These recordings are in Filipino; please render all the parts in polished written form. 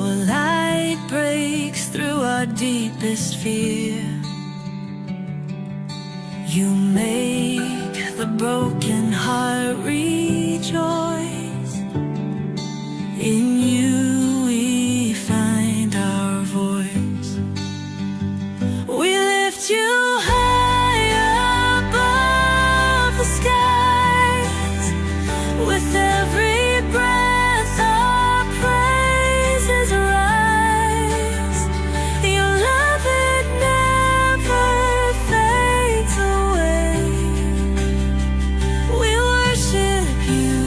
a light breaks through our deepest fear. You make the broken heart rejoice. In you we find our voice. We lift you high above the skies. With every breath our praises rise. Your love, it never fades away. We worship you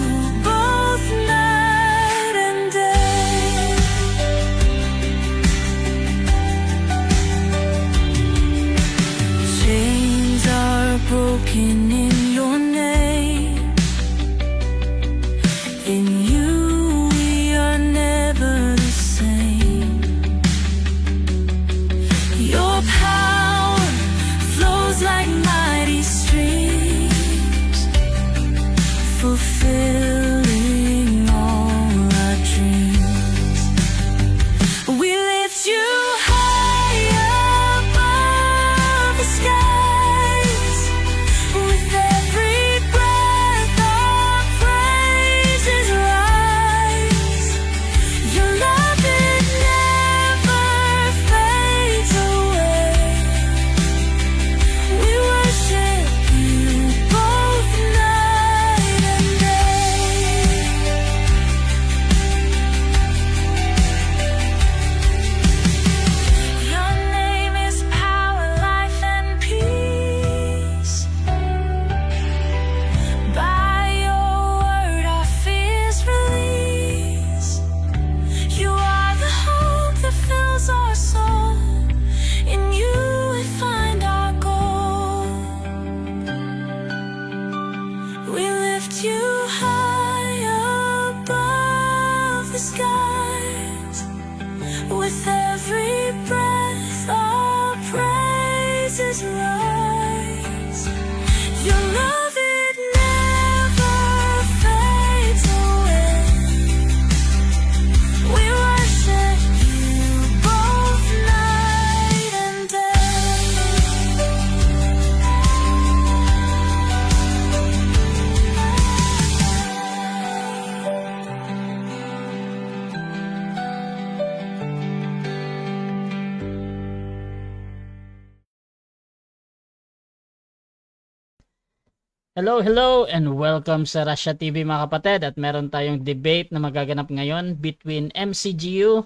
both night and day. Chains are broken in your name. In you we are never the same. Your power flows like mighty streams, fulfilling all our dreams. We lift you high above the skies. With every breath our praises rise. Your love, it never fades away. We worship you both night and day. Your name is power, life, and peace. By your word our fears release. You are the hope that fills our soul. In you we find our goal. We lift you high above the skies. With every breath our praises rise. Your love, it never fades away. We worship you both night and day. Hello, and welcome sa Russia TV mga kapatid. At meron tayong debate na magaganap ngayon between MCGU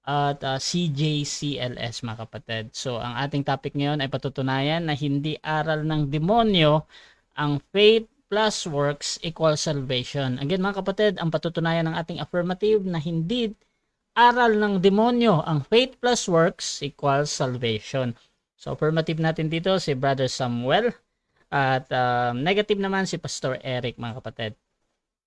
at CJCLS mga kapatid. So ang ating topic ngayon ay patutunayan na hindi aral ng demonyo ang faith plus works equals salvation. Again mga kapatid, ang patutunayan ng ating affirmative na hindi aral ng demonyo ang faith plus works equals salvation. So affirmative natin dito si Brother Samuel. At negative naman si Pastor Eric mga kapatid.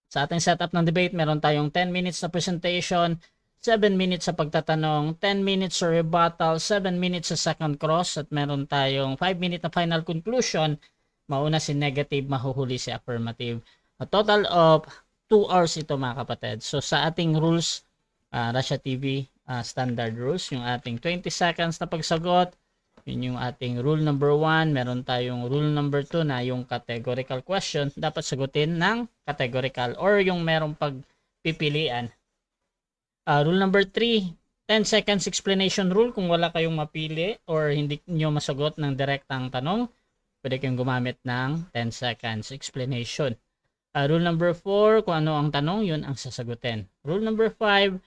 Sa ating setup ng debate, meron tayong 10 minutes na presentation, 7 minutes sa pagtatanong, 10 minutes sa rebuttal, 7 minutes sa second cross, at meron tayong 5 minutes na final conclusion. Mauna si negative, mahuhuli si affirmative. A total of 2 hours ito mga kapatid. So sa ating rules, Russia TV standard rules, yung ating 20 seconds na pagsagot, yun yung ating rule number 1. Meron tayong rule number 2 na yung categorical question. Dapat sagutin ng categorical or yung merong pagpipilian. Rule number 3, 10 seconds explanation rule. Kung wala kayong mapili or hindi nyo masagot ng direktang tanong, pwede kayong gumamit ng 10 seconds explanation. Rule number 4, kung ano ang tanong, yun ang sasagutin. Rule number 5,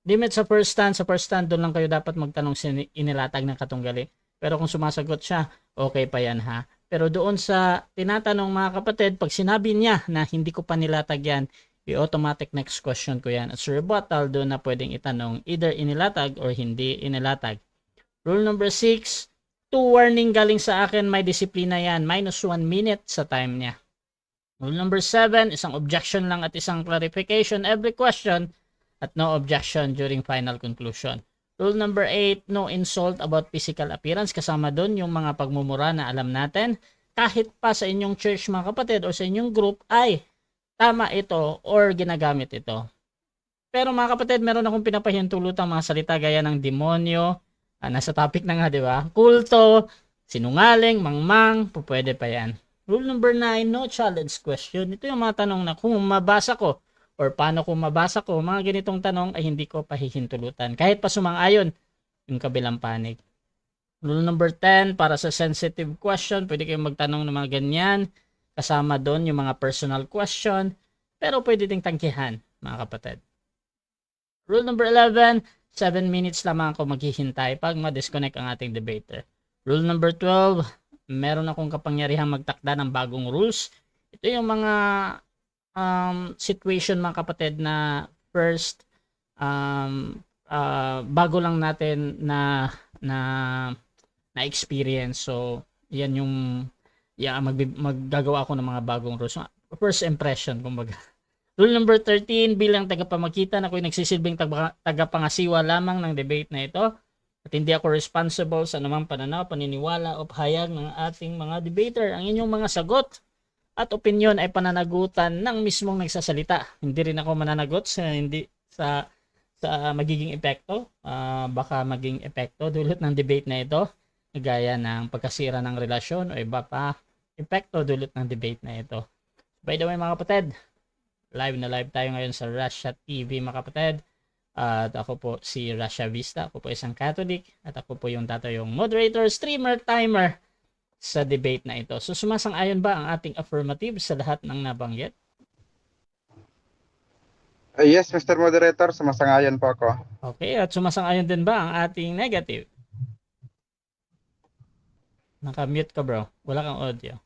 limit sa first stand. Sa first stand, doon lang kayo dapat magtanong sa inilatag ng katunggali. Pero kung sumasagot siya, okay pa yan ha. Pero doon sa tinatanong mga kapatid, pag sinabi niya na hindi ko pa nilatag yan, i-automatic next question ko yan. At sa rebuttal, doon na pwedeng itanong either inilatag or hindi inilatag. Rule number 6, 2 warning galing sa akin, may disiplina yan. -1 minute sa time niya. Rule number 7, isang objection lang at isang clarification every question, at no objection during final conclusion. Rule number 8, no insult about physical appearance. Kasama doon yung mga pagmumura na alam natin. Kahit pa sa inyong church mga kapatid o sa inyong group ay tama ito or ginagamit ito. Pero mga kapatid, meron akong pinapahintulutang mga salita gaya ng demonyo, nasa topic na nga, di ba? Kulto, sinungaling, mangmang, pwede pa yan. Rule number 9, no challenge question. Ito yung mga tanong na kung mabasa ko or paano kung mabasa ko, mga ganitong tanong ay hindi ko pahihintulutan. Kahit pa sumang-ayon yung kabilang panig. Rule number 10, para sa sensitive question, pwede kayong magtanong ng mga ganyan. Kasama doon yung mga personal question. Pero pwede ding tangkihan, mga kapatid. Rule number 11, 7 minutes lamang ako maghihintay pag ma-disconnect ang ating debater. Rule number 12, meron akong kapangyarihang magtakda ng bagong rules. Ito yung mga situation, mga kapatid, na first bago lang natin na experience. So yan yung maggagawa ako ng mga bagong rules. First impression, kumbaga. Rule number 13, bilang tagapamagitan, ako'y nagsisilbing tagapangasiwa lamang ng debate na ito at hindi ako responsible sa anumang pananaw, paniniwala o pahayag ng ating mga debater. Ang inyong mga sagot at opinion ay pananagutan ng mismong nagsasalita. Hindi rin ako mananagot sa magiging epekto. Baka maging epekto dulot ng debate na ito, gaya ng pagkasira ng relasyon o iba pa epekto dulot ng debate na ito. By the way, mga kapatid, live na live tayo ngayon sa Russia TV, mga kapatid. At ako po si Russia Vista. Ako po isang Catholic. At ako po yung tatayong moderator, streamer, timer sa debate na ito. So sumasang-ayon ba ang ating affirmative sa lahat ng nabanggit? Yes, Mr. Moderator, sumasang-ayon po ako. Okay, at sumasang-ayon din ba ang ating negative? Naka-mute ka, bro. Wala kang audio.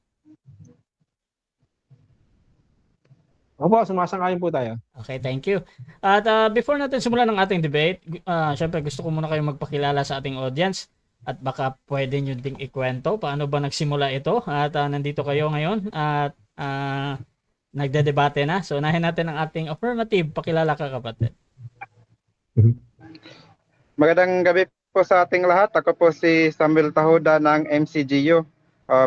Opo, sumasang-ayon po tayo. Okay, thank you. At before natin simulan ng ating debate, syempre gusto ko muna kayong magpakilala sa ating audience at baka pwede nyo ding ikwento paano ba nagsimula ito at nandito kayo ngayon at nagdedebate na. So unahin natin ang ating affirmative. Pakilala ka, kapatid. Magandang gabi po sa ating lahat. Ako po si Samuel Tahuda ng MCGU,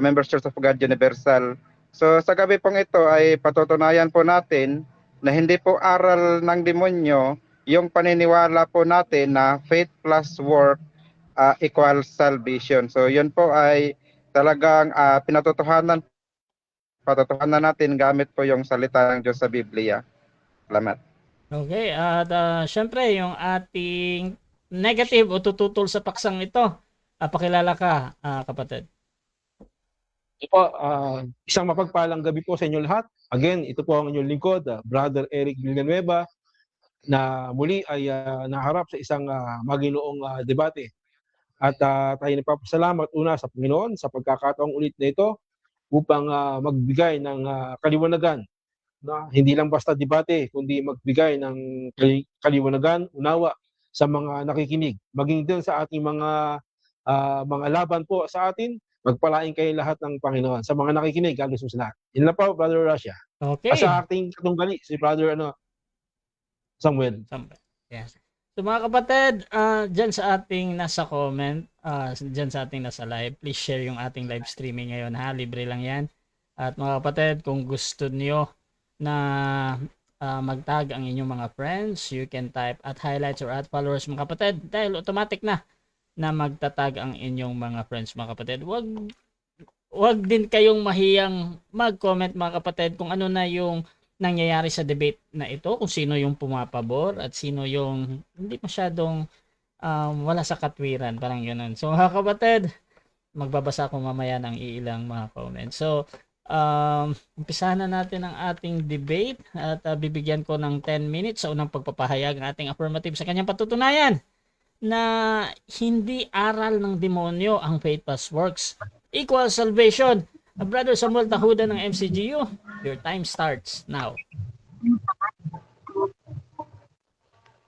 Members Church of God Universal. So sa gabi pong ito ay patutunayan po natin na hindi po aral ng demonyo yung paniniwala po natin na faith plus work equals salvation. So yun po ay talagang patutuhanan natin gamit po yung salita ng Diyos sa Biblia. Salamat. Okay, at syempre yung ating negative o tututol sa paksang ito. Pakilala ka, kapatid. Opo, isang mapagpalang gabi po sa inyo lahat. Again, ito po ang inyong lingkod, Brother Eric Villanueva, na muli ay naharap sa isang maginoong debate. At tayo nagpapasalamat una sa Panginoon sa pagkakataong ulit na ito upang magbigay ng kaliwanagan. Hindi lang basta debate, kundi magbigay ng kaliwanagan, unawa sa mga nakikinig. Maging din sa ating mga laban po sa atin, magpalain kayo lahat ng Panginoon. Sa mga nakikinig, God bless sa lahat. Yun lang po, Brother Russia. Okay. Sa ating katunggali, si Brother Samuel. Yes. So mga kapatid, dyan sa ating nasa comment, dyan sa ating nasa live, please share yung ating live streaming ngayon, ha? Libre lang yan. At mga kapatid, kung gusto niyo na mag-tag ang inyong mga friends, you can type at highlights or at followers, mga kapatid, dahil automatic na magtatag ang inyong mga friends, mga kapatid. Wag din kayong mahiyang mag-comment, mga kapatid, kung ano na yung nangyayari sa debate na ito, kung sino yung pumapabor at sino yung hindi masyadong wala sa katwiran, parang ganoon. So mga kapatid, magbabasa ako mamaya ng iilang mga comments. So umpisahan na natin ang ating debate at bibigyan ko ng 10 minutes sa unang pagpapahayag ng ating affirmative sa kanyang patutunayan na hindi aral ng demonyo ang faith plus works equals salvation. Brother Samuel Tahuda ng MCGU, your time starts now.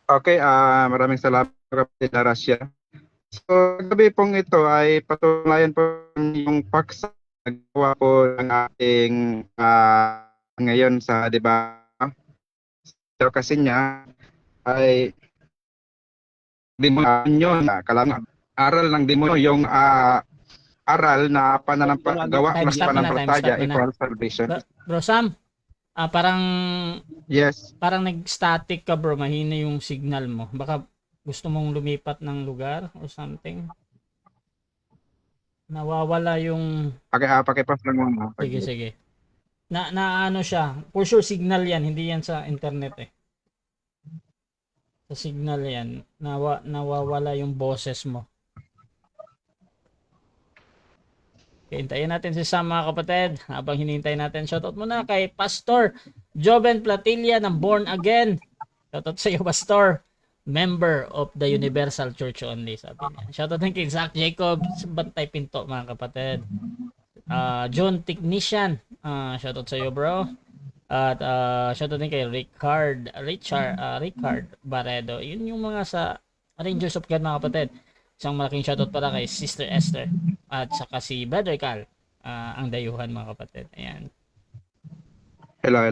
Okay, maraming salamat, Kapatid Russia. So gabi pong ito ay patunayan po yung paksa nagawa po ng ating ngayon sa debate. So kasi niya ay demonyo na kalangan aral ng demonyo yung aral na pananampalataya equal salvation. Bro Sam, Parang Yes. nag-static ka bro, mahina yung signal mo. Baka gusto mong lumipat ng lugar or something. Nawawala yung Pakipas lang muna. sige sige. Na ano siya, for sure signal yan, hindi yan sa internet eh. Sa signal yan, nawawala yung boses mo. Okay, hintayin natin si Sam mga kapatid. Habang hinihintay natin, shoutout muna kay Pastor Joven Platilla ng Born Again. Shoutout sa iyo, Pastor. Member of the Universal Church Only, sabi niya. Shoutout din kay Zach Jacob, Bantay Pinto mga kapatid. John Technician, shoutout sa iyo bro. At shoutout din kay Richard Barredo. Yun yung mga sa Rangers of God mga kapatid. Isang malaking shoutout para kay Sister Esther at saka si Brother Cal, ang dayuhan mga kapatid. Ayan. Hello.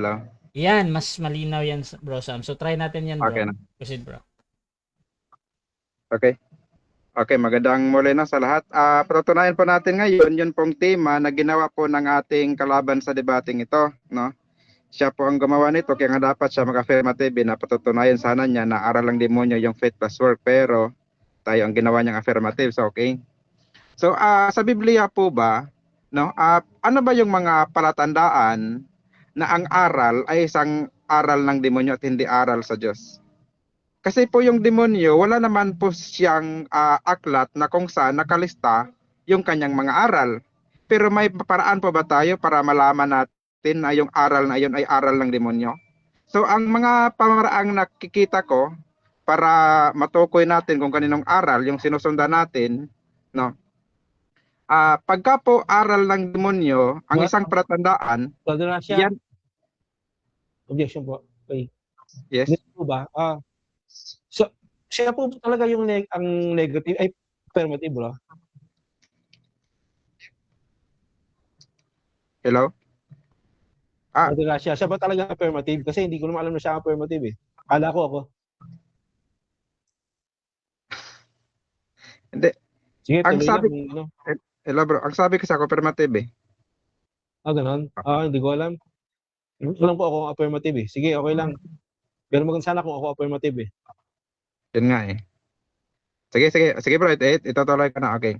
Yan, mas malinaw yan bro Sam. So try natin yan bro. Okay na. Proceed bro. Okay. Okay, magandang muli na sa lahat. Patutunayan po natin ngayon yun pong tema na ginawa po ng ating kalaban sa debating ito, no? Siya po ang gumawa nito, kaya nga dapat siya mag-affirmative na patutunayan sana niya na aral ng demonyo yung faith plus work, pero tayo ang ginawa niyang affirmative, so okay. So sa Biblia po ba, no? Ano ba yung mga palatandaan na ang aral ay isang aral ng demonyo at hindi aral sa Diyos? Kasi po yung demonyo, wala naman po siyang aklat na kung saan nakalista yung kanyang mga aral. Pero may paraan po ba tayo para malaman natin na yung aral na yun ay aral ng demonyo? So ang mga pamaraang nakikita ko para matukoy natin kung kaninong aral yung sinusundan natin, no? Pagka po aral ng demonyo, ang isang palatandaan, Brother Rasha, yan, objection po. Okay. yes. Ganito po ba? So, siya po talaga yung ang negative, ay affirmative, bro. Hello? Brother Rasha, siya ba talaga affirmative? Kasi hindi ko naman alam na siya affirmative eh. Akala ko ako. Hindi. Sige, Ang tuloy sabi, lang. Ano? hello bro, ang sabi ko sa affirmative eh. Ganon? Hindi ko alam. Alam ko ako affirmative eh. Sige, okay lang. Pero maganda sana kung ako affirmative eh. Yun nga eh. Sige bro, itutuloy ko na, okay.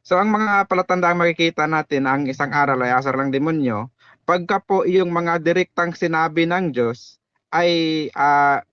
So ang mga palatandaang makikita natin ang isang aral ay asar ng demonyo, pagka po yung mga direktang sinabi ng Diyos ay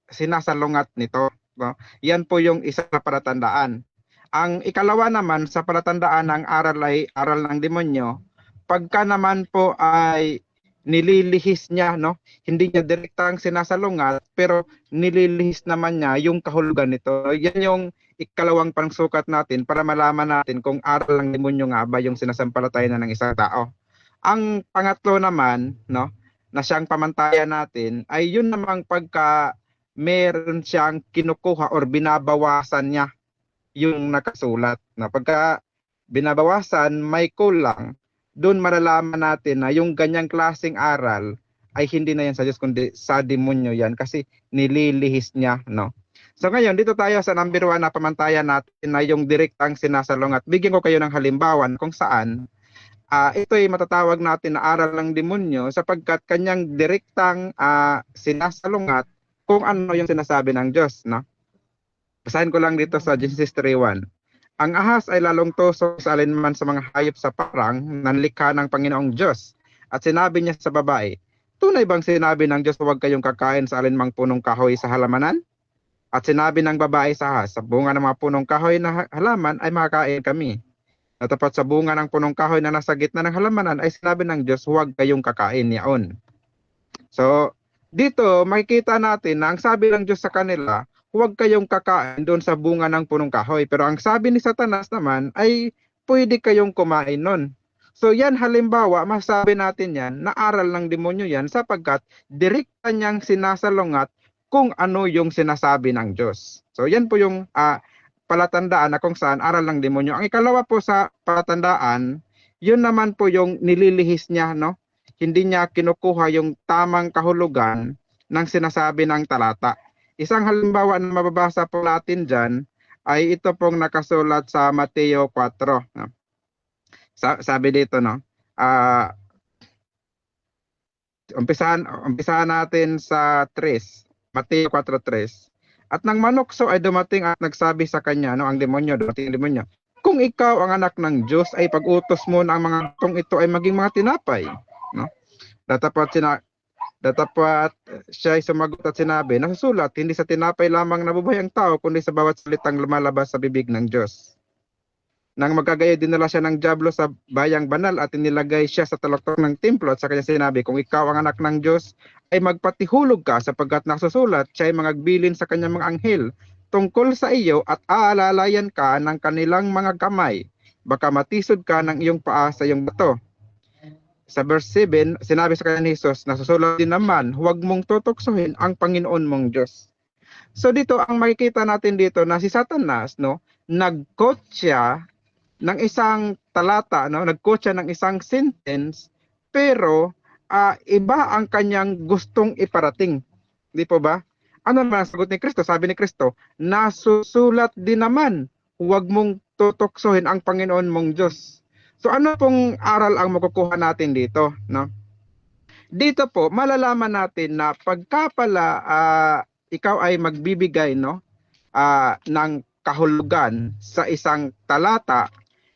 sinasalungat nito. No? Yan po yung isa na palatandaan. Ang ikalawa naman sa palatandaan ng aral ay aral ng demonyo, pagka naman po ay nililihis niya, no? Hindi niya direktang sinasalungat, pero nililihis naman niya yung kahulugan nito. Yan yung ikalawang pangsukat natin para malaman natin kung aral ng demonyo nga ba yung sinasampalatayan na ng isang tao. Ang pangatlo naman, no, na siyang pamantayan natin ay yun namang pagka meron siyang kinukuha or binabawasan niya yung nakasulat. Na pagka binabawasan, may kulang, doon malalaman natin na yung ganyang klaseng aral ay hindi na yan sa Diyos kundi sa demonyo yan kasi nililihis niya, no? So ngayon, dito tayo sa number 1 na pamantayan natin na yung direktang sinasalungat. Bigyan ko kayo ng halimbawa kung saan ito ay matatawag natin na aral ng demonyo sapagkat kanyang direktang sinasalungat kung ano yung sinasabi ng Diyos, no? Basahin ko lang dito sa Genesis 3:1. Ang ahas ay lalong tusok sa alinman sa mga hayop sa parang nanlikha ng Panginoong Diyos. At sinabi niya sa babae, tunay bang sinabi ng Diyos huwag kayong kakain sa alinmang punong kahoy sa halamanan? At sinabi ng babae sa ahas, sa bunga ng mga punong kahoy na halaman ay makakain kami. Natapat sa bunga ng punong kahoy na nasa gitna ng halamanan ay sinabi ng Diyos huwag kayong kakain niyaon. So, dito makikita natin na ang sabi ng Diyos sa kanila, huwag kayong kakain doon sa bunga ng punong kahoy. Pero ang sabi ni Satanas naman ay pwede kayong kumain nun. So yan halimbawa, masabi natin yan na aral ng demonyo yan sapagkat direkta niyang sinasalungat kung ano yung sinasabi ng Diyos. So yan po yung palatandaan na kung saan aral ng demonyo. Ang ikalawa po sa palatandaan, yun naman po yung nililihis niya, no? Hindi niya kinukuha yung tamang kahulugan ng sinasabi ng talata. Isang halimbawa na mababasa po natin dyan ay ito pong nakasulat sa Mateo 4. No? Sabi dito, no? umpisahan natin sa 3, Mateo 4:3. At nang manukso ay dumating at nagsabi sa kanya, no, ang demonyo, dumating ang demonyo, kung ikaw ang anak ng Diyos, ay pag-utos mo na ang mga tong ito ay maging mga tinapay. No? Datapat siya ay sumagot at sinabi, nasusulat, hindi sa tinapay lamang nabubuhay ang tao, kundi sa bawat salitang lumalabas sa bibig ng Diyos. Nang magkagayo, dinala siya ng dyablo sa bayang banal at inilagay siya sa taloktok ng templo at sa kanya sinabi, kung ikaw ang anak ng Diyos, ay magpatihulog ka sapagkat nasusulat, siya ay magbilin sa kanyang mga anghel tungkol sa iyo at aalalayan ka ng kanilang mga kamay. Baka matisod ka ng iyong paa sa iyong bato. Sa verse 7, sinabi sa kanya ni Jesus, nasusulat din naman, huwag mong tutoksohin ang Panginoon mong Diyos. So dito, ang makikita natin dito na si Satanas, no, nag-quote siya ng isang talata, no, nag-quote siya ng isang sentence, pero iba ang kanyang gustong iparating. Di po ba? Ano naman ang sagot ni Kristo? Sabi ni Kristo, nasusulat din naman, huwag mong tutoksohin ang Panginoon mong Diyos. So ano pong aral ang makukuha natin dito, no? Dito po malalaman natin na pagka pala ikaw ay magbibigay, no, ng kahulugan sa isang talata,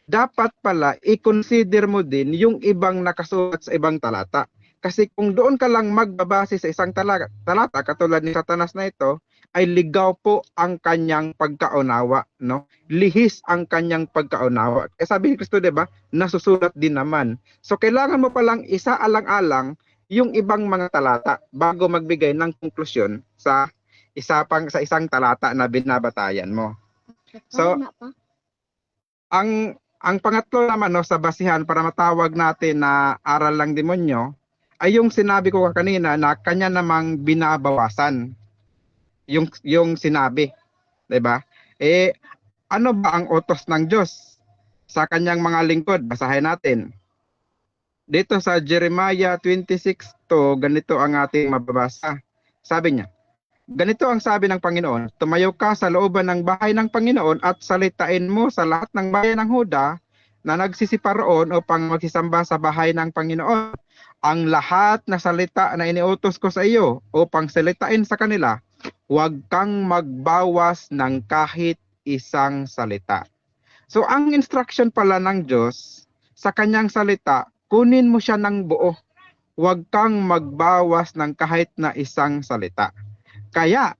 dapat pala i-consider mo din yung ibang nakasulat sa ibang talata. Kasi kung doon ka lang magbabase sa isang talata katulad ni Satanas na ito, ay ligaw po ang kanyang pagkaunawa, no? Lihis ang kanyang pagkaunawa. Kaya sabi ni Kristo, 'di ba? Nasusulat din naman. So kailangan mo palang isaalang-alang yung ibang mga talata bago magbigay ng konklusyon sa isang talata na binabatayan mo. So ang pangatlo naman, no, sa basihan para matawag natin na aral ng demonyo ay yung sinabi ko kanina na kanya namang binabawasan yung sinabi, 'di ba? Ano ba ang utos ng Diyos sa kanyang mga lingkod? Basahin natin. Dito sa Jeremiah 26:2, ganito ang ating mababasa. Sabi niya, ganito ang sabi ng Panginoon, tumayo ka sa looban ng bahay ng Panginoon at salitain mo sa lahat ng bayan ng Huda na nagsisiparoon upang magsisamba sa bahay ng Panginoon ang lahat na salita na iniutos ko sa iyo upang salitain sa kanila, huwag kang magbawas ng kahit isang salita. So ang instruction pala ng Diyos sa kanyang salita, kunin mo siya ng buo. Huwag kang magbawas ng kahit na isang salita. Kaya,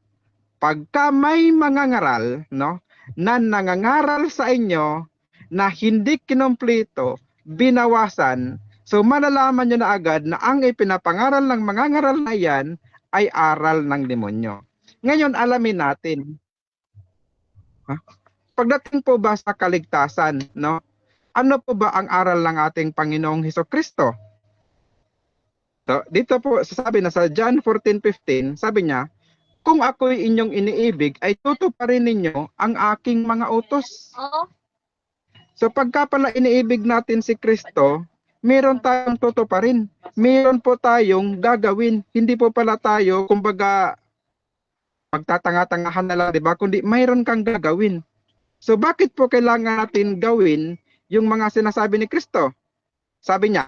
pagka may mangangaral, no, na nangangaral sa inyo na hindi kinumpleto, binawasan, so malalaman nyo na agad na ang ipinapangaral ng mangangaral na yan ay aral ng demonyo. Ngayon, alamin natin. Pagdating po ba sa kaligtasan, no, ano po ba ang aral ng ating Panginoong Hesukristo? So, dito po sasabi na sa John 14:15, sabi niya, kung ako'y inyong iniibig, ay tutuparin ninyo ang aking mga utos. So pagka pala iniibig natin si Kristo, meron tayong tutuparin. Meron po tayong gagawin. Hindi po pala tayo, kumbaga, magtatanga-tangahan na lang, di ba? Kundi mayroon kang gagawin. So bakit po kailangan natin gawin yung mga sinasabi ni Kristo? Sabi niya,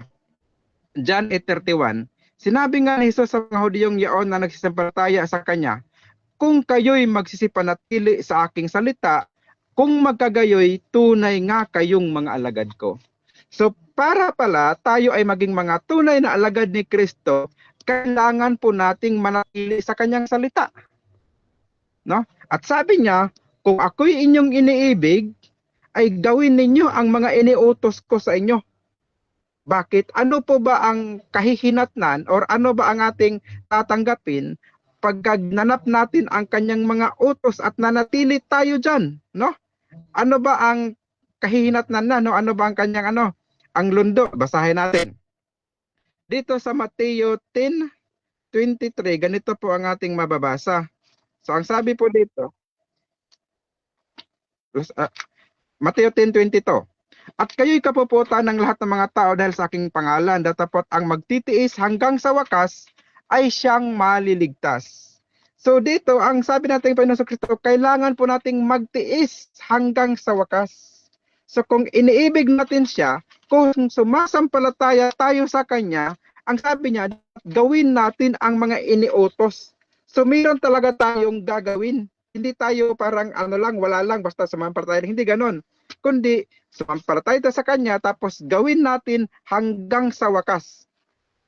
John 8:31, sinabi nga ni Jesus sa mga Hudiyong yaon na nagsisampalataya sa kanya, kung kayo'y magsisipanatili sa aking salita, kung magkagayoy, tunay nga kayong mga alagad ko. So para pala tayo ay maging mga tunay na alagad ni Kristo, kailangan po nating manatili sa kanyang salita. No? At sabi niya, kung ako'y inyong iniibig, ay gawin ninyo ang mga iniutos ko sa inyo. Bakit? Ano po ba ang kahihinatnan or ano ba ang ating tatanggapin pagka nanap natin ang kanyang mga utos at nanatili tayo dyan, no? Ano ba ang kahihinatnan na, no? Ano ba ang kanyang ang lundo? Basahin natin. Dito sa Mateo 10:23, ganito po ang ating mababasa. So ang sabi po dito, Mateo 10:22, at kayo'y kapuputan ng lahat ng mga tao dahil sa aking pangalan, datapot ang magtitiis hanggang sa wakas ay siyang maliligtas. So dito, ang sabi natin Panginoon Kristo, kailangan po nating magtiis hanggang sa wakas. So kung iniibig natin siya, kung sumasampalataya tayo sa Kanya, ang sabi niya, gawin natin ang mga iniutos. So meron talaga tayong gagawin. Hindi tayo parang ano lang, wala lang, basta sumampalataya. Hindi ganon. Kundi sumampalataya tayo sa Kanya, tapos gawin natin hanggang sa wakas.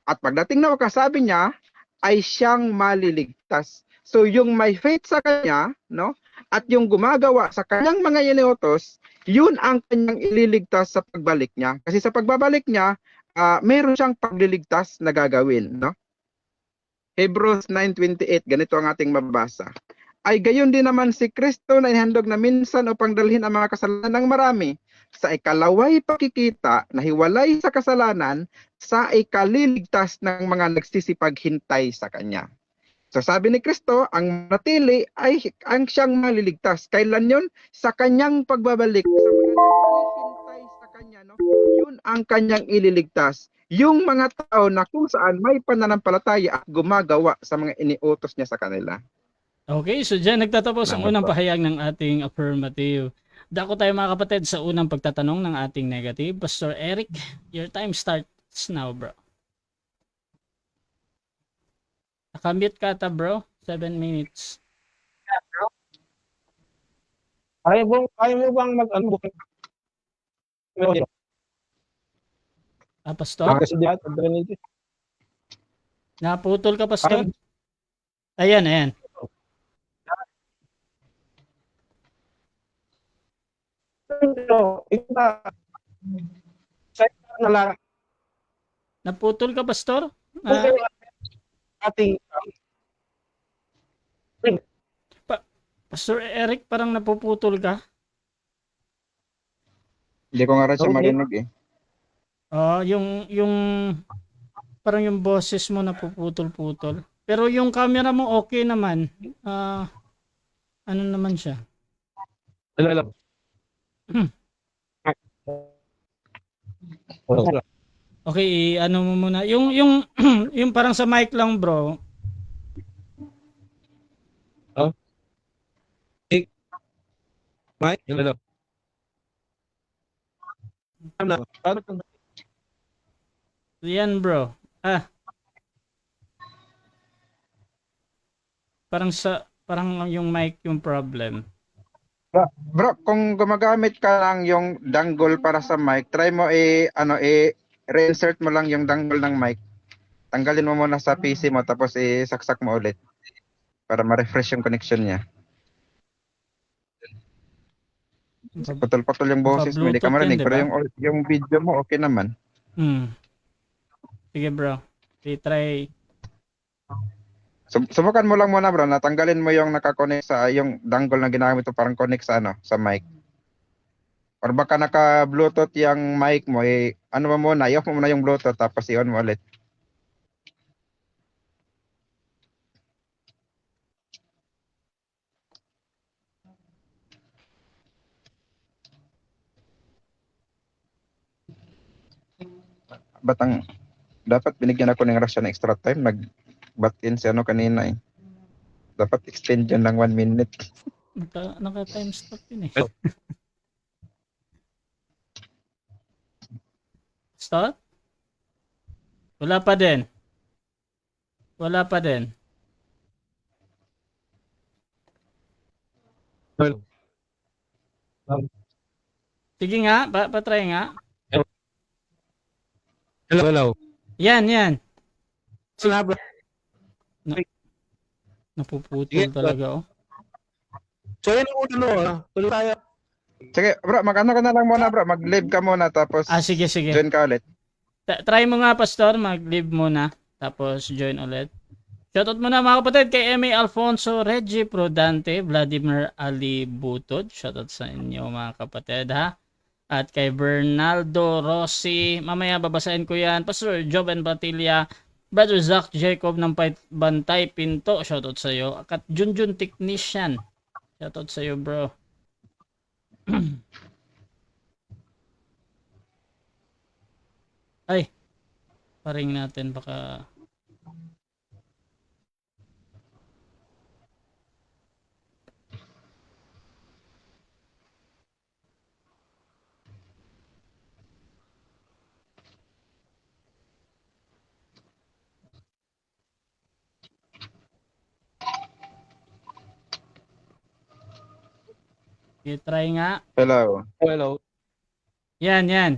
At pagdating na wakas, sabi niya, ay siyang maliligtas. So yung may faith sa Kanya, no? At yung gumagawa sa Kanyang mga iniutos, yun ang Kanyang ililigtas sa pagbalik niya. Kasi sa pagbabalik niya, meron siyang pagliligtas na gagawin, no? Hebrews 9:28, ganito ang ating mababasa. Ay gayon din naman si Kristo na ihandog na minsan upang dalhin ang mga kasalanan ng marami sa ikalaway pakikita na hiwalay sa kasalanan sa ikaliligtas ng mga nagsisipaghintay sa Kanya. So sabi ni Kristo, ang natili ay ang siyang maliligtas. Kailan yun? Sa Kanyang pagbabalik. Sa mga naghihintay sa Kanya, no? Yun ang Kanyang ililigtas. Yung mga tao na kung saan may pananampalataya at gumagawa sa mga iniutos niya sa kanila. Okay, so dyan nagtatapos ang Salamat unang po. pahayag ng ating affirmative. Dako tayo mga kapatid sa unang pagtatanong ng ating negative. Pastor Eric, your time starts now, bro. Nakamute ka ta, bro. 7 minutes. Kaya mo bang mag-ano? Pastor? Kasi diyan, Trinity. Naputol ka, Pastor? Ayan. Naputol ka, Pastor? Ating Pastor Eric, parang napuputol ka. Hindi ko nga rin siya Okay. marinig eh. Yung parang yung boses mo napuputol-putol. Pero yung camera mo okay naman. Ano naman siya? Hello. Okay, ano mo muna. Yung yung parang sa mic lang, bro. Mike, hello. Yan, bro. Parang yung mic yung problem. Bro, kung gumagamit ka lang yung dangle para sa mic, try mo reinsert mo lang yung dangle ng mic. Tanggalin mo muna sa PC mo tapos isaksak mo ulit para ma-refresh yung connection niya. Putol-putol yung boses mo, hindi ka Naka-Bluetooth yan, marinig. di Pero ba? yung video mo, okay naman. Sige, bro. I-try. Subukan mo lang muna bro, natanggalin mo yung nakakonect sa yung dangle na ginamit mo parang connect sa sa mic. Or baka naka-Bluetooth yung mic mo, ano mo muna, i-off mo muna yung Bluetooth tapos i-on mo ulit. Dapat binigyan ako ng rasyon ng extra time, nag-back-in si kanina eh. Dapat extend yun ng 1 minute. Naka-time stop yun eh. Stop? Wala pa din. Sige nga, patry nga. Hello. Yan. Sinabi. Napuputol talaga, oh. So yun ang una, tuloy tayo. Sige bro, mag-ano ka na lang muna bro, mag-live ka muna tapos Sige. join ka ulit. Try mo nga, Pastor, mag-leave muna. Tapos join ulit. Shoutout muna mga kapatid kay M.A. Alfonso, Reggie Prodante, Vladimir Ali Butod. Shoutout sa inyo mga kapatid, ha. At kay Bernaldo Rossi, mamaya babasahin ko yan. Pastor Joven Batilla, Brother Zach Jacob ng Bantay Pinto, shoutout sa iyo. At Junjun Technician, shoutout sa iyo, bro. Ay, paring natin baka I-try nga. Hello. Hello. Yan, yan.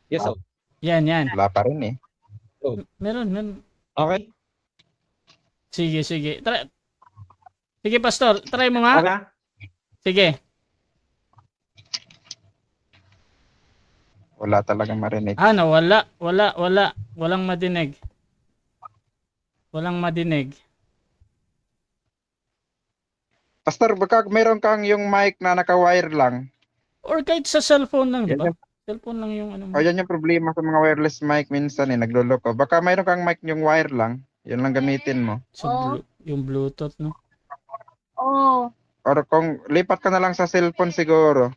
Yes, sir. Yan, yan. Wala pa rin eh. Meron. Okay. Sige, sige. Sige, Pastor. Try mo nga. Okay na? Sige. Wala talagang marinig. Nawala. Wala. Walang madinig. Walang madinig. Pastor, baka meron kang yung mic na naka-wire lang. Or kahit sa cellphone lang, di ba? Yan Cellphone lang yung ano mo. O yan yung problema sa mga wireless mic minsan eh, nagluloko. Baka mayroon kang mic yung wire lang, yun lang gamitin mo. Yung Bluetooth, no? Oo. Or kung lipat ka na lang sa cellphone siguro.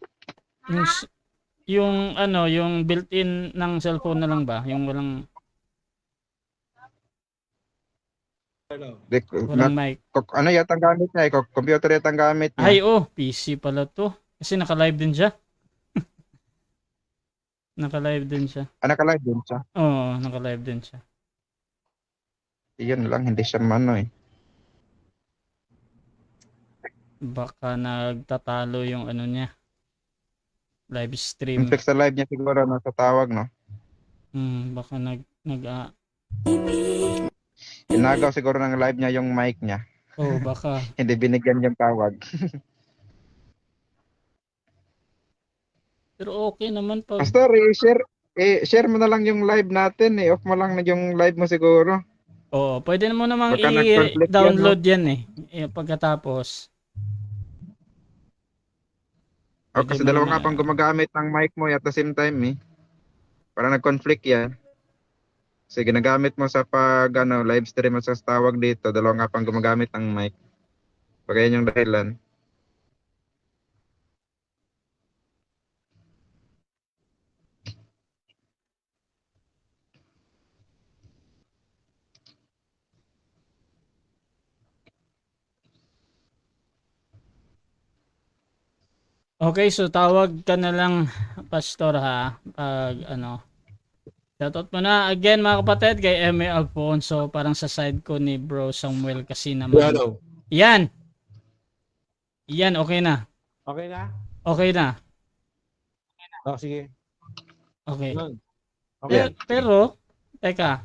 Yung yung built-in ng cellphone na lang ba? Yung walang Hello. walang mic. Ano yata ang gamit niya? Computer yata ang gamit niya. Ay, PC pala to. Kasi naka-live din siya. Naka-live din siya. Naka-live din siya. Oo, naka-live din siya. Yun lang, hindi siya mano eh. Baka nagtatalo yung ano niya. Live stream. Inflex sa live niya siguro no, sa tawag no. Baka Inagaw siguro ng live niya yung mic niya. baka. Hindi binigyan yung tawag. Pero okay naman pa. Pastor, share mo na lang yung live natin eh. Off mo lang na yung live mo siguro. Oo, pwede mo namang Baka nag-conflict i-download yan pagkatapos. Pwede Kasi mo dalawa naman, nga pang gumagamit ng mic mo at the same time eh. Para nag-conflict yan. Kasi ginagamit mo sa live stream mo sa tawag dito, dalawa nga pang gumagamit ng mic. Baka yan yung dahilan. Okay, so tawag ka na lang, Pastor, ha? Pag shoutout mo na again mga kapatid kay M.A. Alfonso, parang sa side ko ni Bro Samuel kasi naman. Hello. Yan, okay na. Okay na? Okay na. Oh, sige. Okay. Yun. Okay. Pero, teka.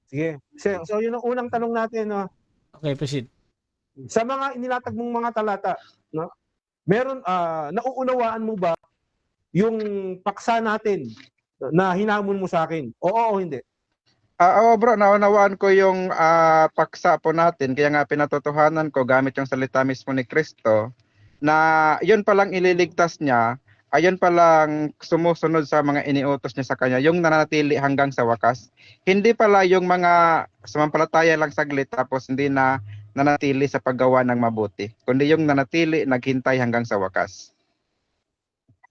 Sige. So, yun ang unang tanong natin, no? Okay, proceed. Sa mga inilatag mong mga talata, no? Meron, nauunawaan mo ba yung paksa natin na hinamon mo sa akin? Oo o hindi? Oo bro, naunawaan ko yung paksa po natin. Kaya nga pinatotohanan ko gamit yung salita mismo ni Kristo na yun palang ililigtas niya, ayun palang sumusunod sa mga iniutos niya sa kanya, yung nananatili hanggang sa wakas. Hindi pala yung mga sumampalataya lang saglit tapos hindi na nanatili sa paggawa ng mabuti, kundi yung nanatili, naghintay hanggang sa wakas.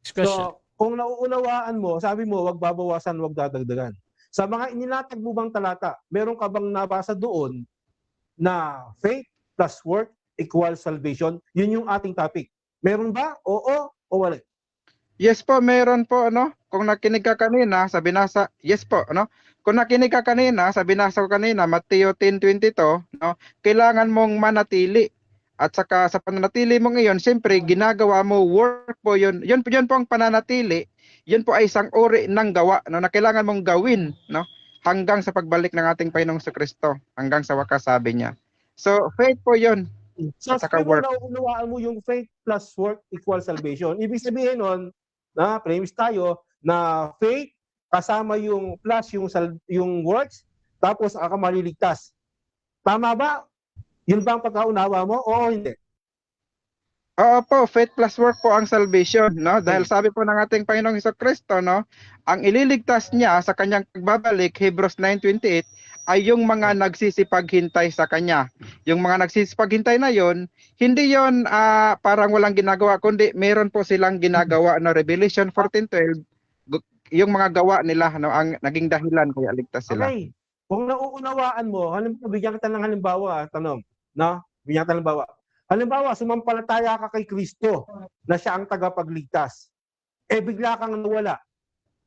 Next question. So, kung nauunawaan mo, sabi mo, wag babawasan, wag dadagdagan. Sa mga inilatag mo bang talata, meron ka bang nabasa doon na faith plus work equals salvation? Yun yung ating topic. Meron ba? Oo o wala? Yes po, meron po, ano? Kung nakinig ka kanina, sa binasa, yes po, ano? Kung nakinig ka kanina, sa binasa ko kanina, Mateo 10:22, no? Kailangan mong manatili. At saka sa pananatili mo ngayon, siyempre, ginagawa mo, work po yun. Yun po ang pananatili. Yun po ay isang uri ng gawa, no? Na kailangan mong gawin, no? Hanggang sa pagbalik ng ating Panginoong Kristo, hanggang sa wakas, sabi niya. So, faith po yun. So, At saka sabi mo, work. nauunawaan mo yung faith plus work equals salvation. Ibig sabihin nun, na premise tayo, na faith kasama yung plus yung works, tapos ka maliligtas. Tama ba? Yun ba ang pagkaunawa mo? Oo, hindi. Oo po, faith plus work po ang salvation, no? Dahil sabi po ng ating Panginoong Kristo, no, ang ililigtas niya sa kanyang pagbabalik, Hebrews 9:28, ay yung mga nagsisipaghintay sa kanya. Yung mga nagsisipaghintay na yon, hindi yon parang walang ginagawa, kundi meron po silang ginagawa, no? Revelation 14:12, yung mga gawa nila, no, ang naging dahilan kaya ligtas sila. Okay. Kung nauunawaan mo, bigyan kita ng halimbawa, tanong, no? Bigyan kita ng halimbawa. Halimbawa, sumampalataya ka kay Kristo na siya ang tagapagligtas. Bigla kang nawala.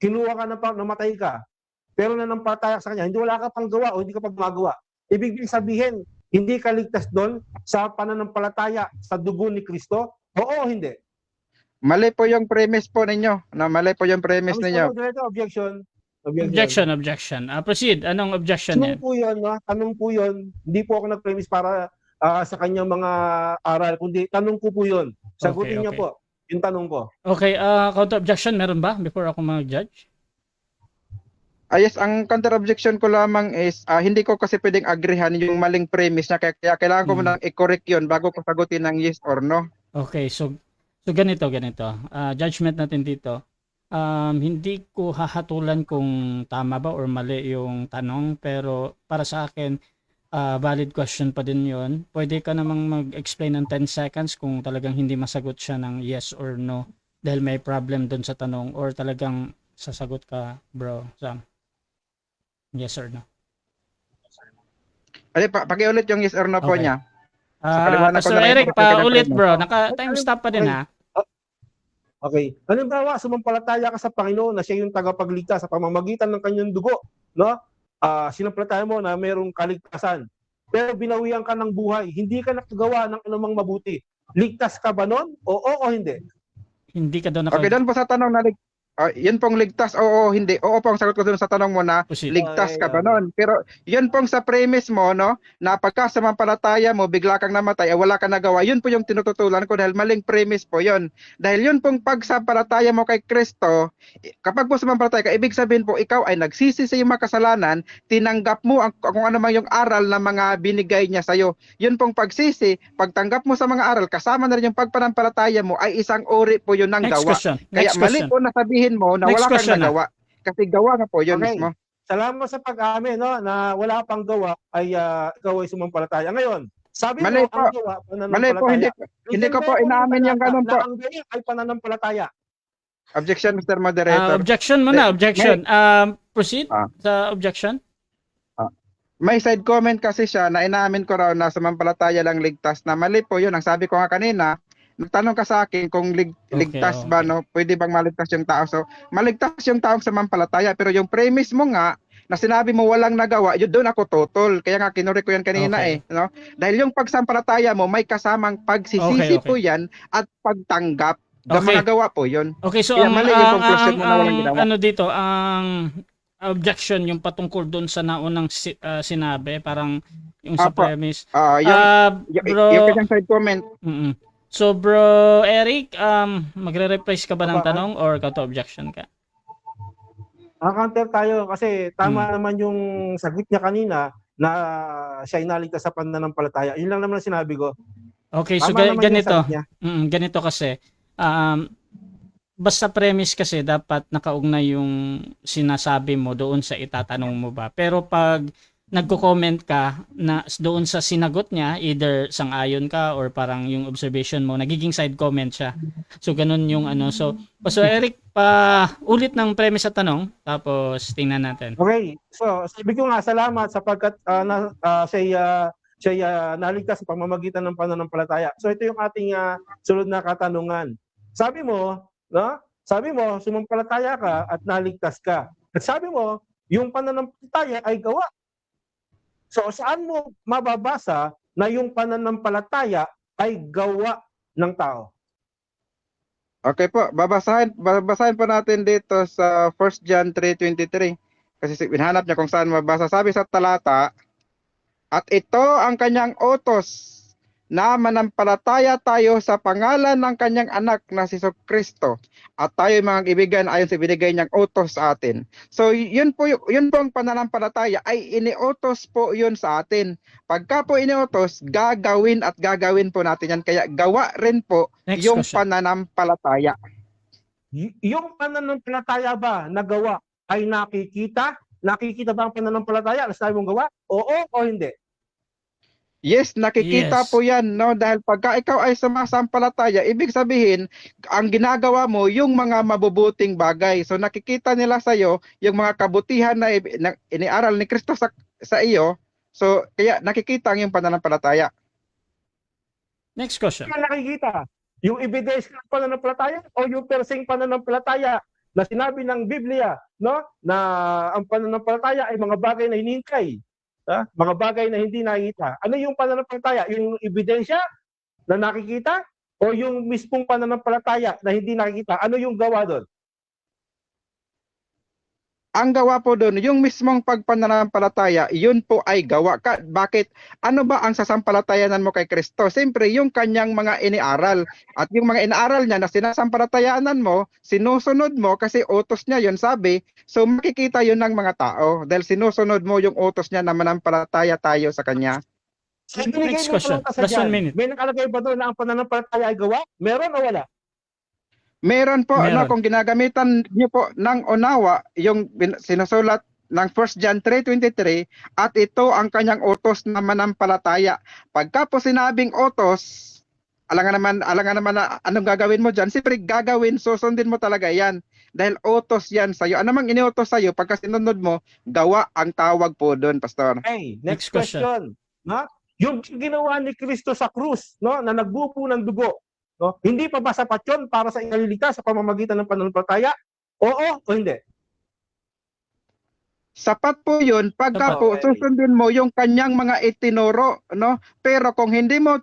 Kinuha ka namatay ka. Pero nanampalataya sa kanya, hindi wala ka pang gawa o hindi ka pang magawa. Ibig sabihin, hindi ka ligtas doon sa pananampalataya sa dugo ni Kristo? Oo, hindi. Mali po yung premise po ninyo. Mali po yung premise Mr. ninyo. Moderator, objection. Objection. Proceed. Anong objection Tanong yan? po yun, no? Tanong po yun. Hindi po ako nag-premise para sa kanyang mga aral, kundi tanong ko po yun. Sagutin niya Okay. po yung tanong ko. Okay, counter objection meron ba before ako mag-judge? Yes, ang counter objection ko lamang is hindi ko kasi pwedeng agreehan yung maling premise niya kaya kailangan ko munang i-correct yun bago ko sagutin ng yes or no. Okay, so ganito. Judgment natin dito. Hindi ko hahatulan kung tama ba or mali yung tanong, pero para sa akin, valid question pa din yun. Pwede ka namang mag-explain ng 10 seconds kung talagang hindi masagot siya ng yes or no dahil may problem dun sa tanong, or talagang sasagot ka, bro, Sam. Yes or no? Pakiulit yung yes or no po Okay. niya. Paliwanag ko Pastor na rin Eric, po kasi ulit ng bro. Naka-time stop pa din ha. Okay. Halimbawa, sumampalataya ka sa Panginoon na siya yung tagapagligtas sa pamamagitan ng kanyang dugo, no? Sinampalataya mo na mayroong kaligtasan. Pero binawian ka ng buhay, hindi ka nakagawa ng anumang mabuti. Ligtas ka ba nun? Oo o hindi? Hindi ka daw Okay, doon po sa tanong na yun pong ligtas, oo, hindi. Oo po ang sagot ko dun sa tanong mo na Proceed. ligtas ka ba nun? Pero yun pong sa premise mo, no, na pagka samampalataya mo, bigla kang namatay, wala kang nagawa, yun po yung tinututulan ko dahil maling premise po yun. Dahil yun pong pagsampalataya mo kay Kristo, kapag po samampalataya ka, ibig sabihin po, ikaw ay nagsisi sa iyong mga kasalanan, tinanggap mo kung ano mang yung aral na mga binigay niya sa'yo. Yun pong pagsisi, pagtanggap mo sa mga aral, kasama na rin yung pagpanampalataya mo, ay isang uri po yun ng Next gawa. question. Kaya mali po na sabihin mo na Next wala question kang nagawa. Kasi gawa na po yun Okay. mismo. Salamat sa pag-amin, no, na wala pang gawa ay ikaw ay sumampalataya. Ngayon, sabi Mali mo po. ang gawa Mali po, hindi pananampalataya. ko po inaamin yung ganun na po. ang gawa ay pananampalataya. Objection, Mr. Moderator. Objection muna, objection. Proceed Ah. sa objection. May side comment kasi siya na inaamin ko raw na sumampalataya lang ligtas, na mali po yun. Ang sabi ko nga kanina, nagtanong ka sa akin kung ligtas ba, no? Pwede bang maligtas yung tao? So, maligtas yung taong sumampalataya. Pero yung premise mo nga, na sinabi mo walang nagawa, yun doon ako totol. Kaya nga kinuri ko yan kanina no? Dahil yung pagsampalataya mo, may kasamang pagsisisi po yan at pagtanggap. Mga gawa po yun. Okay, so Kaya ang, mali yung conclusion mo na walang ginawa. ano dito, ang objection yung patungkol doon sa naunang sinabi, parang yung sa Apo. premise. Yung kanyang side comment. So bro Eric, magre-rephrase ka ba ng Aba, tanong or counter objection ka? Counter tayo kasi tama naman yung sagot niya kanina na siya inaligtas sa pananampalataya. Yun lang naman ang sinabi ko. Okay, so Tama naman yung ganito. sagot niya. Ganito kasi. Basta premise kasi dapat nakaugnay yung sinasabi mo doon sa itatanong mo ba. Pero pag nagko-comment ka na doon sa sinagot niya, either sang-ayon ka or parang yung observation mo, nagiging side comment siya. So ganun yung ano. So Eric, ulit ng premise sa tanong, tapos tingnan natin. Okay. So, sabi ko nga salamat sapagkat siya naligtas sa pamamagitan ng pananampalataya. So ito yung ating sunod na katanungan. Sabi mo, no? Sabi mo, sumampalataya ka at naligtas ka. At sabi mo, yung pananampalataya ay gawa. So saan mo mababasa na yung pananampalataya ay gawa ng tao? Okay po, babasahin po natin dito sa 1 John 3:23. Kasi hinanap niya kung saan mabasa. Sabi sa talata, at ito ang kanyang utos, na manampalataya tayo sa pangalan ng kanyang anak na si Kristo, at tayo mga kaibigan ayon sa binigay niyang utos sa atin. So yun po ang pananampalataya, ay iniutos po yun sa atin. Pagka po iniutos, gagawin at gagawin po natin yan. Kaya gawa rin po Next yung question. pananampalataya. Yung pananampalataya ba na gawa ay nakikita? Nakikita ba ang pananampalataya na sabi mong gawa? Oo o hindi? Yes, nakikita Yes. po yan, no? Dahil pagka ikaw ay sumasampalataya, ibig sabihin, ang ginagawa mo, yung mga mabubuting bagay. So nakikita nila sa iyo yung mga kabutihan na iniaral ni Kristo sa iyo. So kaya nakikita ang yung pananampalataya. Next question. Ano nakikita? Yung ebidensya ng pananampalataya o yung perseng pananampalataya na sinabi ng Biblia, no? Na ang pananampalataya ay mga bagay na hinihintay. Mga bagay na hindi nakikita. Ano yung pananampalataya? Yung ebidensya na nakikita O yung mismong pananampalataya na hindi nakikita, ano yung gawa doon? Ang gawa po doon, yung mismong pagpananampalataya, yun po ay gawa. Bakit? Ano ba ang sasampalatayanan mo kay Kristo? Siyempre, yung kanyang mga iniaral. At yung mga inaaral niya na sinasampalatayanan mo, sinusunod mo kasi utos niya yun, sabi. So makikita yun ng mga tao dahil sinusunod mo yung utos niya na manampalataya tayo sa kanya. Binigay Next ng question. kalungkasan Last 1 dyan. minute. May nakalagay ba doon na ang pananampalataya ay gawa? Meron o wala? Meron po, Meron. kung ginagamitan niyo po ng unawa, yung sinusulat ng 1 John 3:23, at ito ang kanyang utos na manampalataya. Pagka po sinabing utos, alangan naman na anong gagawin mo dyan, siyempre gagawin, susundin mo talaga yan. Dahil utos yan sa'yo. Ano mang iniutos sa'yo, pagka sinunod mo, gawa ang tawag po doon, Pastor. Okay, Next next question. question. No? Yung ginawa ni Kristo sa krus, no, na nagbubo ng dugo, no? Hindi pa ba sapat yun para sa ikaliligtas sa pamamagitan ng pananampalataya? Oo o hindi? Sapat po yun pagka Sapat. po Okay. susundin mo yung kanyang mga itinuro, no? Pero kung hindi mo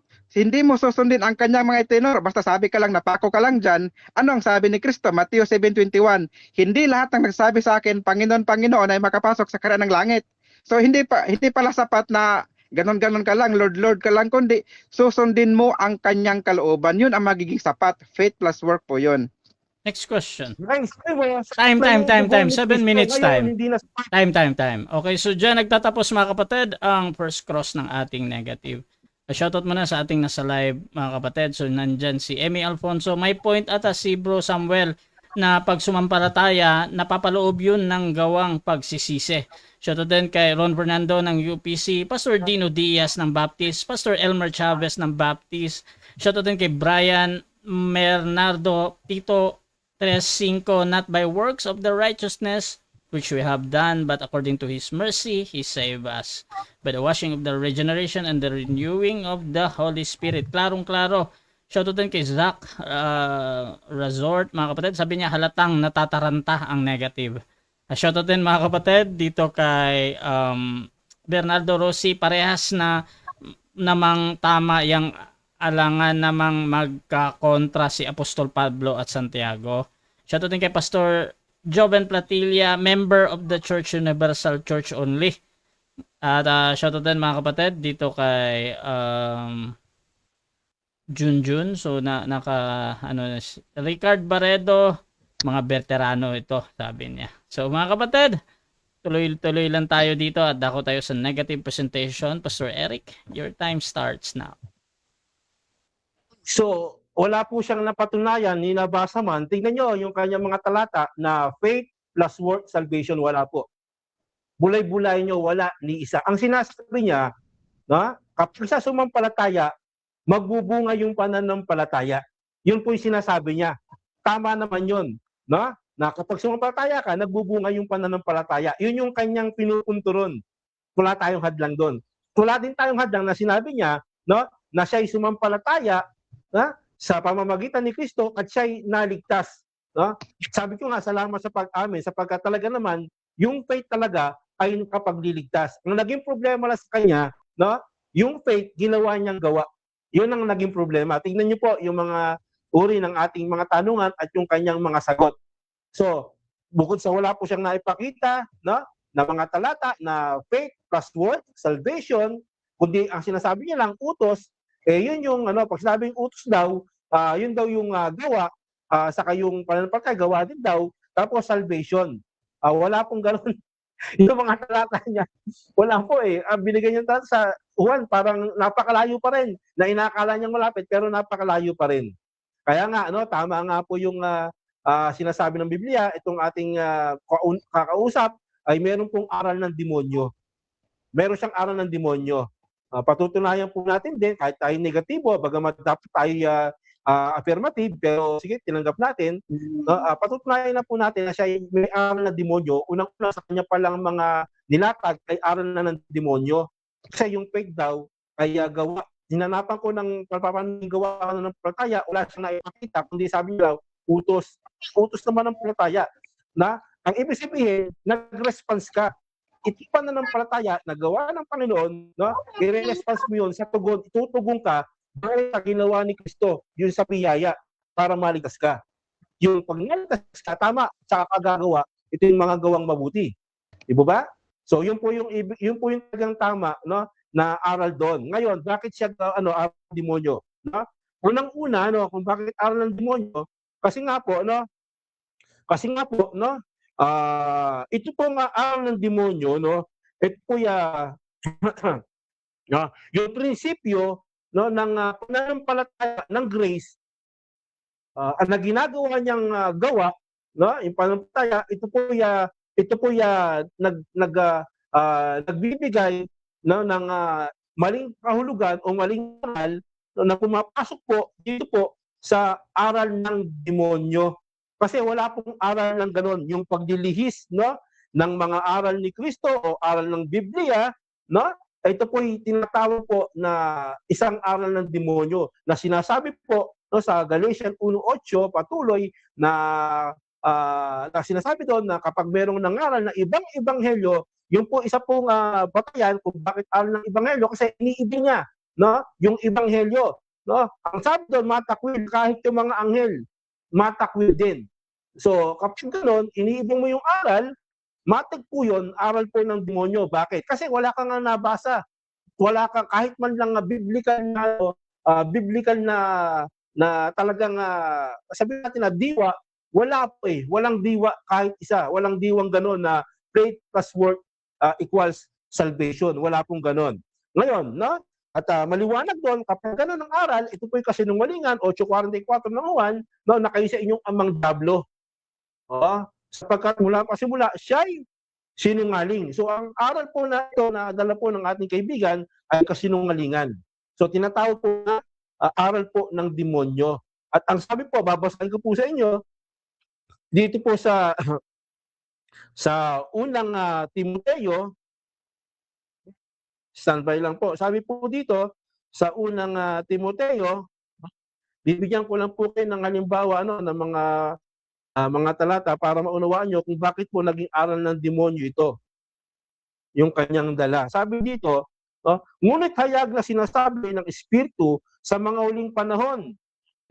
susundin ang kanyang mga itinuro, basta sabi ka lang, napako ka lang dyan, ano ang sabi ni Kristo? Mateo 7:21, hindi lahat ng nagsabi sa akin, Panginoon, Panginoon, ay makapasok sa karaan ng langit. So hindi pala sapat na ganon-ganon ka lang, Lord, Lord ka lang, kundi susundin mo ang kanyang kalooban. Yun ang magiging sapat. Faith plus work po yun. Next question. Guys, Time. 7 minutes time. Hindi na Time. Okay, so dyan nagtatapos mga kapatid ang first cross ng ating negative. Shoutout muna sa ating nasa live mga kapatid. So nandyan si Emmy Alfonso. May point ata si Bro Samuel na pag sumampalataya, napapaloob yun ng gawang pagsisisi. Shoutout din kay Ron Fernando ng UPC, Pastor Dino Diaz ng Baptist, Pastor Elmer Chavez ng Baptist. Shoutout din kay Brian Bernardo Tito 3:5, not by works of the righteousness which we have done, but according to His mercy, He saved us by the washing of the regeneration and the renewing of the Holy Spirit. Klarong-klaro. Shoutout din kay Zach Resort, mga kapatid. Sabi niya, halatang natataranta ang negative. Shoutout din mga kapatid dito kay Bernardo Rossi. Parehas na namang tama yung alangan namang magkakontra si Apostol Pablo at Santiago. Shoutout din kay Pastor Joven Platilla, member of the Church Universal Church only. At shoutout din mga kapatid dito kay Junjun. So Ricard Barredo, mga veterano ito, sabi niya. So mga kapatid, tuloy-tuloy lang tayo dito at dako tayo sa negative presentation. Pastor Eric, your time starts now. So, wala po siyang napatunayan, ninabasa man. Tingnan nyo yung kanyang mga talata na faith plus work salvation, wala po. Bulay-bulay nyo, wala ni isa. Ang sinasabi niya, kapag sa sumampalataya, magbubunga yung pananampalataya. Yun po yung sinasabi niya. Tama naman yun. Na kapag sumampalataya ka, nagbubunga yung pananampalataya. Yun yung kanyang pinupunturon. Wala tayong hadlang doon. Wala din tayong hadlang na sinabi niya, na siya'y sumampalataya sa pamamagitan ni Kristo at siya'y naligtas. Sabi ko nga, salamat sa pag-amin sapagkat talaga naman, yung faith talaga ay nakapagliligtas. Ang naging problema lang sa kanya, yung faith, ginawa niyang gawa. Yun ang naging problema. Tingnan niyo po yung mga uri ng ating mga tanungan at yung kanyang mga sagot. So, bukod sa wala po siyang naipakita na mga talata na faith plus work, salvation, kundi ang sinasabi niya lang, utos, yun yung, pag sinabing utos daw, yun daw yung gawa, saka yung pananampalataya, gawa din daw, tapos salvation. Wala pong gano'n. Yung mga talata niya, wala po eh. Binigay niya sa Juan, parang napakalayo pa rin, na inakala niyang malapit, pero napakalayo pa rin. Kaya nga, tama nga po yung sinasabi ng Biblia, itong ating kakausap, ay meron pong aral ng demonyo. Meron siyang aral ng demonyo. Patutunayan po natin din, kahit tayo negatibo, bagamat dapat tayo affirmative, pero sige, tinanggap natin, patutunayan na po natin na siya may aral na demonyo. Unang-una sa kanya palang mga nilatag ay aral na ng demonyo. Kasi yung faith daw ay gawa. Hinanapan ko ng gawa ng palataya, wala siyang naipakita, kundi sabi niya daw, utos. Utos naman ng palataya. Na ang ibig sabihin, nag-response ka. Ito pananampalataya na gawa ng Panginoon, i-response mo yun sa tugon, itutugon ka dahil sa ginawa ni Kristo, yun sa biyaya para maligtas ka. Yung pag naligtas ka, tama, sa kagagawa, ito yung mga gawang mabuti. Di ba? So yun po yung talagang tama, no, na aral doon. Ngayon, bakit siya aral ng demonyo, no? Unang-una, no, kung bakit aral ng demonyo, kasi nga po, no, ito po nga aral ng demonyo, no, ito po no, yung prinsipyo, no, ng pananampalataya ng grace, na ginagawa niyang gawa, no, yung pananampalataya, ito po nagbibigay, no, ng maling kahulugan o maling aral, no, na pumapasok po dito po sa aral ng demonyo. Kasi wala pong aral ng ganon, yung pagdilihis, no, ng mga aral ni Kristo o aral ng Biblia, no, ito po tinatawag po na isang aral ng demonyo na sinasabi po, no, sa Galatians 1:8 patuloy na sinasabi doon na kapag merong nangaral na ibang ebanghelyo, yung po isa pong batayan kung bakit aral ng ebanghelyo kasi iniibig niya, no, yung ebanghelyo, no. Ang sabi doon, matakwil kahit yung mga anghel, matakwil din. So kapag gano'n, iniibig mo yung aral, matig po yun, aral po ng demonyo. Bakit? Kasi wala kang nabasa. Wala kang kahit man lang biblical na talagang sabihin natin na diwa, wala po eh. Walang diwa kahit isa. Walang diwang gano'n na faith plus work equals salvation. Wala pong gano'n. Ngayon, no? At maliwanag doon, kapag gano'n ang aral, ito po yung kasinungalingan, 8:44 ng Juan, no, na kayo sa inyong amang dablo. Sapagkat mula pa simula, siya'y sinungaling. So ang aral po na ito na dala po ng ating kaibigan ay kasinungalingan. So tinatawag po na aral po ng demonyo. At ang sabi po, babasahin ko po sa inyo, dito po sa unang Timoteo, standby lang po. Sabi po dito, sa unang Timoteo, bibigyan ko lang po kayo ng halimbawa ng mga talata para maunawaan nyo kung bakit po naging aral ng demonyo ito, yung kanyang dala. Sabi dito, ngunit hayag na sinasabi ng Espiritu sa mga huling panahon,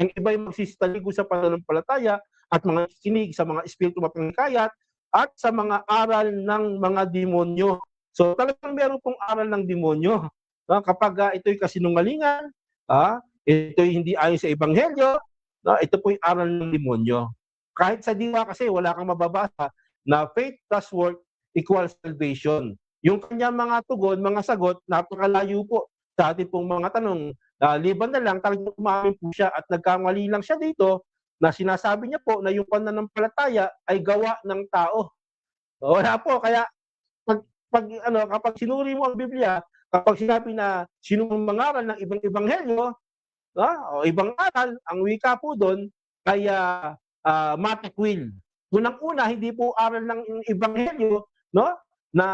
ang iba'y magsisitaligo sa pananampalataya at mga kikinig sa mga espiritu mapangkayat at sa mga aral ng mga demonyo. So talagang meron pong aral ng demonyo. Kapag ito'y kasinungalingan, ito'y hindi ayon sa ebanghelyo, ito po'y aral ng demonyo. Kahit sa diwa kasi wala kang mababasa na faith plus work equals salvation. Yung kanyang mga tugon, mga sagot, napakalayo po sa ating pong mga tanong. Liban na lang, talagang umamin po siya at nagkamali lang siya dito na sinasabi niya po na yung pananampalataya ay gawa ng tao. Wala po, kaya kapag sinuri mo ang Biblia, kapag sinabi na sino mang mangaral ng ibang ebanghelyo, o ibang aral, ang wika po doon ay matakwil. Unang-una, hindi po aral ng ebanghelyo, no? Na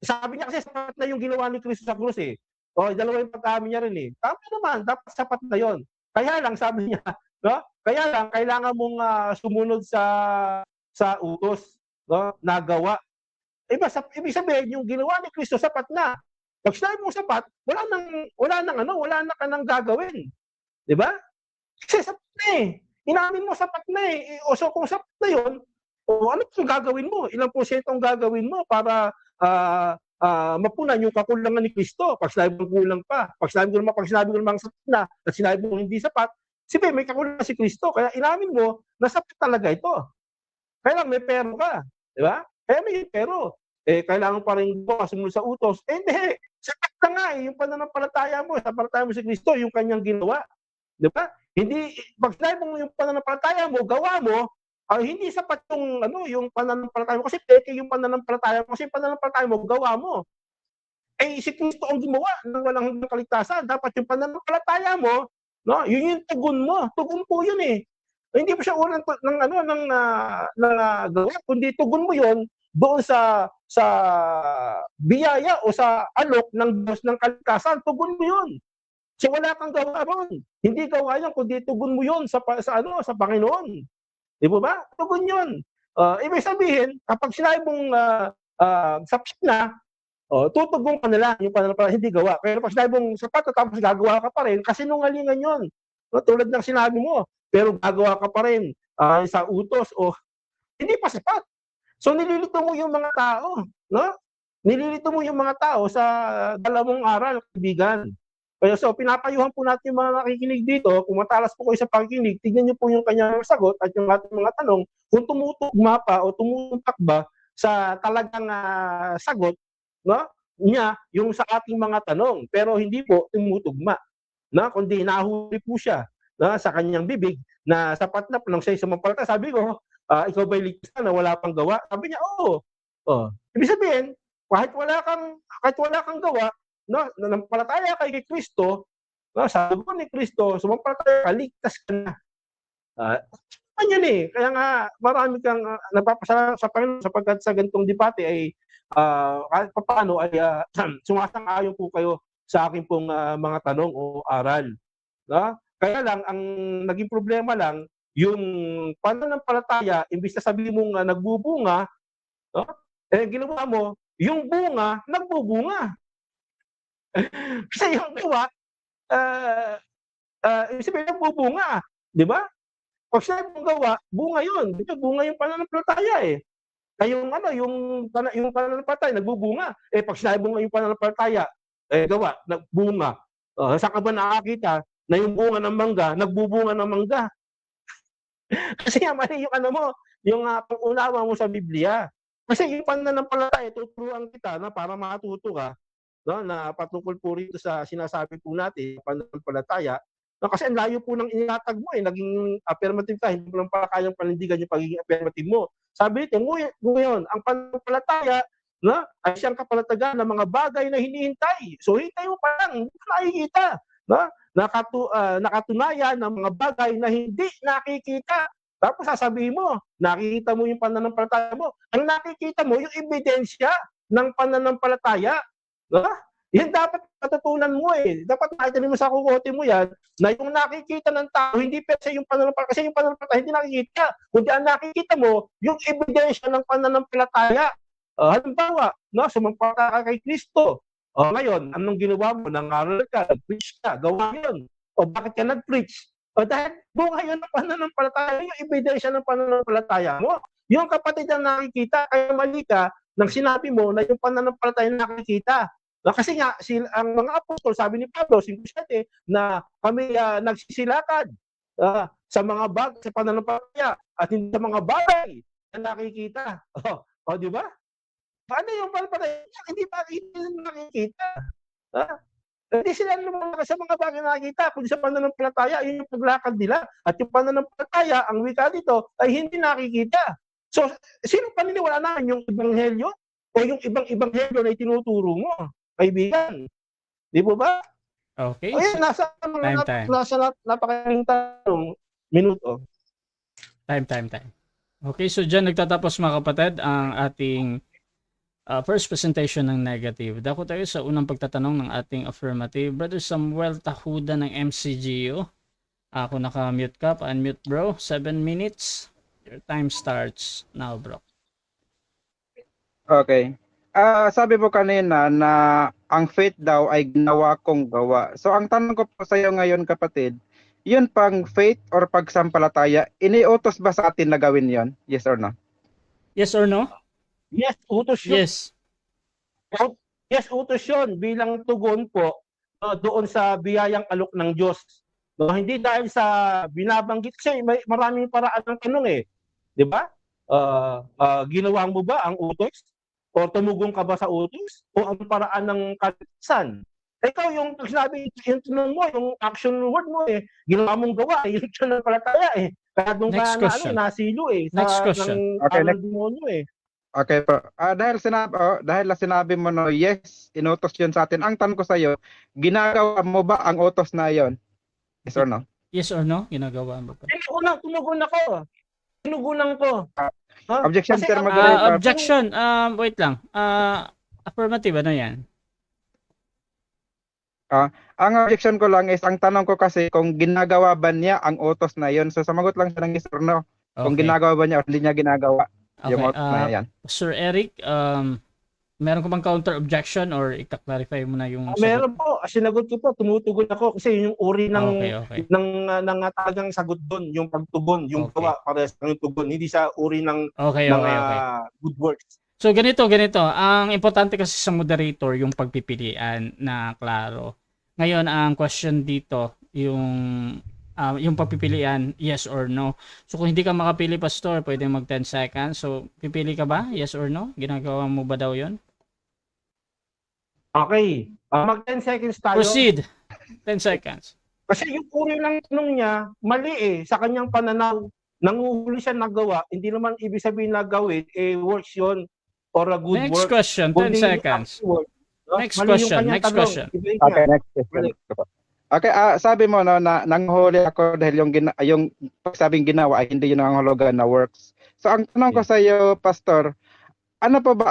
sabi niya kasi sapat na yung ginawa ni Kristo sa krus eh. Dalawa yung pag-amin niya rin eh. Tama naman, dapat sapat na yon. Kaya lang sabi niya, no? Kaya lang kailangan mong sumunod sa utos, no? Nagawa. Ibig sabihin yung ginawa ni Kristo sapat na. Pag sinabi mo sapat, wala na ka nang gagawin. 'Di ba? Kasi sapat na eh. Inamin mo sapat na eh. So kung sapat na 'yon, ano yung gagawin mo? Ilang porsyento ang gagawin mo para mapunan yung kakulangan ni Kristo? Pag sinabi mo kulang pa, pag sinabi ko naman sapat na, at sinabi mo hindi sapat, sige, may kakulangan si Kristo. Kaya inamin mo na sapat talaga ito. Kaya lang may pero ka. 'Di ba? Kaya may pero. Kailangan pa rin sumunod sa utos. Hindi. Sapat na nga yung pananampalataya mo si Kristo, yung kanyang ginawa. 'Di ba? Hindi, pag sinabi mo yung pananampalataya mo, gawa mo, hindi sapat yung pananampalataya mo. Kasi peke yung pananampalataya mo. Kasi yung pananampalataya mo, gawa mo. Si Kristo ang gumawa ng walang hanggang kaligtasan. Dapat yung pananampalataya mo, no, yun yung tugon mo. Tugon po yun eh. Hindi pa siya unang gawa, kundi tugon mo yun doon sa biyaya o sa alok ng Diyos ng kaligtasan. Tugon mo yun. So wala kang gawa ron. Hindi gawa yan, kundi tugon mo yun sa Panginoon. Di ba? Tugon yun. Ibig sabihin, kapag sinabi mong sapat na, tutugon ka na lang yung pananampalataya, hindi gawa. Pero pag sinabi mong sapat at tapos gagawa ka pa rin, kasi nungalingan yun. No, tulad ng sinabi mo, pero gagawa ka pa rin sa utos o hindi pa sapat. So nililito mo yung mga tao, no? Nililito mo yung mga tao sa dalawang aral, kaibigan. Kaya so pinapayuhan po natin yung mga nakikinig dito, kung matalas po kayo sa pakikinig, tignan niyo po yung kanyang sagot at yung ating mga tanong, kung tumutugma pa o tumutumpak ba sa talagang sagot, no? Niya yung sa ating mga tanong, pero hindi po tumutugma, no? Kundi nahuli po siya, no? Sa kanyang bibig na sapat na nang siya'y sumampalataya. Sabi ko, ikaw ba'y ligtas na wala kang gawa? Sabi niya, oo. Ibig sabihin, kahit wala kang gawa, no, nanampalataya kay Kristo, no, sa dugo ni Kristo, sumampalataya ka, ligtas ka na. Yan eh. Kaya nga marami kang napapasalamat sa Panginoon sapagkat sa ganitong debate ay kahit paano ay sumasang-ayon po kayo sa akin pong mga tanong o aral. No? Kaya lang, ang naging problema lang, yung pananampalataya, imbis na sabihin mong nagbubunga, no? Ginawa mo, yung bunga, nagbubunga. Kasi yung gawa, ibig sabihin nagbubunga. Di ba? Pag sinabi mong gawa, bunga yun. Dito, bunga yung pananampalataya eh. Kaya yung pananampalataya, nagbubunga. Pag sinabi mo yung pananampalataya, gawa, nagbunga. Saan ka ba nakakita na yung bunga ng mangga, nagbubunga ng mangga? Kasi mali yung yung pang-unawa mo sa Biblia. Kasi yung pananampalataya, tuturuan kita na para matuto ka, no, na patungkol po rito sa sinasabi po natin, pananampalataya, no, kasi ang layo po ng inilatag mo naging affirmative ka, hindi mo lang pala kayang panindigan yung pagiging affirmative mo. Sabi nito, ngayon, ang pananampalataya, no, ay siyang kapalatagan ng mga bagay na hinihintay. So hintay mo pa lang, hindi mo nakikita. No? Nakatunayan ng mga bagay na hindi nakikita. Tapos sasabihin mo, nakikita mo yung pananampalataya mo. Ang nakikita mo, yung ebidensya ng pananampalataya. No? Yan dapat matutunan mo eh. Dapat nakita mo sa kukote mo yan, na yung nakikita ng tao, hindi pwede yung pananampalataya. Kasi yung pananampalataya hindi nakikita. Kundi ang nakikita mo, yung ebidensya ng pananampalataya. Halimbawa, no, sumampalataya ka kay Kristo. Ngayon, anong ginawa mo? Nangaral ka, nag-preach ka, gawa yun. Bakit ka nag-preach? Dahil bunga yun ng pananampalataya, yung ebidensya ng pananampalataya mo. Yung kapatid na nakikita, kaya mali ka, nang sinabi mo na yung pananampalataya nakikita. Kasi nga, ang mga apostol, sabi ni Pablo, 5:7, na kami nagsisilakad sa mga bagay, sa pananampalataya, at hindi sa mga bagay na nakikita. Di ba? Paano yung pananampalataya? Hindi nakikita. Hindi sila lumalakas sa mga bagay na nakikita, kundi sa pananampalataya, yun yung paglakad nila. At yung pananampalataya, ang wika dito, ay hindi nakikita. So, sino paniniwala namin? Yung ebanghelyo? O yung ibang ebanghelyo na itinuturo mo? Kaibigan. Di po ba? Okay. Ayun, nasa napakaling tanong, minuto. Time. Okay, so dyan nagtatapos mga kapatid ang ating first presentation ng negative. Dako tayo sa unang pagtatanong ng ating affirmative. Brother Samuel Tahuda ng MCGU. Ako naka-mute ka. Pa-unmute bro. 7 minutes. Your time starts now bro. Okay. Sabi mo kanina na ang faith daw ay ginawa kong gawa. So ang tanong ko po sa iyo ngayon kapatid, yun pang faith or pagsampalataya, iniutos ba sa atin na gawin yon? Yes or no? Yes or no? Yes, utos yun. Yes. Yes, utos yun bilang tugon po doon sa biyayang alok ng Diyos. No, hindi dahil sa binabanggit kasi maraming paraan ng tanong eh. 'Di ba? Ginawa mo ba ang utos? O tumugong ka ba sa utos? O ang paraan ng kaligtasan? Ikaw yung sinabi, yung tanong mo, yung action word mo eh, ginawa mong gawa, yung pananampalataya eh. Kaya doon ka nasilo eh. Next question. Okay, next demonyo eh. Okay po. Dahil sinabi mo no, yes, inutos yun sa atin. Ang tanong ko sa iyo, ginagawa mo ba ang utos na yon? Yes or no? Yes or no? Ginagawa mo ba? Tumugon ako. Tinugunan ko. Objection, Kasi Sir ang- Moderator. Objection. Wait lang. Affirmative, ano yan? Ang objection ko lang is, ang tanong ko kasi kung ginagawa ba niya ang utos na yon. So sumagot lang siya ng yes or no. Kung Okay. ginagawa ba niya o hindi niya ginagawa yung Okay. utos na yan. Sir Eric, Meron ko bang counter objection or i-clarify mo na yung sagot? Meron po, sinagot ko po, tumutugon ako kasi yun yung uri ng Okay. ng talagang sagot doon, yung pagtugon, yung Okay. gawa parehas ng tugon, hindi sa uri ng Okay. good works. So ganito. Ang importante kasi sa moderator yung pagpipilian na klaro. Ngayon ang question dito yung pagpipilian, yes or no. So kung hindi ka makapili, Pastor, pwede mag 10 seconds. So pipili ka ba? Yes or no? Ginagawa mo ba daw 'yon? Okay. Mag 10 seconds tayo. Proceed. 10 seconds. Kasi yung uri ng tanong niya, mali sa kanyang pananaw. Nanguhuli siya nagawa, hindi naman ibig sabihin na gawin, works yun or a good Next work. question, 10 seconds. Next question. Okay, next question. Okay, sabi mo no na nanghuli ako dahil yung pagsabing ginawa ay hindi yun ang hulugan na works. So ang tanong ko sa iyo, Pastor, ano po ba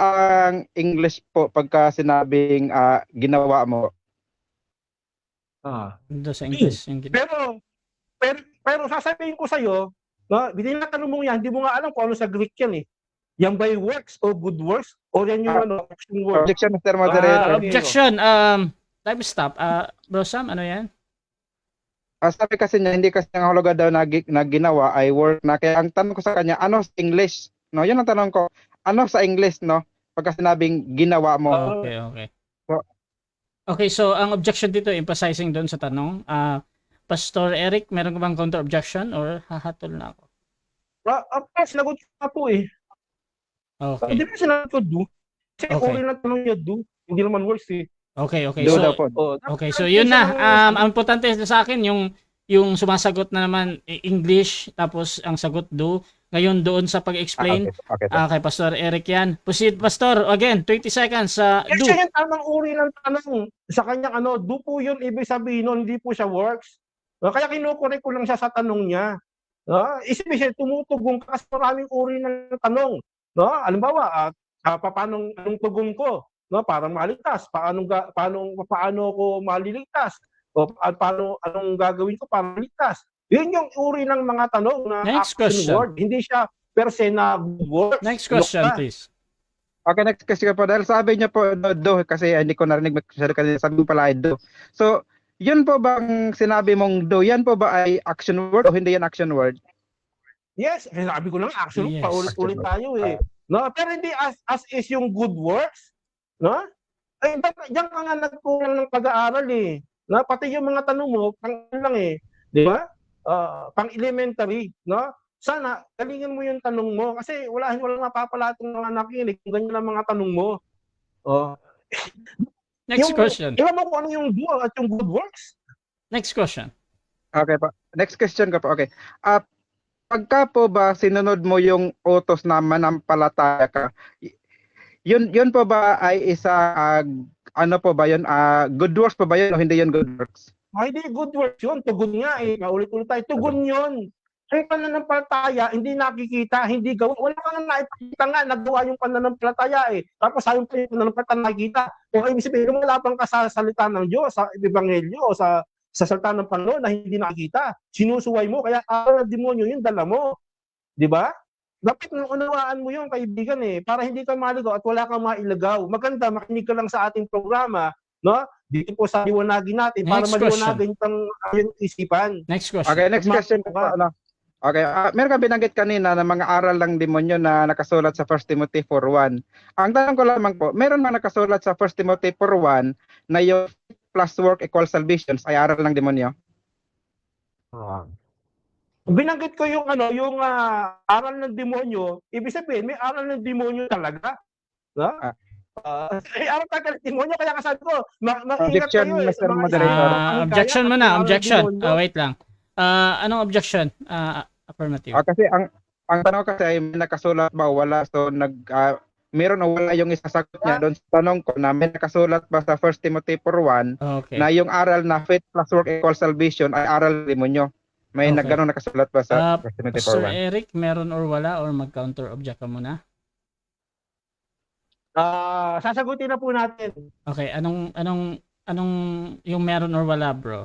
ang English po pagka sinabing ginawa mo? Doon sa English. Pero sasabihin ko sa iyo, no, tinatanong mo yan, hindi mo nga alam kung ano sa Greek yan eh. Yan by works o good works o yan yung action work. Objection, Mr. Moderator. Objection. Time stop. Bro Sam, ano yan? Sabi kasi niya, hindi kasi ang hulugan daw na ginawa ay work na. Kaya ang tanong ko sa kanya, ano sa English? No, yun ang tanong ko. Ano sa English, no? Pagka sinabing ginawa mo. Okay. Okay, so ang objection dito, emphasizing doon sa tanong. Pastor Eric, meron ka bang counter objection or hahatol na ako? Sinagot ko na po eh. Okay. Hindi pa sinagot ko do. Kasi Okay. uri na tanong niya do. Hindi naman works eh. Okay. Do daw po. Okay, so yun na. Ang importante sa akin yung sumasagot na naman English tapos ang sagot do. Ngayon doon sa pag-explain Okay. kay Pastor Eric yan. Proceed, Pastor. Again, 20 seconds sa do. Kasi yung tamang uri ng tanong sa kanyang do po yun, ibig sabihin nun, hindi po siya works. Kaya kinukorek ko lang siya sa tanong niya. Isipin siya, tumutugon ka kasi maraming uri ng tanong. Halimbawa, paano anong tugon ko? Para maligtas, paano ko maliligtas? O anong gagawin ko para maligtas? Yun yung uri ng mga tanong na Next action question. word. Hindi siya per se na good words. Next question, please. Okay, next question po. Dahil sabi niya po do kasi hindi ko narinig masyado kasi sabi mo pala ay do. So, yun po bang sinabi mong do, yan po ba ay action word o hindi yan action word? Yes, sinabi ko lang action, Yes. paulit-ulit tayo eh. Pero hindi as is yung good works, diyan ka nga nagkulang ng pag-aaral eh. Pati yung mga tanong mo, pang lang eh, di ba? Pang elementary, Sana galingan mo yung tanong mo kasi walang mapapalatong mga nakikinig kung ganyan ang mga tanong mo. Next question. Iwan mo kung ano yung do at yung good works. Next question. Okay po. Next question ka po. Okay. Pagka po ba sinunod mo yung utos na manampalataya ka, yun po ba ay isa ano po ba yun? Good works po ba yun o hindi yun good works? Hindi good works yun. Tugon nga eh. Paulit-ulit tayo. Tugon yun. Yung pananampalataya, hindi nakikita, hindi gawa. Wala kang naipakita nga, nagawa yung pananampalataya eh. Tapos sayang pa yung pananampalataya nakikita. Kung ibig sabihin, lumalaban ka sa salita ng Diyos, sa Ebanghelyo, o sa salita ng Panginoon na hindi nakikita. Sinusuway mo, kaya aral ng demonyo yun, dala mo. Di ba? Dapat unawaan mo yun, kaibigan eh, para hindi ka maligaw at wala kang mailagaw. Maganda, makinig ka lang sa ating programa, dito po sa liwanagin natin, para maliwanagin yung isipan. Next question. Okay, next question po. Okay, meron kang binanggit kanina na mga aral ng demonyo na nakasulat sa 1 Timothy 4:1. Ang tanong ko lamang po, meron man nakasulat sa 1 Timothy 4:1 na yung plus work equals salvation ay aral ng demonyo? Binanggit ko yung aral ng demonyo, ibig sabihin may aral ng demonyo talaga. Aral talaga ng demonyo, kaya kasabi ko, maingat Objection, kayo Mr. sa mga Moderator. Objection mo na, objection. Wait lang. Anong objection? Affirmative. Kasi ang tanong kasi ay may nakasulat ba o wala? So meron o wala yung isasagot niya doon sa tanong ko na may nakasulat ba sa 1 Timothy 4:1 Okay. na yung aral na faith plus work equals salvation ay aral ng demonyo. May Okay. ganun nakasulat ba sa 1 Timothy Pastor 4:1? Eric, meron or wala or mag-counter object ka muna? Sasagutin na po natin. Okay, anong yung meron or wala, bro?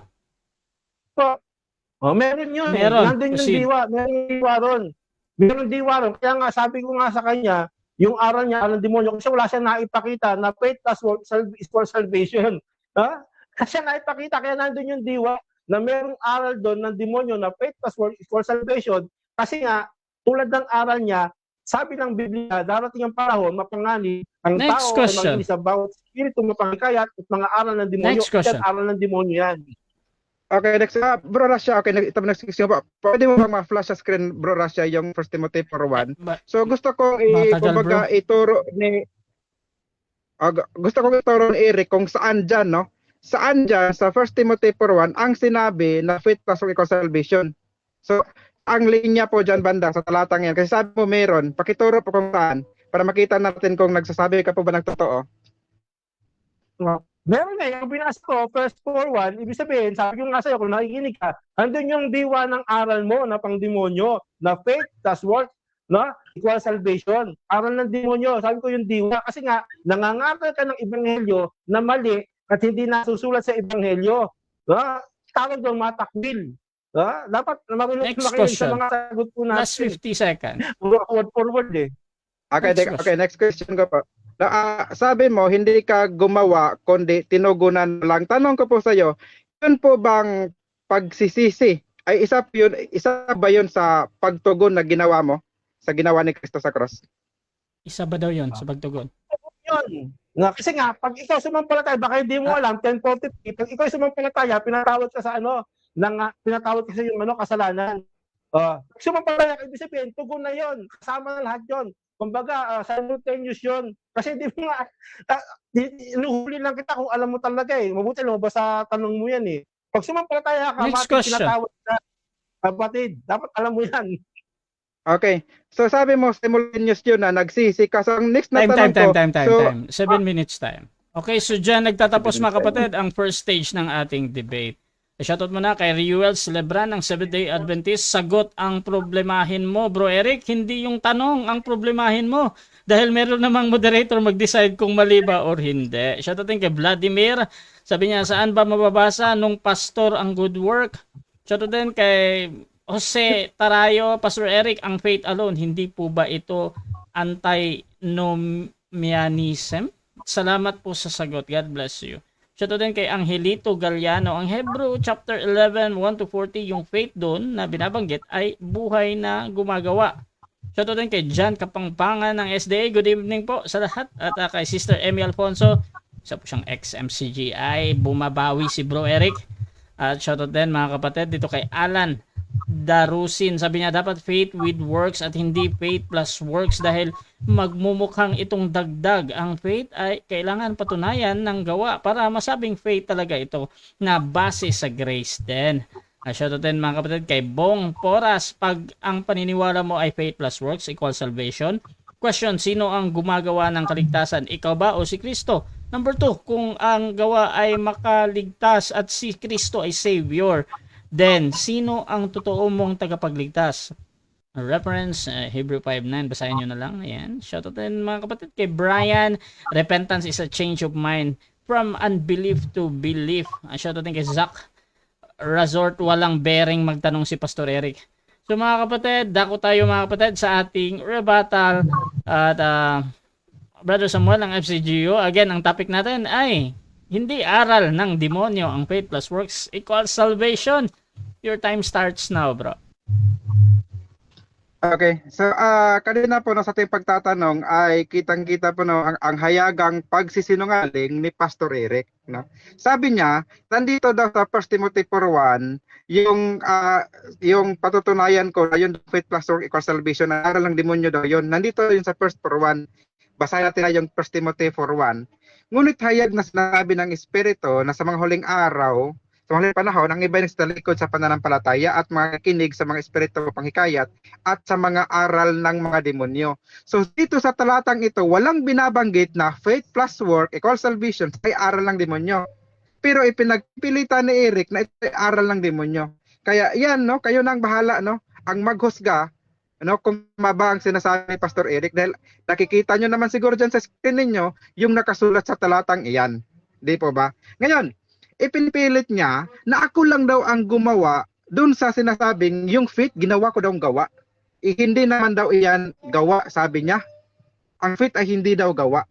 Meron yun. Meron. Nandun yung Proceed. diwa. Meron yung diwa ron. Kaya nga, sabi ko nga sa kanya, yung aral niya, aral ng demonyo, kasi wala siyang naipakita na faith plus work is for salvation. Ha? Kasi naipakita, kaya nandun yung diwa na merong aral doon ng demonyo na faith plus work is for salvation. Kasi nga, tulad ng aral niya, sabi ng Biblia, darating ang panahon, mapanganib, ang Next tao question. ay maginis sa bawat spirito mapangkayat at mga aral ng demonyo. Next question. Yan, aral ng demonyo yan. Okay, next. Bro Rasha, okay, ito next question po. Pwede mo bang ma-flash sa screen, Bro Rasha, yung 1 Timothy 4:1? So gusto ko Matagal, kumbaga ituro ni gusto ko ituro ni Eric kung saan diyan, no? Saan diyan sa 1 Timothy 4:1 ang sinabi na faith plus work equals salvation. So ang linya po diyan banda sa talatang yan. Kasi sabi mo meron, pakituro po kung saan para makita natin kung nagsasabi ka po ba ng totoo. Meron na yung binasa ko, 1 4:1, ibig sabihin, sabi ko nga sa'yo, kung nakikinig ka, andun yung diwa ng aral mo na pang demonyo, na faith plus work, no? Equal salvation. Aral ng demonyo, sabi ko yung diwa. Kasi nga, nangangaral ka ng ebanghelyo na mali at hindi nasusulat sa ebanghelyo. No? Tawag doon matakwil. No? Dapat marunong Next makinig question. sa mga sagot po natin. Last 50 seconds. Forward eh. Okay, next question ko po. Sabi mo, hindi ka gumawa, kundi tinugunan lang. Tanong ko po sa iyo, yun po bang pagsisisi, ay isa ba yun sa pagtugon na ginawa mo, sa ginawa ni Kristo sa cross? Isa ba daw yun sa pagtugon? Yun. Kasi nga, pag ikaw sumampalataya, baka hindi mo alam, 10:43, pag ikaw sumampalataya, pinatawad ka sa pinatawad ka sa yung kasalanan. Sumampalataya, ibig sabihin, tugon na yun. Kasama na lahat yun. Kumbaga, simultaneous yun. Kasi di mo nga, inuhuli lang kita kung alam mo talaga eh. Mabuti lumabas sa tanong mo yan eh. Pag sumampalataya ka, Next question. pinatawad ka. Kapatid, dapat alam mo yan. Okay. So sabi mo, simultaneous yun na nagsisi ka. So ang next na tanong ko. Time. 7 minutes time. Okay, so dyan nagtatapos mga kapatid ang first stage ng ating debate. Shoutout mo na kay Reuel Celebran ng Seventh-day Adventist. Sagot ang problemahin mo, Bro Eric. Hindi yung tanong ang problemahin mo. Dahil meron namang moderator mag-decide kung mali ba or hindi. Shoutout din kay Vladimir. Sabi niya, saan ba mababasa nung pastor ang good work? Shoutout din kay Jose Tarayo, Pastor Eric, ang faith alone, hindi po ba ito antinomianism? Salamat po sa sagot. God bless you. Shoutout din kay Angelito Galliano. Ang Hebrew chapter 11, 1-40, yung faith doon na binabanggit ay buhay na gumagawa. Shoutout din kay John Kapangpangan ng SDA. Good evening po sa lahat. At kay Sister Emmy Alfonso. Isa po siyang ex-MCGI. Bumabawi si Bro Eric. At shoutout din mga kapatid dito kay Alan Darusin. Sabi niya dapat faith with works at hindi faith plus works dahil magmumukhang itong dagdag. Ang faith ay kailangan patunayan ng gawa para masabing faith talaga ito na base sa grace din. Shoutout din mga kapatid kay Bong Poras. Pag ang paniniwala mo ay faith plus works equals salvation. Question, sino ang gumagawa ng kaligtasan? Ikaw ba o si Kristo? Number 2, kung ang gawa ay makaligtas at si Kristo ay Savior, then, sino ang totoo mong tagapagligtas? Reference, Hebrew 5:9. Basahin nyo na lang. Ayan. Shoutout din mga kapatid kay Brian. Repentance is a change of mind from unbelief to belief. Shoutout din kay Zach Resort. Walang bearing magtanong si Pastor Eric. So mga kapatid, dako tayo mga kapatid sa ating rebuttal. At Brother Samuel ng FCGU. Again, ang topic natin ay hindi aral ng demonyo ang faith plus works equals salvation. Your time starts now, bro. Okay. So kanina po sa ating pagtatanong ay kitang-kita po ang hayagang pagsisinungaling ni Pastor Eric, no? Sabi niya, nandito daw sa 1 Timothy 4:1, yung patutunayan ko na yung faith plus work equals salvation, na aral ng demonyo daw yun. Nandito yun sa 1 4:1. Basahin natin na yung 1 Timothy 4:1. Ngunit hayag na sinabi ng Espiritu na sa mga huling araw, sa mga huling panahon, ang iba ay nagsalikod sa pananampalataya at makikinig sa mga espiritu panghikayat at sa mga aral ng mga demonyo. So dito sa talatang ito, walang binabanggit na faith plus work equals salvation ay aral ng demonyo. Pero ipinagpilitan ni Eric na ito ay aral ng demonyo. Kaya yan, no, kayo nang bahala, no, ang maghusga, ano, kung maba ang sinasabi ni Pastor Eric, dahil nakikita nyo naman siguro dyan sa screen ninyo yung nakasulat sa talatang iyan. Di po ba? Ngayon, ipinipilit niya na ako lang daw ang gumawa dun sa sinasabing yung faith, ginawa ko daw ang gawa. Hindi naman daw iyan gawa, sabi niya. ang faith ay hindi daw gawa.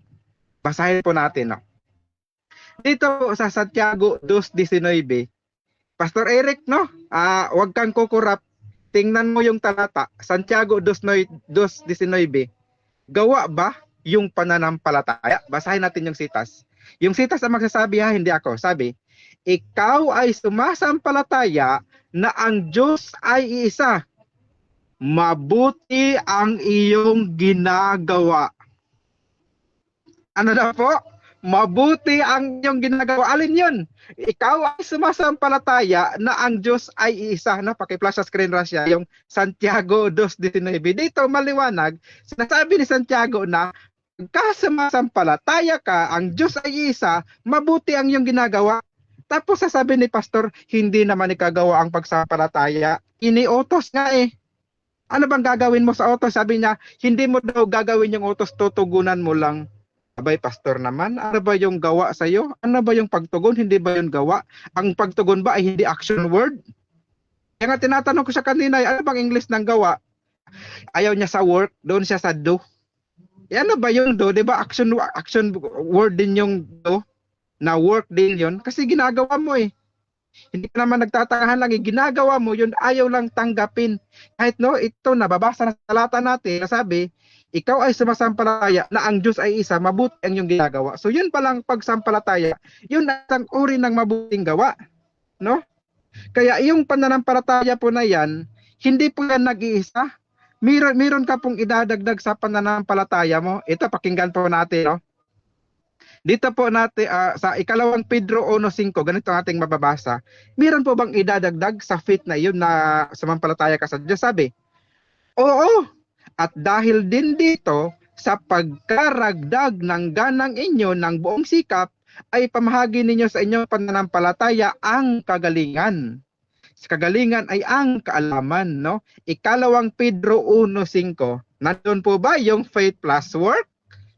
Basahin po natin, no? Dito sa Santiago 2:19, Pastor Eric, no? Huwag kang kukurap. Tingnan mo yung talata, Santiago 2:19. Gawa ba yung pananampalataya? Basahin natin yung sitas. Yung sitas ang magsasabi, ha, hindi ako. Sabi, ikaw ay sumasampalataya na ang Diyos ay iisa. Mabuti ang iyong ginagawa. Ano na po? Mabuti ang iyong ginagawa. Alin yun? Ikaw ay sumasampalataya na ang Diyos ay iisa. No? Paki-flash sa screen Russia, yung Santiago 2:19. Dito maliwanag, sinasabi ni Santiago na pagka sumasampalataya ka, ang Diyos ay isa, mabuti ang iyong ginagawa. Tapos sasabi ni Pastor, hindi naman ikagawa ang pagsampalataya. Iniutos nga eh. Ano bang gagawin mo sa utos? Sabi niya, hindi mo daw gagawin yung utos, tutugunan mo lang. Abay, Pastor naman, ano ba yung gawa sa iyo? Ano ba yung pagtugon? Hindi ba yung gawa? Ang pagtugon ba ay hindi action word? Kaya nga tinatanong ko siya kanina, ano bang English ng gawa? Ayaw niya sa work, doon siya sa do. Ano ba yung do? Diba action word din yung do? Na work din yun? Kasi ginagawa mo eh. Hindi ka naman nagtatakahan lang, ginagawa mo yun, ayaw lang tanggapin. Kahit no, ito nababasa na sa talata natin, nasabi, ikaw ay sumasampalataya na ang Diyos ay isa, mabuti ang iyong ginagawa. So yun palang pagsampalataya, yun ang uri ng mabuting gawa. No? Kaya yung pananampalataya po na yan, hindi po yan nag-iisa. Meron ka pong idadagdag sa pananampalataya mo. Ito, pakinggan po natin, no? Dito po natin sa ikalawang Pedro 1:5, ganito ang ating mababasa. Meron po bang idadagdag sa faith na yun na sumampalataya ka sa Diyos? Sabi, oo, at dahil din dito, sa pagkaragdag ng ganang inyo ng buong sikap, ay pamahagi ninyo sa inyong pananampalataya ang kagalingan. Sa kagalingan ay ang kaalaman, no? Ikalawang Pedro 1:5. Nandun po ba yung faith plus work?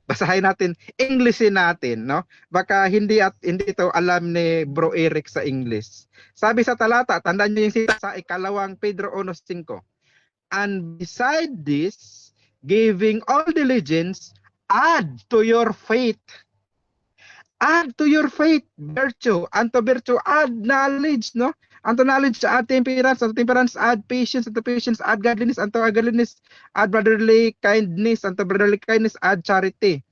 Basahin natin, Englishin natin, no? Baka hindi ito alam ni Bro Eric sa English. Sabi sa talata, tandaan niyo yung sita sa ikalawang Pedro 1:5. And beside this, giving all diligence, add to your faith. Add to your faith, virtue. Unto virtue, add knowledge, no? Unto knowledge, add temperance. Unto temperance, add patience. Unto patience, add godliness. Unto godliness, add brotherly kindness. Unto brotherly kindness, add charity.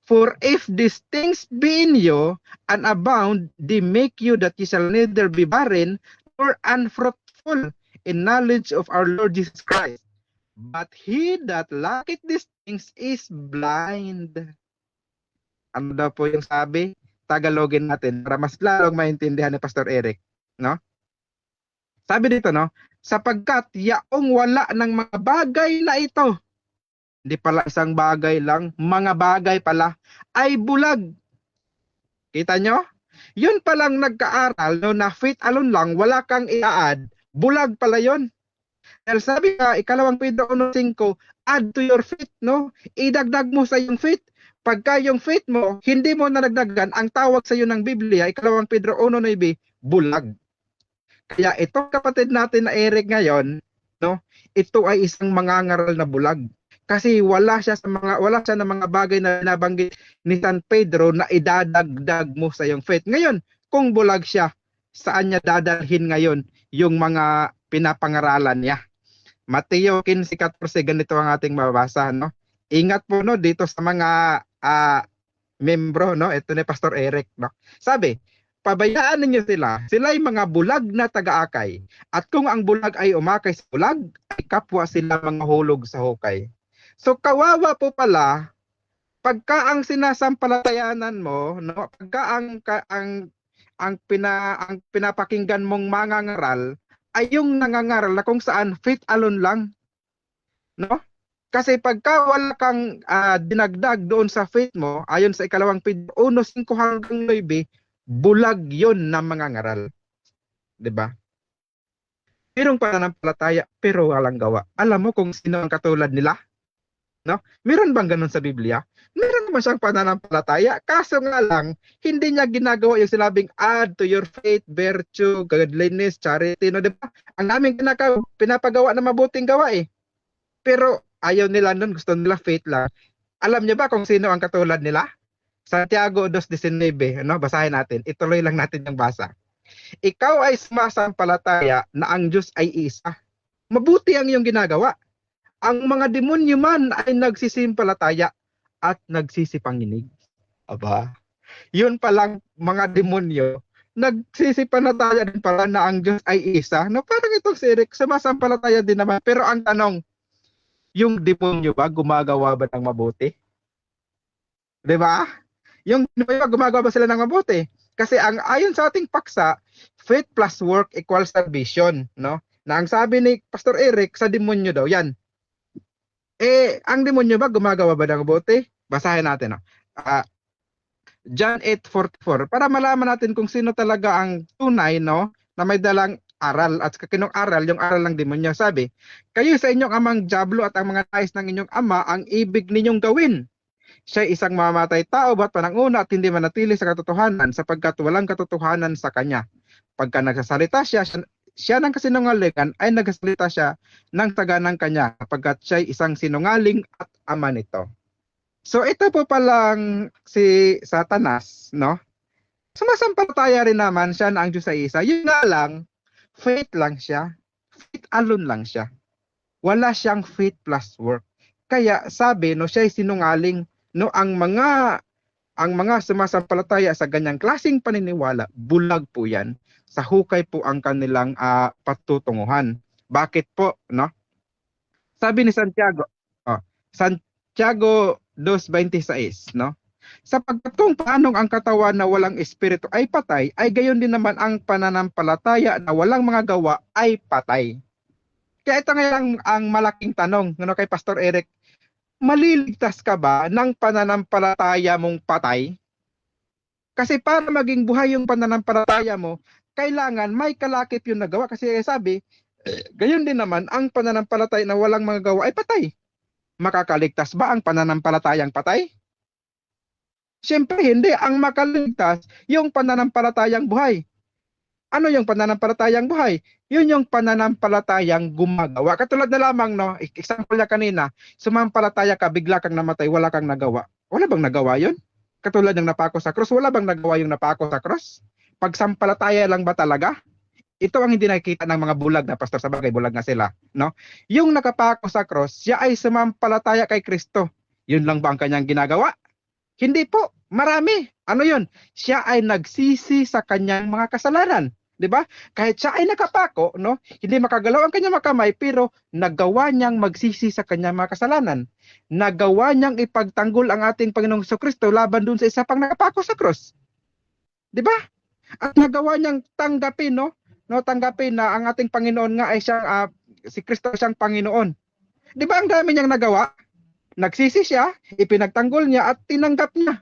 For if these things be in you and abound, they make you that ye shall neither be barren nor unfruitful in knowledge of our Lord Jesus Christ. But he that lacketh these things is blind. Ano daw po yung sabi? Tagalogin natin para mas lalong maintindihan ni Pastor Eric, no? Sabi dito, no? Sapagkat yaong wala ng mga bagay na ito, hindi pala isang bagay lang, mga bagay pala, ay bulag. Kita nyo? Yun palang nagkaaral, no, na faith alone lang, wala kang i-add, bulag pala yun. Dahil sabi ka, ikalawang Pedro 1:5, add to your faith, no? Idagdag mo sa yung faith. Pagka yung faith mo, hindi mo nadagdagan, ang tawag sa iyo ng Biblia, ikalawang Pedro 1:9, bulag. Kaya ito kapatid natin na Eric ngayon, no? Ito ay isang mangangaral na bulag. Kasi wala siya ng mga bagay na nabanggit ni San Pedro na idadagdag mo sa iyong faith. Ngayon, kung bulag siya, saan niya dadalhin ngayon yung mga pinapangaralan niya? Mateo 15:14, ganito ang ating mababasa, no? Ingat po, no, dito sa mga membro, no? Ito ni Pastor Eric, no? Sabi, pabayaan ninyo sila ay mga bulag na taga-akay. At kung ang bulag ay umakay sa bulag, ay kapwa sila mga hulog sa hukay. So kawawa po pala pagka ang sinasampalatayanan mo, no, pagka ang pinapakinggan mong mangangaral ay yung nangangaral na kung saan faith alone lang, no? Kasi pagka wala kang dinagdag doon sa faith mo, ayon sa ikalawang Pedro 1:5 hanggang 9, bulag 'yon na mangangaral. 'Di ba? Merong pananampalataya pero walang gawa. Alam mo kung sino ang katulad nila? No? Meron bang ganun sa Biblia? Meron naman siyang pananampalataya, kaso nga lang, hindi niya ginagawa yung sinabing add to your faith, virtue, godliness, charity, no, diba? Ang daming pinapagawa na mabuting gawa eh. Pero ayaw nila nun, gusto nila faith lang. Alam niyo ba kung sino ang katulad nila? Santiago 2:19, ano? Basahin natin. Ituloy lang natin yung basa. Ikaw ay sumasampalataya na ang Diyos ay isa. Mabuti ang iyong ginagawa. Ang mga demonyo man ay nagsisimpalataya at nagsisipanginig. Aba, yun palang mga demonyo, nagsisipanataya din pala na ang Diyos ay isa. No, parang itong si Eric, sumasampalataya din naman. Pero ang tanong, yung demonyo ba gumagawa ba ng mabuti? 'Di ba? Yung demonyo ba gumagawa ba sila ng mabuti? Kasi ang ayon sa ating paksa, faith plus work equals salvation, no? Na ang sabi ni Pastor Eric sa demonyo daw, yan. Ang demonyo ba gumagawa ba ng mabuti? Basahin natin, no? John 8:44 para malaman natin kung sino talaga ang tunay, no, na may dalang aral at kinong aral, yung aral ng demonyo. Sabi, kayo sa inyong amang diablo at ang mga nais ng inyong ama ang ibig ninyong gawin. Siya isang mamamatay tao ba't pananguna at hindi manatili sa katotohanan sapagkat walang katotohanan sa kanya. Pagka nagsasalita siya ng kasinungalingan ay nagsasalita siya ng taganang kanya sapagkat siya isang sinungaling at ama nito. So ito po palang si Satanas, no? Sumasampalataya rin naman siya na ang Diyos ay isa. Yun nga lang, faith lang siya. Faith alone lang siya. Wala siyang faith plus work. Kaya sabi, no, siya ay sinungaling. No, ang mga sumasampalataya sa ganyang klaseng paniniwala, bulag po yan. Sa hukay po ang kanilang patutunguhan. Bakit po, no? Sabi ni Santiago, Santiago 2:26, no? Sapagkat kung paanong ang katawan na walang espiritu ay patay, ay gayon din naman ang pananampalataya na walang mga gawa ay patay. Kaya ito ngayon ang malaking tanong, no, kay Pastor Eric, maliligtas ka ba ng pananampalataya mong patay? Kasi para maging buhay yung pananampalataya mo, kailangan may kalakip yung nagawa. Kasi sabi, gayon din naman ang pananampalataya na walang mga gawa ay patay. Makakaligtas ba ang pananampalatayang patay? Siyempre hindi. Ang makaligtas, yung pananampalatayang buhay. Ano yung pananampalatayang buhay? Yun yung pananampalatayang gumagawa. Katulad na lamang, no, example niya kanina, sumampalataya ka, bigla kang namatay, wala kang nagawa. Wala bang nagawa yun? Katulad ng napako sa cross, wala bang nagawa yung napako sa cross? Pagsampalataya lang ba talaga? Ito ang hindi nakikita ng mga bulag na pastor, sa bagay bulag nga sila, no? Yung nakapako sa cross, siya ay sumampalataya kay Kristo. Yun lang ba ang kanyang ginagawa? Hindi po, marami. Ano yun? Siya ay nagsisi sa kanyang mga kasalanan. 'Di ba? Kahit siya ay nakapako, no? Hindi makagalaw ang kanyang makamay, pero nagawa niyang magsisi sa kanyang mga kasalanan. Nagawa niyang ipagtanggol ang ating Panginoong Jesucristo laban dun sa isa pang nakapako sa cross. 'Di ba? At nagawa niyang tanggapin, no? Tanggapin na ang ating Panginoon nga ay siyang si Kristo siyang Panginoon. 'Di ba ang dami niyang nagawa? Nagsisi siya, ipinagtanggol niya at tinanggap niya.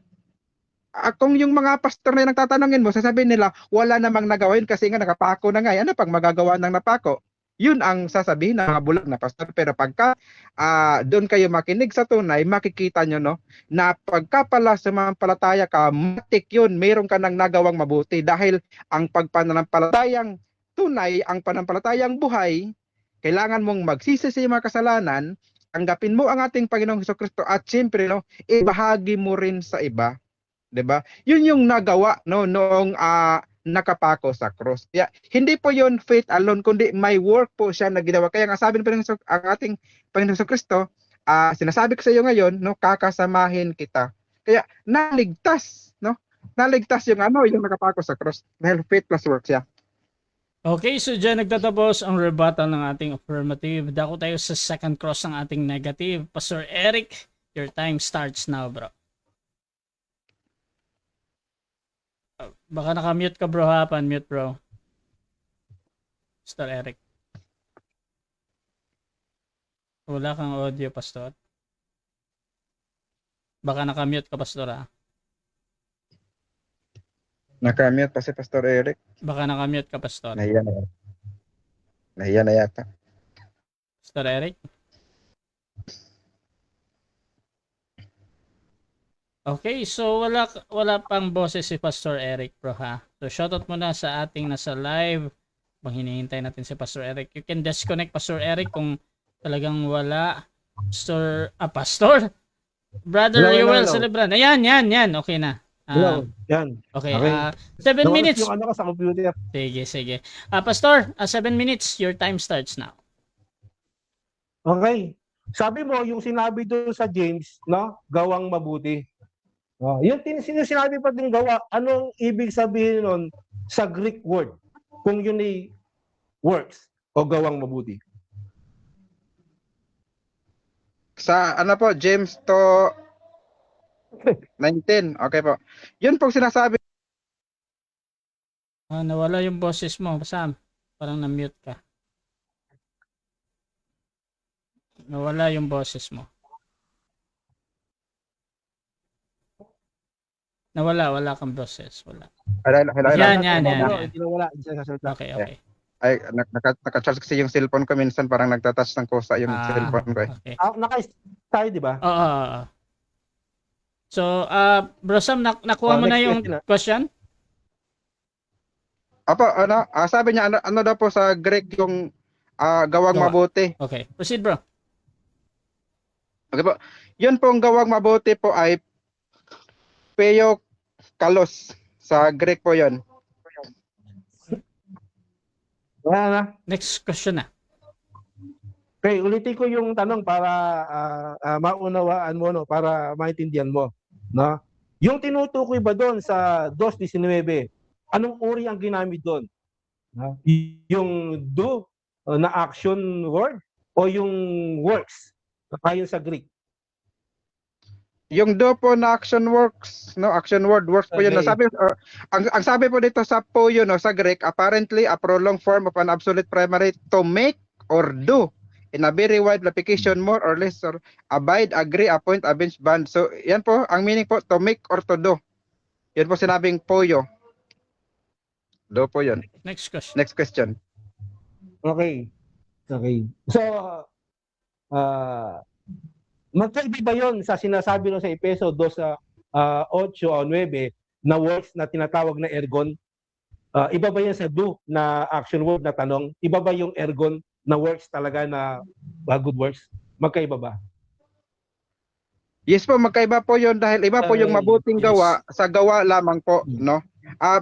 Kung yung mga pastor na nagtatanungin mo, sasabihin nila, wala namang nagawa yun kasi nga nakapako na nga. Ano pang magagawa ng napako? Yun ang sasabihin ng mga bulag na pastor. Pero pagka doon kayo makinig sa tunay, makikita nyo, no, na pagka pala sumampalataya ka, matik yun, mayroon ka nang nagawang mabuti. Dahil ang pagpananampalatayang tunay, ang panampalatayang buhay, kailangan mong magsisi sa mga kasalanan, tanggapin mo ang ating Panginoong Jesucristo at siyempre, no, ibahagi mo rin sa iba. 'Di ba? Yun yung nagawa, no, noong nakapako sa cross. Kaya hindi po yun faith alone, kundi may work po siya na ginawa. Kaya nga sabi ng ang ating Panginoong Jesucristo, sinasabi ko sa iyo ngayon, no, kakasamahin kita. Kaya naligtas, no? Naligtas yung yung nakapako sa cross dahil faith plus work siya. Okay, so dyan nagtatapos ang rebuttal ng ating affirmative. Dako tayo sa second cross ng ating negative. Pastor Eric, your time starts now, bro. Baka nakamute ka, bro, ha? Pan-mute, bro. Pastor Eric. Wala kang audio, Pastor. Baka nakamute ka, Pastor, ha? Nakamute pa si Pastor Eric. Baka nakamute ka, Pastor. Nahiya na yata. Pastor Eric? Okay, so wala pang boses si Pastor Eric, bro, ha? So shoutout muna sa ating nasa live. Bang hinihintay natin si Pastor Eric. You can disconnect, Pastor Eric, kung talagang wala. Pastor Brother Hello, hello, Reuel hello. Celebran. Ayan, yan. Okay na. Hello. Yan. Okay, Okay. 7 Nawala minutes. yung ano ko sa computer. Sige. Pastor, 7 minutes. Your time starts now. Okay. Sabi mo, yung sinabi doon sa James, no? Gawang mabuti. Yung sinabi pa din gawa, anong ibig sabihin nun sa Greek word? Kung yun ay works o gawang mabuti. Sa ano po, James to 19. Okay po. Yun pong sinasabi Nawala yung boses mo, Sam. Parang na-mute ka. Nawala yung boses mo. Wala kang boses. Wala. Hello. Yan. Hindi na wala. Hindi na sasalita. Okay. Ay, naka-charge kasi yung cellphone ko minsan, parang nagtatouch ng kusa yung cellphone ko eh. Okay. Naka-start tayo, di ba? Oo. So, Bro Sam, nakuha mo na Next yung question? Apo, sabi niya, ano daw po sa Greek yung gawang Gawa. mabuti. Okay. Proceed, bro. Okay po. Yun pong gawang mabuti po ay Peo Kalos. Sa Greek po yun. Wala na. Next question na. Okay, ulitin ko yung tanong para maunawaan mo, no? Para maintindihan mo. No? Yung tinutukoy ba doon sa 2:19, anong uri ang ginamit doon? No? Yung do na action word o yung works ayon sa Greek? Yung do po na action works, no? Action word works po yun. Okay. Sabi, ang sabi po dito sa po yun, no, sa Greek, apparently a prolonged form of an absolute primary to make or do in a very wide application more or less or abide, agree, appoint, avenge, band. So, yan po, ang meaning po, to make or to do. Yan po sinabing poyo. Do po yun. Next question. Next question. Okay. So, magkaiba ba yun sa sinasabi sa Efeso 2:8 o 9 na works na tinatawag na ergon? Iba ba yan sa do na action word na tanong? Iba ba yung ergon na works talaga na good works? Magkaiba ba? Yes po, magkaiba po yun dahil iba po yung mabuting Yes. gawa sa gawa lamang po, no?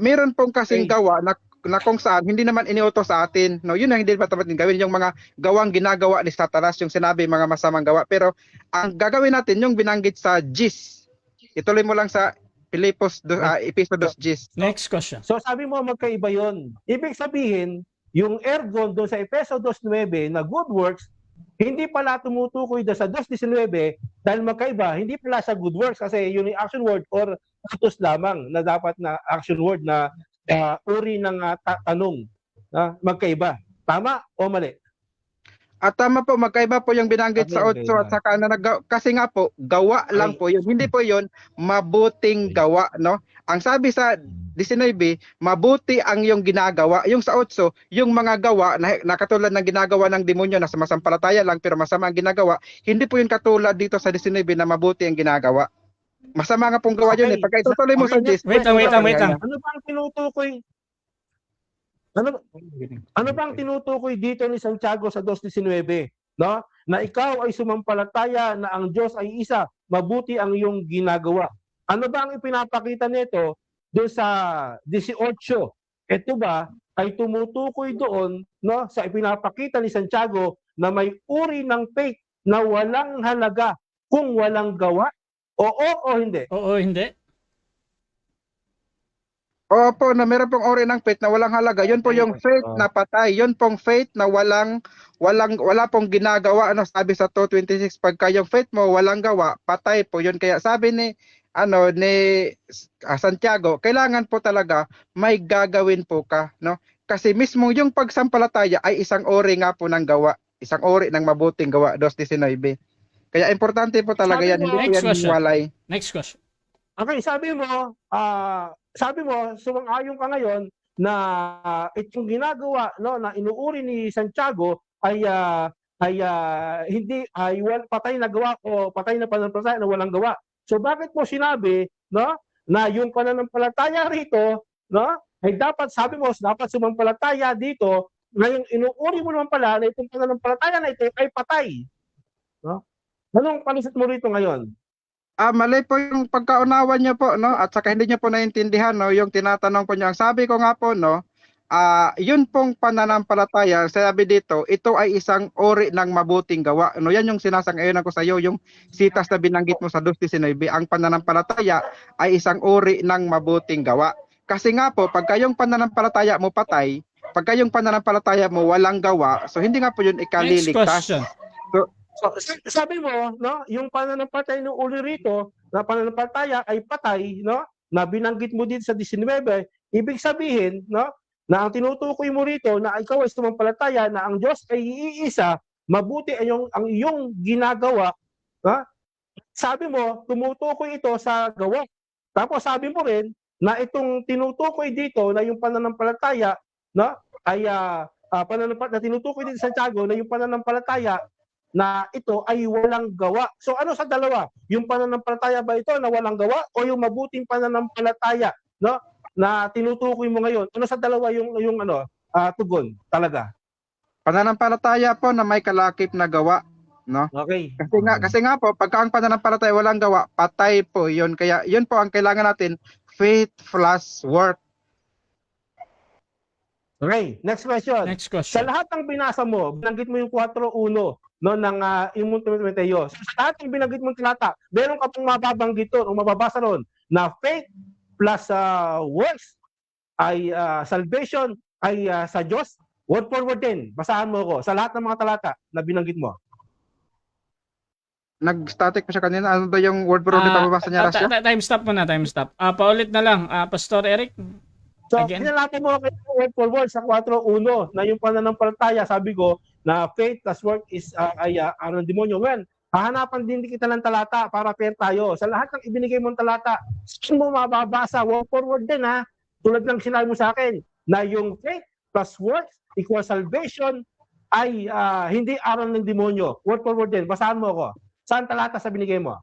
Meron pong kasing Okay. gawa na kung saan hindi naman iniutos sa atin, no? Yun ang hindi pa dapat gawin, yung mga gawang ginagawa ni Satanas, yung sinabi mga masamang gawa. Pero ang gagawin natin yung binanggit sa Gis. Ituloy mo lang sa Episo 2:10. Next question. So sabi mo magkaiba yon. Ibig sabihin, yung ergon doon sa Efeso 2:9 na good works, hindi pala tumutukoy doon sa 2:19 dahil magkaiba, hindi pala sa good works kasi yun yung action word or utos lamang na dapat na action word na uri ng tanong na magkaiba. Tama o mali? At tama po, magkaiba po yung binanggit sa Okay, 8 at saka kasi nga po, gawa lang po yun. Hindi po yun mabuting gawa, no? Ang sabi sa 19, mabuti ang yung ginagawa. Yung sa 8, yung mga gawa na katulad ng ginagawa ng demonyo na sumasampalataya lang pero masama ang ginagawa, hindi po yun katulad dito sa 19 na mabuti ang ginagawa. Masama nga pong gawa yun eh. Pagka itutuloy mo sa 10, Wait lang. Ano bang tinutukoy? Ano bang tinutukoy dito ni Santiago sa 2:19? No? Na ikaw ay sumampalataya na ang Diyos ay isa, mabuti ang iyong ginagawa. Ano ba ang ipinapakita nito doon sa 18? Ito ba ay tumutukoy doon, no, sa ipinapakita ni Santiago na may uri ng faith na walang halaga kung walang gawa? Oo o hindi? Oo, hindi. Opo, na meron pong ori ng faith na walang halaga. Yun po yung faith na patay. Yun pong faith na wala pong ginagawa. Ano sabi sa 2:26, pagka yung faith mo walang gawa, patay po yun. Kaya sabi ni Santiago, kailangan po talaga may gagawin po ka, no? Kasi mismo yung pagsampalataya ay isang ori nga po ng gawa, isang ori ng mabuting gawa, 2:19. Kaya importante po talaga yan, hindi po Next yan question. hiwalay. Next question. Okay, sabi mo, sumang-ayon ka ngayon na itong ginagawa, no, na inuuri ni Santiago ay patay na gawa o patay na pananampalataya na walang gawa. So bakit mo sinabi, no, na yung pananampalataya rito, no, ay dapat sumampalataya dito, ngayong inuuri mo naman pala na itong pananampalataya na ito ay patay. No? Anong panisat mo rito ngayon? Mali po yung pagkaunawa niyo po, no? At saka hindi niyo po naintindihan, no? Yung tinatanong po niyo. Ang sabi ko nga po, no? Yun pong pananampalataya, sabi dito, ito ay isang uri ng mabuting gawa. No, yan yung sinasang-ayon ko sa iyo, yung sitas na binanggit mo sa 2:19, ang pananampalataya ay isang uri ng mabuting gawa. Kasi nga po, pagka yung pananampalataya mo patay, pagka yung pananampalataya mo walang gawa, so hindi nga po yun Next ikaliligtas. question. So, sabi mo, no, yung pananampalataya ng uli rito, na pananampalataya ay patay, no, na binanggit mo din sa 19, ibig sabihin, no, na ang tinutukoy mo rito na ikaw ay sumampalataya na ang Diyos ay iisa, mabuti ang iyong ginagawa, ha? Sabi mo, tumutukoy ito sa gawa. Tapos sabi mo rin na itong tinutukoy dito na yung pananampalataya, no, ay na tinutukoy din sa Santiago na yung pananampalataya na ito ay walang gawa. So ano sa dalawa? Yung pananampalataya ba ito na walang gawa o yung mabuting pananampalataya, no, na tinutukoy mo ngayon? Ano sa dalawa yung tugon talaga? Pananampalataya po na may kalakip na gawa, no? Okay. Kasi nga po, pagka ang pananampalataya walang gawa, patay po 'yun. Kaya 'yun po ang kailangan natin, faith plus work. Okay, next question. Next Sa question. lahat ng binasa mo, binanggit mo yung 4:1 no ng Imong Timoteo. Sa lahat ng binanggit mong talata, meron ka pong mababanggit doon o mababasa doon na faith plus works ay salvation ay sa Diyos. Word for word din. Basahan mo ako sa lahat ng mga talata na binanggit mo. Nag-static pa siya kanina. Ano ba yung word for word na pababasa niya, Rasyo? Time stop muna, time stop. Paulit na lang, Pastor Eric. So, Again? pinalatan mo kayo word for word sa 4:1 na yung pananampalataya, sabi ko, na faith plus work is ng demonyo. Well, hahanapan din kita ng talata para fair tayo. Sa lahat ng ibinigay mong talata, saan mo mababasa? Word for word din, ha? Tulad ng sinabi mo sa akin, na yung faith plus works equals salvation ay hindi aral ng demonyo. Word for word din. Basahan mo ako. Saan talata sa binigay mo?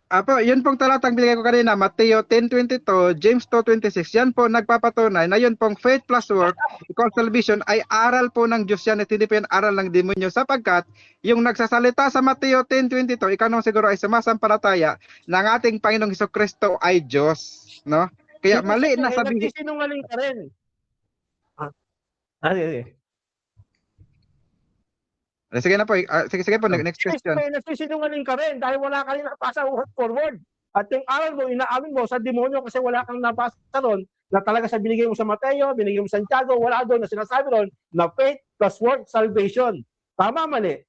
Apo, yun pong talatang binigay ko kanina, Mateo 10:22, James 2:26. Yan po nagpapatunay na yun pong faith plus work equals salvation ay aral po ng Diyos yan at hindi po yan aral ng demonyo, sapagkat yung nagsasalita sa Mateo 10:22, ikaw naman siguro ay sumasampalataya na ang ating Panginoong Hesukristo ay Diyos, no? Kaya mali na sabihin. Nagsisinungaling ka rin. Sige. Sige na po, sige po, next question. Nagsisinungaling ka rin dahil wala ka rin napasa word for word. At yung aral mo, inaamin mo sa demonyo kasi wala kang napasa ron na talaga sa binigay mo sa Mateo, binigay mo sa Santiago, wala doon na sinasabi ron na faith plus work salvation. Tama, mali?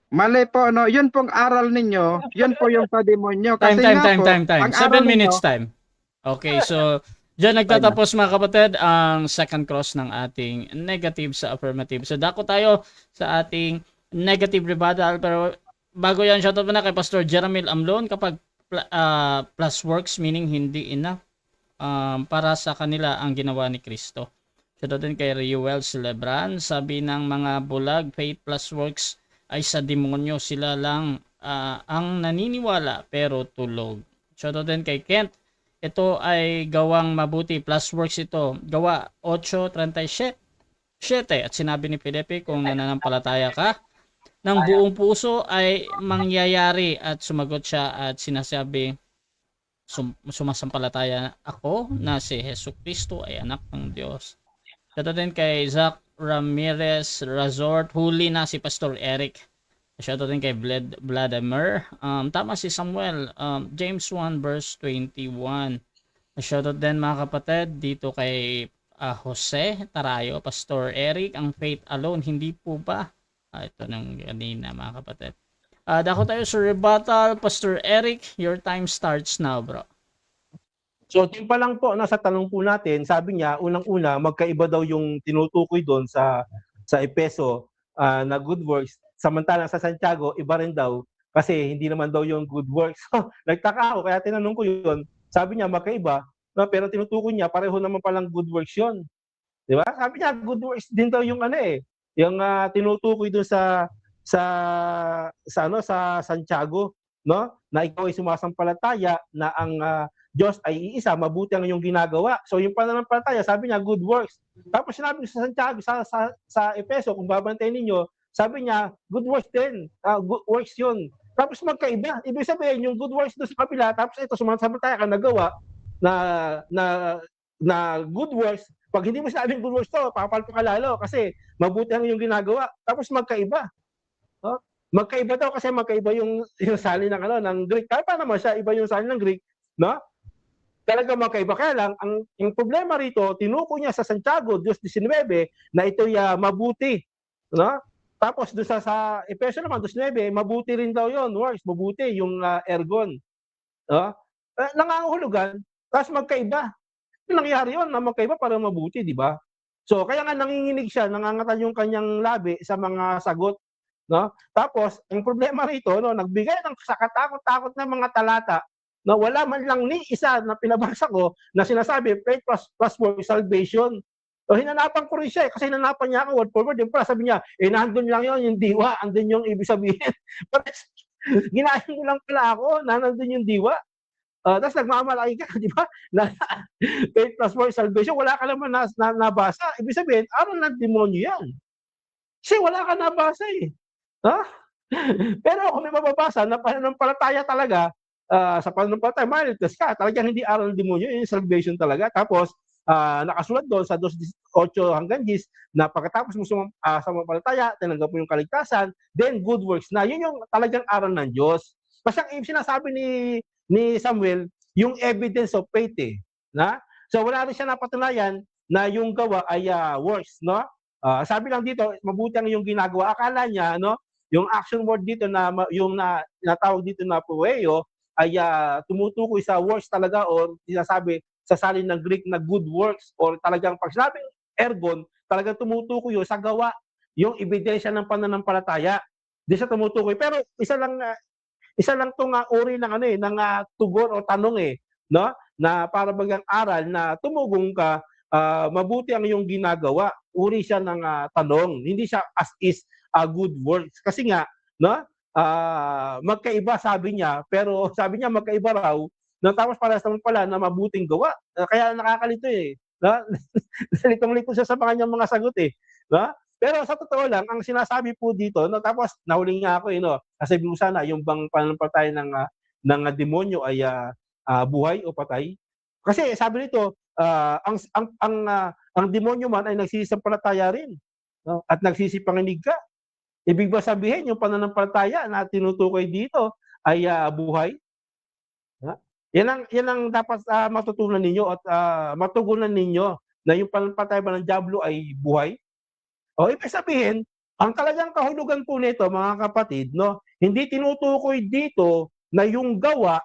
Mali po, no? Yun pong aral ninyo, yun po yung sa demonyo. Kasi Time. ang 7 aral minutes ninyo, time. Okay, so diyan nagtatapos mga kapatid ang second cross ng ating negative sa affirmative. So dako tayo sa ating negative rebuttal, pero bago yan, shoutout muna kay Pastor Jeramil Amlon. Kapag plus works meaning hindi enough para sa kanila ang ginawa ni Kristo. Shoutout din kay Reuel Celebran. Sabi ng mga bulag, faith plus works ay sa demonyo, sila lang ang naniniwala pero tulog. Shoutout din kay Kent. Ito ay gawang mabuti plus works ito. Gawa 8:37. At sinabi ni Felipe, kung nananampalataya ka ng buong puso ay mangyayari, at sumagot siya at sinasabi, sumasampalataya ako na si Hesukristo ay anak ng Diyos. Ito din kay Zach Ramirez Resort, huli na si Pastor Eric. Shoutout din kay Vladimir. Tama si Samuel. James 1 verse 21. Shoutout din mga kapatid dito kay Jose Tarayo. Pastor Eric, ang faith alone, hindi po ba? Ito nang kanina mga kapatid. Dako tayo sa rebuttal. Pastor Eric, your time starts now, bro. So, timpa lang po, sa tanong po natin, sabi niya, unang-una, magkaiba daw yung tinutukoy doon sa Epeso na good works. Samantalang sa Santiago, iba rin daw kasi hindi naman daw yung good works. So, nagtaka ako, kaya tinanong ko yun. Sabi niya, magkaiba, no, pero tinutukoy niya, pareho naman palang good works yun. Di ba? Sabi niya, good works din daw yung yung tinutukoy doon sa Santiago, no? Na ikaw ay sumasampalataya na ang Diyos ay iisa, mabuti ang iyong ginagawa. So yung pananampalataya, sabi niya, good works. Tapos sinabi sa Santiago, sa Epeso, kung babantayin ninyo, sabi niya, good works din. Good works yun. tapos magkaiba. Ibig sabihin, yung good works doon sa kabila, tapos ito, sumasampalataya ka nagawa na, na, na good works. Pag hindi mo sinabing good works to, papalpa ka lalo kasi mabuti ang yung ginagawa. Tapos magkaiba. No? Magkaiba daw kasi magkaiba yung salin ng ng Greek. Kaya pa naman siya, iba yung salin ng Greek, no? Talaga magkaiba. Kaya lang, ang problema rito, tinuko niya sa Santiago 2:19 na ito'y mabuti. No? Tapos doon sa Efeso naman, 2:9, mabuti rin daw yon works, mabuti yung ergon. No? Nangangahulugan, tapos magkaiba. Yung nangyari yun, na magkaiba para mabuti, di ba? So, kaya nga nanginginig siya, nangangatan yung kanyang labi sa mga sagot. No? Tapos, ang problema rito, no, nagbigay ng sa katakot-takot na mga talata na wala man lang ni isa na pinabasa ko na sinasabi faith plus work salvation. So hinanapan ko rin siya kasi hinanapan niya ako word for word. Yung pala sabi niya, nandun lang yun, yung diwa, andun yung ibig sabihin. Ginahin ko lang pala ako na nandun yung diwa. Tapos nagmamalaki ka, di ba? Na faith plus work salvation, wala ka naman nabasa. Ibig sabihin, aral ng demonyo yan. Kasi wala ka nabasa eh. Ha? Pero kung may mababasa na pananampalataya talaga, sa pananampalataya, marites ka. Talagang hindi aral ng demonyo, yung salvation talaga. Tapos, nakasulat doon sa 2:8 hanggang 10 na pagkatapos mo sumampalataya, tinanggap mo yung kaligtasan, then good works na. Yun yung talagang aral ng Diyos. Kasi ang sinasabi ni Samuel, yung evidence of faith eh. Na? So, wala rin siya napatunayan na yung gawa ay works, no? Sabi lang dito, mabuti ang yung ginagawa. Akala niya, no? Yung action word dito na yung natawag dito na poeo ay tumutukoy sa works talaga or sinasabi sa salin ng Greek na good works or talagang pag sinabing ergon, talagang tumutukoy yun sa gawa, yung ebidensya ng pananampalataya. Di siya tumutukoy. Pero isa lang tong uri ng ng tugon o tanong eh, no? Na para bagang aral na tumugong ka, mabuti ang iyong ginagawa. Uri siya ng tanong. Hindi siya as is good works. Kasi nga, no? Magkaiba sabi niya, pero sabi niya magkaiba raw, na tapos para sa pala na mabuting gawa. Kaya nakakalito eh. No? Litong-lito siya sa kanyang mga sagot eh. No? Pero sa totoo lang, ang sinasabi po dito, no, tapos nahuli nga ako no, kasi sana yung bang pananampalataya ng demonyo ay buhay o patay. Kasi sabi nito, ang demonyo man ay nagsisisampalataya rin, no? At nagsisipanginig ka. Ibig ba sabihin yung pananampalataya na tinutukoy dito ay buhay? Yan ang dapat matutunan ninyo at matugunan ninyo na yung pananampalataya ba ng diablo ay buhay? O ibig sabihin, ang talagang kahulugan po nito mga kapatid, no, hindi tinutukoy dito na yung gawa,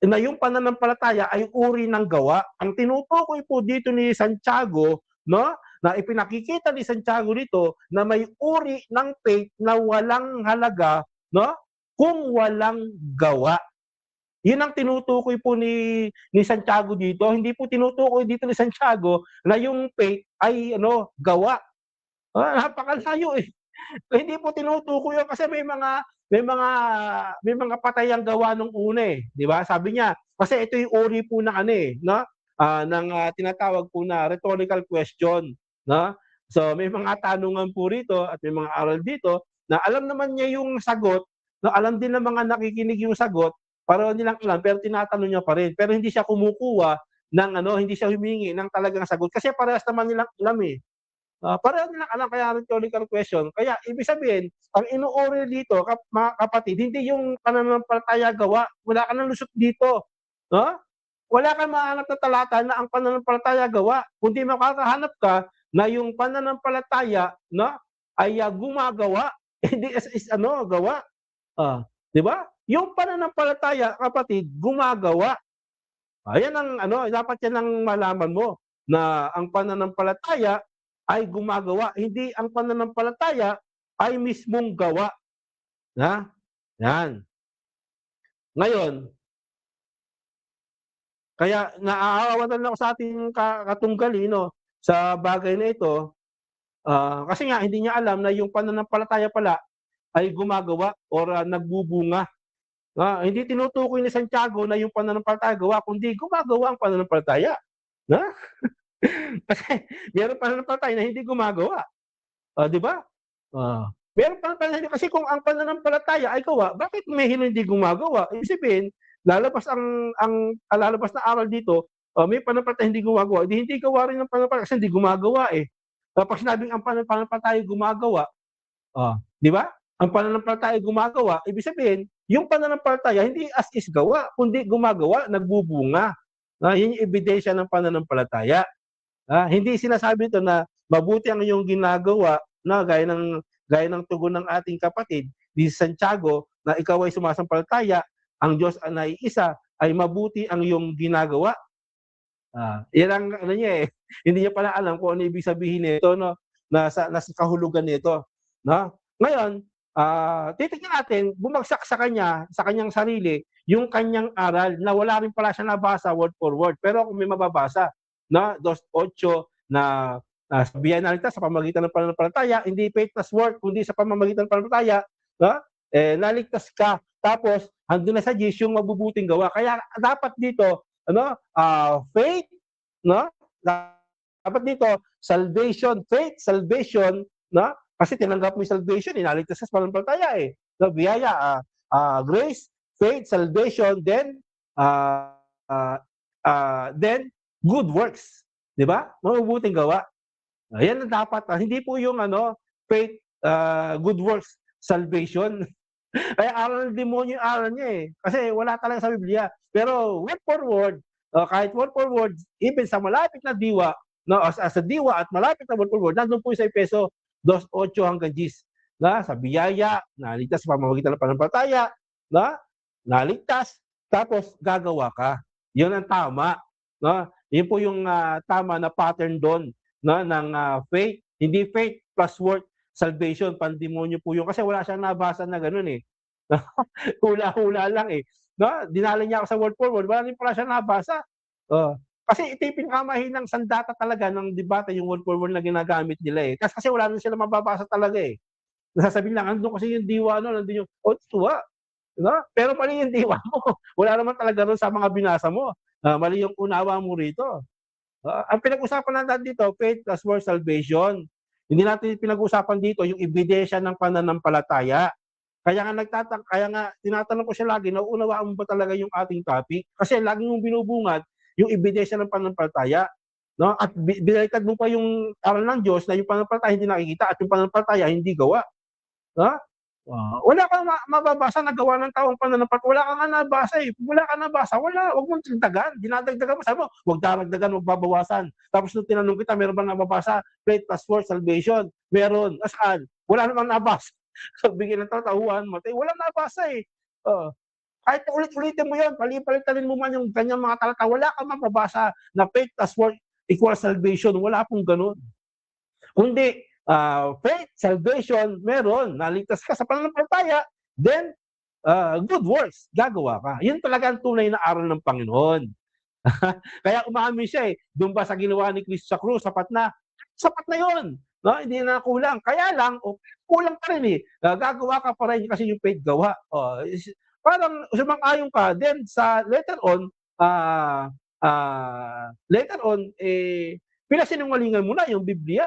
na yung pananampalataya ay uri ng gawa. Ang tinutukoy po dito ni Santiago, no, na ipinakikita ni Santiago dito na may uri ng faith na walang halaga, no, kung walang gawa. Yun ang tinutukoy po ni Santiago dito. Hindi po tinutukoy dito ni Santiago na yung faith ay gawa. Napakalayo eh. Hindi po tinutukoy yun kasi may mga patayang gawa nung una eh, di ba? Sabi niya, kasi ito yung uri po ng no? Ng tinatawag po na rhetorical question, no? So may mga tanungan po rito at may mga aral dito na alam naman niya yung sagot, no? Alam din ng mga nakikinig yung sagot, para nilang alam pero tinatanong niya pa rin. Pero hindi siya kumukuha ng hindi siya humingi ng talagang sagot kasi parehas naman nilang alam eh. Pareho nilang alam kaya rhetorical question. Kaya ibig sabihin, ang inuuri dito, mga kapatid, hindi yung pananampalataya gawa. Wala ka nang lusot dito. No? Wala kang mahanap na talata na ang pananampalataya gawa. Kundi makakahanap ka na yung pananampalataya ay gumagawa. Hindi is gawa. Di ba? Yung pananampalataya, kapatid, gumagawa. Ayan ang dapat yan ang malaman mo na ang pananampalataya ay gumagawa. Hindi ang pananampalataya ay mismong gawa. Yan. Ngayon, kaya naaawanan ako sa ating katunggali sa bagay na ito. Kasi nga, hindi niya alam na yung pananampalataya pala ay gumagawa or nagbubunga. Hindi tinutukoy ni Santiago na yung pananampalataya gawa, kundi gumagawa ang pananampalataya. Kasi meron pananampalataya na hindi gumagawa. Di ba? Meron pananampalataya kasi kung ang pananampalataya ay gawa, bakit may hindi gumagawa? Ibig sabihin, lalabas na aral dito, may pananampalataya hindi gumagawa, hindi gawa rin ng pananampalataya kasi hindi gumagawa eh. Kapag sinabing ang pananampalataya gumagawa, 'di ba? Ang pananampalataya gumagawa, ibig sabihin, yung pananampalataya hindi as is gawa, kundi gumagawa, nagbubunga. Yun yung ebidensya ng pananampalataya. Hindi sinasabi ito na mabuti ang iyong ginagawa na gaya ng tugon ng ating kapatid di Santiago na ikaw ay sumasampalataya, ang Diyos ang naiisa ay mabuti ang iyong ginagawa. Yan ang ano niya eh. Hindi niya pala alam kung ano ibig sabihin nito no, nasa kahulugan nito, no? Ngayon, titingnan natin bumagsak sa kanyang sarili yung kanyang aral na wala rin pala siya nabasa word for word. Pero kung may mababasa na 2:8 na sabihan na sa pamamagitan ng pananampalataya, hindi faith plus work, kundi sa pamamagitan ng pananampalataya, no? Naligtas ka. Tapos andun na sa Diyos yung mabubuting gawa. Kaya dapat dito faith, no? Dapat dito salvation, faith, salvation, no? Kasi tinanggap mo yung salvation, inaligtas ka sa pananampalataya eh. No, biyaya, grace, faith, salvation, then good works, 'di ba? Mabubuting gawa. Yan ang dapat. Hindi po yung faith, good works, salvation. Kaya aral ng demonyo yung aral niya eh. Kasi wala talaga sa Biblia. Pero word for word, kahit word for word, even sa malapit na diwa, no, sa diwa at malapit na word for word, nandun po sa Efeso 2:8 hanggang 10. Sa biyaya, naligtas sa pamamagitan ng pananampalataya, naligtas, tapos gagawa ka. Yun ang tama. Yun po yung tama na pattern doon ng faith. Hindi faith plus work, salvation, pandemonyo po yun. Kasi wala siyang nabasa na gano'n eh. Hula-hula lang eh. Dinala niya ako sa word for word, wala rin pala siyang nabasa. Kasi ito yung pinakamahinang sandata talaga ng debate, yung word for word na ginagamit nila eh. Kasi wala rin sila mababasa talaga eh. Nasasabihin lang, andun kasi yung diwa nandun yung, tuwa. Pero mali yung diwa mo. Wala naman talaga rin sa mga binasa mo. Mali yung unawa mo rito. Ang pinag-usapan natin dito, faith plus work, salvation. Hindi natin pinag-usapan dito yung ebidensya ng pananampalataya. Kaya nga tinatanong ko siya lagi, nauunawaan mo ba talaga yung ating topic? Kasi lagi mong binubungad yung ebidensya ng pananampalataya. No? At binaliktad mo pa yung aral ng Diyos na yung pananampalataya hindi nakikita at yung pananampalataya hindi gawa. Wala kang mababasa na gawa ng taong pananampalataya. Wala kang nabasa eh. Wala kang nabasa, wala. Huwag mong dagdagan. Dinadagdagan mo. Sabi mo, huwag daragdagan, huwag babawasan. Tapos nung tinanong kita, meron bang nababasa? Faith plus work, salvation. Meron. Asaan? Wala namang nabasa. Bigyan ng tatahuan, matay. Walang nabasa eh. Kahit ulit-ulitin mo yun, palitan mo man yung ganyang mga talata, wala kang mababasa na faith plus work equals salvation. Wala pong ganun. Kundi, faith, salvation, meron. Naligtas ka sa pananampalataya, then, good works, gagawa ka. Yun talaga ang tunay na aral ng Panginoon. Kaya umamin siya eh. Doon ba sa ginawa ni Cristo sa krus, sapat na? Sapat na yun. Hindi na kulang. Kaya lang, kulang pa rin eh. Gagawa ka pa rin kasi yung faith gawa. Parang sumang-ayon ka. Then sa later on, pinasinungalingan mo na yung Biblia.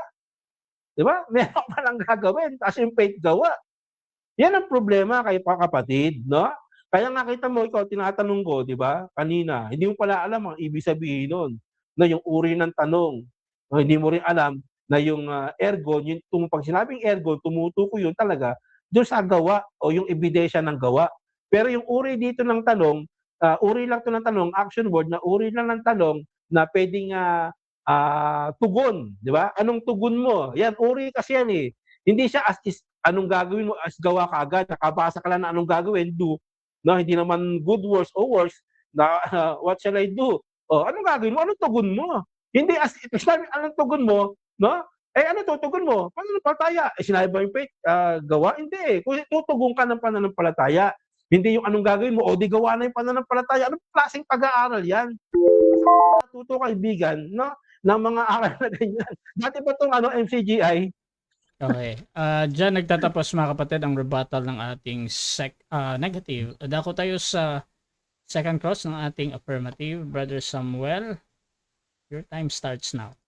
Di ba? Meron ka lang gagawin, kasi yung faith gawa. Yan ang problema kay kapatid, no? Kaya nakita mo, ikaw, tinatanong ko, di ba, kanina, hindi mo pala alam ang ibig sabihin nun, na yung uri ng tanong. Hindi mo rin alam na yung ergon, pag sinabing ergon, tumutuko yun talaga doon sa gawa o yung ebidensya ng gawa. Pero yung uri dito ng tanong, uri lang to ng tanong, action word, na uri lang ng tanong na pwedeng tugon, di ba? Anong tugon mo? Yan, uri kasi yan eh. Hindi siya as is, anong gagawin mo, as gawa ka agad, nakabasa ka lang na anong gagawin, do. No, hindi naman good works or works, na what shall I do? Anong gagawin mo? Anong tugon mo? Hindi as it, anong tugon mo, no? Ano tutugon mo? Pananampalataya. Sinabi ba yung faith, gawa? Hindi eh. Kung tutugon ka ng pananampalataya, hindi yung anong gagawin mo, di gawa na yung pananampalataya. Anong klaseng pag-aaral yan? Natuto kaibigan, no? Ng mga aral na ganyan. Dati ba itong MCGI? Okay. Diyan nagtatapos mga kapatid ang rebuttal ng ating negative. Dako tayo sa second cross ng ating affirmative. Brother Samuel, your time starts now.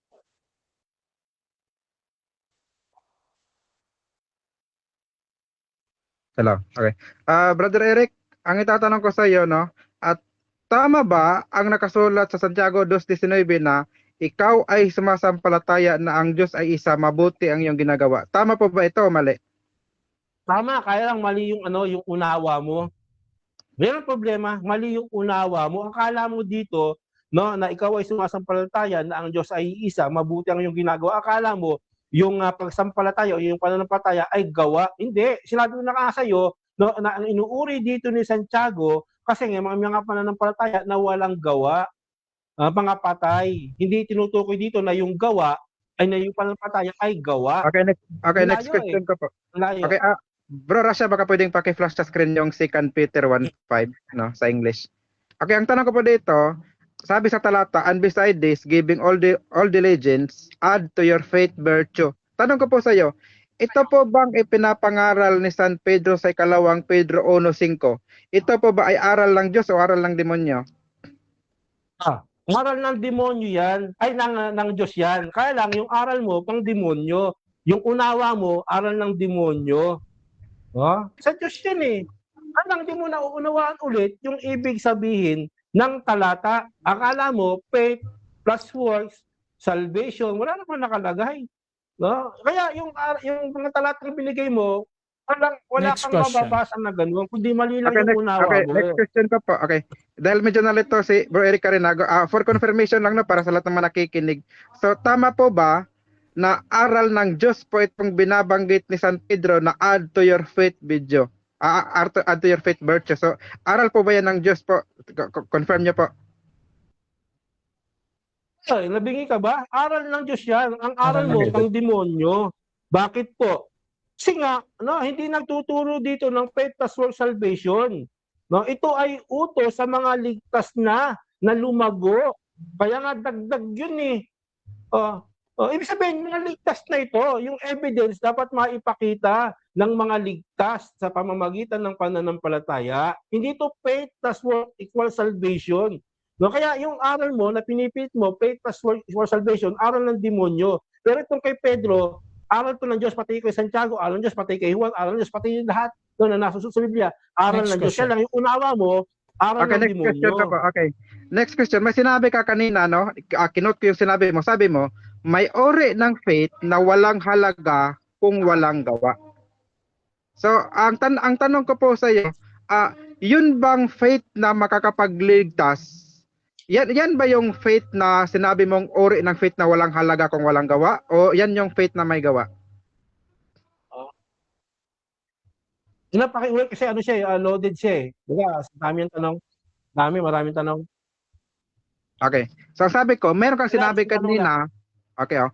Hello. Okay. Brother Eric, ang itatanong ko sa iyo, no? At tama ba ang nakasulat sa Santiago 2:19 na ikaw ay sumasampalataya na ang Diyos ay isa, mabuti ang iyong ginagawa? Tama po ba ito o mali? Tama, kaya lang mali yung yung unawa mo. Meron problema, mali yung unawa mo. Akala mo dito, no, na ikaw ay sumasampalataya na ang Diyos ay isa, mabuti ang iyong ginagawa. Akala mo yung pagsampalataya o yung pananampalataya ay gawa. Hindi, sinabi ko na nga sa'yo, no, na ang inuuri dito ni Santiago kasi nga mga pananampalataya na walang gawa, mga patay. Hindi tinutukoy dito na yung gawa ay na yung pananampalataya ay gawa. Okay, next Layo question ko po. Layo. Okay, Bro Rasha, baka pwedeng paki-flash sa screen yung 2 Peter 1:5, no, sa English. Okay, ang tanong ko po dito, sabi sa talata, and beside this, giving all diligence, add to your faith virtue. Tanong ko po sa iyo, ito po bang ipinapangaral ni San Pedro sa ikalawang Pedro 1:5? Ito po ba ay aral ng Diyos o aral ng demonyo? Aral ng demonyo yan, ay ng Diyos yan. Kaya lang, yung aral mo, pang demonyo. Yung unawa mo, aral ng demonyo. Sa Diyos yan eh. Alang di mo nauunawaan ulit yung ibig sabihin ng talata. Akala mo, faith plus works, salvation, wala naman nakalagay. No? Kaya yung mga talata na binigay mo, wala Next kang question. mababasa na gano'n, kundi mali lang Okay, yung unawa mo. next question ko po. Okay. Dahil medyo nalito si Bro Eric Carinago, for confirmation lang, no, para sa lahat ng mga nakikinig. So, tama po ba na aral ng Diyos po itong binabanggit ni San Pedro na add to your faith video? Add to your faith virtue. So, aral po ba yan ng Diyos po? Confirm niyo po. Ay, nabingi ka ba? Aral ng Diyos yan. Ang aral mo, pang demonyo. Bakit po? Kasi nga, no, hindi nagtuturo dito ng faith plus works salvation. No, ito ay utos sa mga ligtas na lumago. Kaya nga dagdag yun eh. Ibig sabihin, mga ligtas na ito, yung evidence dapat maipakita ng mga ligtas sa pamamagitan ng pananampalataya. Hindi ito faith plus work equals salvation. No, kaya yung aral mo na pinipilit mo, faith plus work equals salvation, aral ng demonyo. Pero itong kay Pedro, aral to ng Diyos, pati kay Santiago, aral ng Diyos, pati kay Juan, aral ng Diyos, pati lahat na nasusunod sa Biblia, aral Next ng Diyos. question. Kaya lang yung unawa mo, aral Okay, ng next question demonyo. ko po. Okay. Next question. May sinabi ka kanina, no? Kinote ko yung sinabi mo. Sabi mo, may ori ng faith na walang halaga kung walang gawa. So, ang tanong ko po sa iyo, yun bang faith na makakapagligtas? Yan ba yung faith na sinabi mong ori ng faith na walang halaga kung walang gawa? O yan yung faith na may gawa? Napakiulit kasi ano siya, loaded siya eh. Diba, dami yung tanong. Maraming tanong. Okay. So sabi ko, meron kang sinabi kanina, okay,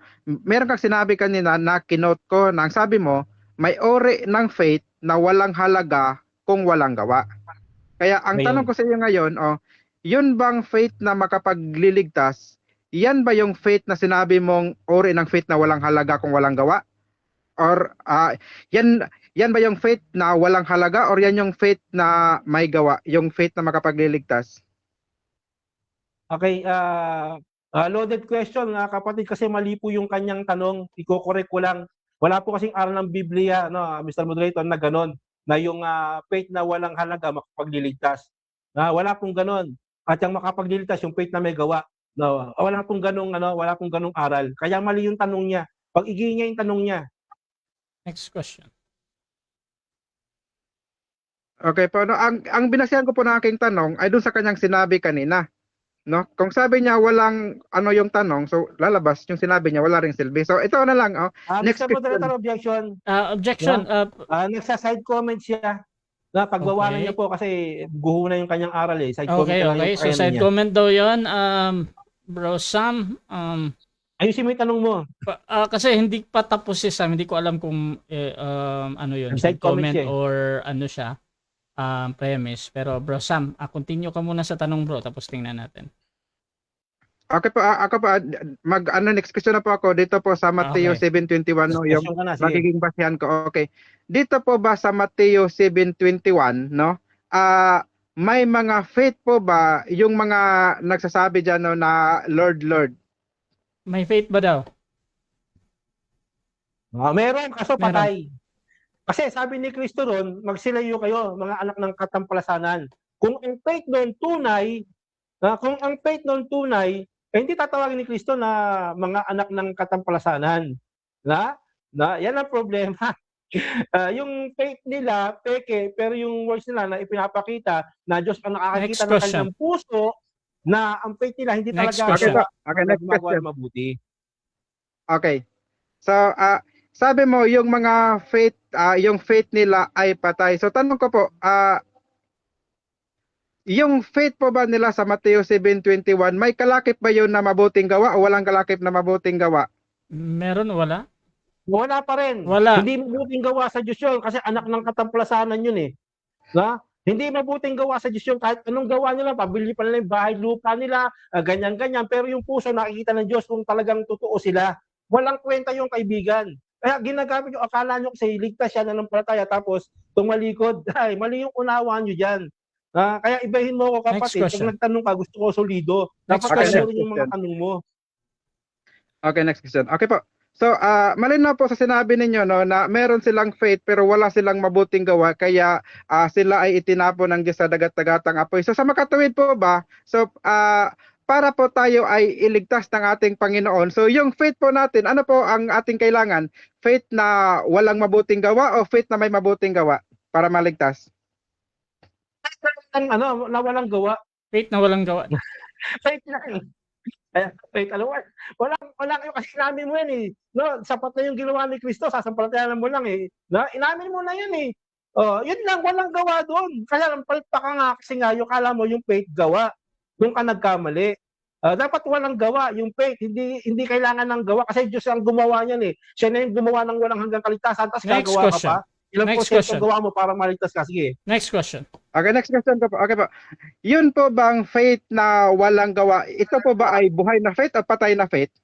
meron kang sinabi kanina na kinote ko na ang sabi mo, may ori ng faith na walang halaga kung walang gawa. Kaya ang tanong ko sa iyo ngayon, yun bang faith na makapagliligtas? Yan ba yung faith na sinabi mong ori ng faith na walang halaga kung walang gawa? Or yan ba yung faith na walang halaga or yan yung faith na may gawa, yung faith na makapagliligtas? Okay, loaded question, kapatid, kasi mali po yung kanyang tanong. Iko-correct ko lang. Wala po kasing aral ng Biblia, no, Mr. Moderator, na ganon, na yung faith na walang halaga makapagliligtas. Wala pong ganon. At yung makapagliligtas, yung faith na may gawa. No, wala pong ganong aral. Kaya mali yung tanong niya. Pag-igingin niya yung tanong niya. Next question. Okay po, no, ang binasihan ko po ng aking tanong ay doon sa kanyang sinabi kanina. No? Kung sabi niya walang yung tanong, so lalabas yung sinabi niya wala ring silbi. So ito na lang, next Mr. question. Moderator, objection. Objection. Nagsa-side comment siya. Na pagbawalan niya po kasi guho na yung kanyang aral eh. Side comment Okay, na lang okay. yung So kaya side niya. comment daw yun. Bro Sam, Ayusin mo yung tanong mo. kasi hindi pa tapos si Sam, hindi ko alam kung ano yun, Side comment siya eh. or ano siya, premise. Pero Bro Sam, continue ka muna sa tanong bro, tapos tingnan natin. Okay po, ako po, next question na po ako dito po sa Mateo Okay. 7:21, no, yung Question ka na, sige. magiging basihan ko. Okay. Dito po ba sa Mateo 7:21, no? May mga faith po ba yung mga nagsasabi diyan, no, na Lord, Lord? May faith ba daw? Meron, kaso Meron. patay. Kasi sabi ni Kristo ron, magsilayo kayo, mga anak ng katampalasanan. Kung ang faith noon tunay, kung ang faith noon tunay, hindi tatawagin ni Kristo na mga anak ng katampalasanan. Yan ang problema. Yung faith nila, peke, pero yung words nila na ipinapakita na Diyos ang nakakakita Next ng question. kanilang puso, na ang faith nila hindi Next talaga question. Okay, next gumagawa question. ng mabuti. Okay. So, sabi mo yung mga yung faith nila ay patay. So tanong ko po, yung faith po ba nila sa Mateo 7:21, may kalakip ba yun na mabuting gawa o walang kalakip na mabuting gawa? Meron o wala? Wala pa rin. Wala. Hindi mabuting gawa sa Diyos yun kasi anak ng katamplasanan yun eh. Hindi mabuting gawa sa Diyos yun kahit anong gawa nila, pabili pa nila yung bahay, lupa nila, ganyan-ganyan. Pero yung puso nakikita ng Diyos kung talagang totoo sila. Walang kwenta yung kaibigan. Kaya ginagamit yung akala nyo kasi ligtas siya nanampalataya tapos tumalikod. Ay, mali yung unawa nyo dyan. Kaya ibahin mo ako kapatid. Next question. Pag nagtanong ka, gusto ko solido. Next Dapat question. kayo yung mga tanong mo. Okay, next question. Okay po. So, malinaw po sa sinabi ninyo no na meron silang faith pero wala silang mabuting gawa kaya sila ay itinapon ng Diyos sa dagat-dagatang apoy. So sa makatuwid po ba? So para po tayo ay iligtas ng ating Panginoon. So yung faith po natin, ano po ang ating kailangan? Faith na walang mabuting gawa o faith na may mabuting gawa para maligtas? Na walang gawa. Faith na walang gawa. Faith lang. Faith, walang yung kasi inamin mo yan eh. No, sapat na yung ginawa ni Kristo, sasampalatayanan mo lang eh. Inamin mo na yan eh. Yun lang, walang gawa doon. Kaya lang palpa ka nga kasi nga, yung kala mo yung faith gawa. Doon ka nagkamali. Dapat walang gawa, yung faith, hindi kailangan ng gawa kasi Diyos ang gumawa niyan eh. Siya na yung gumawa ng walang hanggang kaligtasan, tapos Next gagawa question. ka pa. Ilang Next porsyento question. gawa mo para maligtas ka? Sige. Next question. Okay, next question po. Okay po. Yun po bang faith na walang gawa? Ito po ba ay buhay na faith o patay na faith?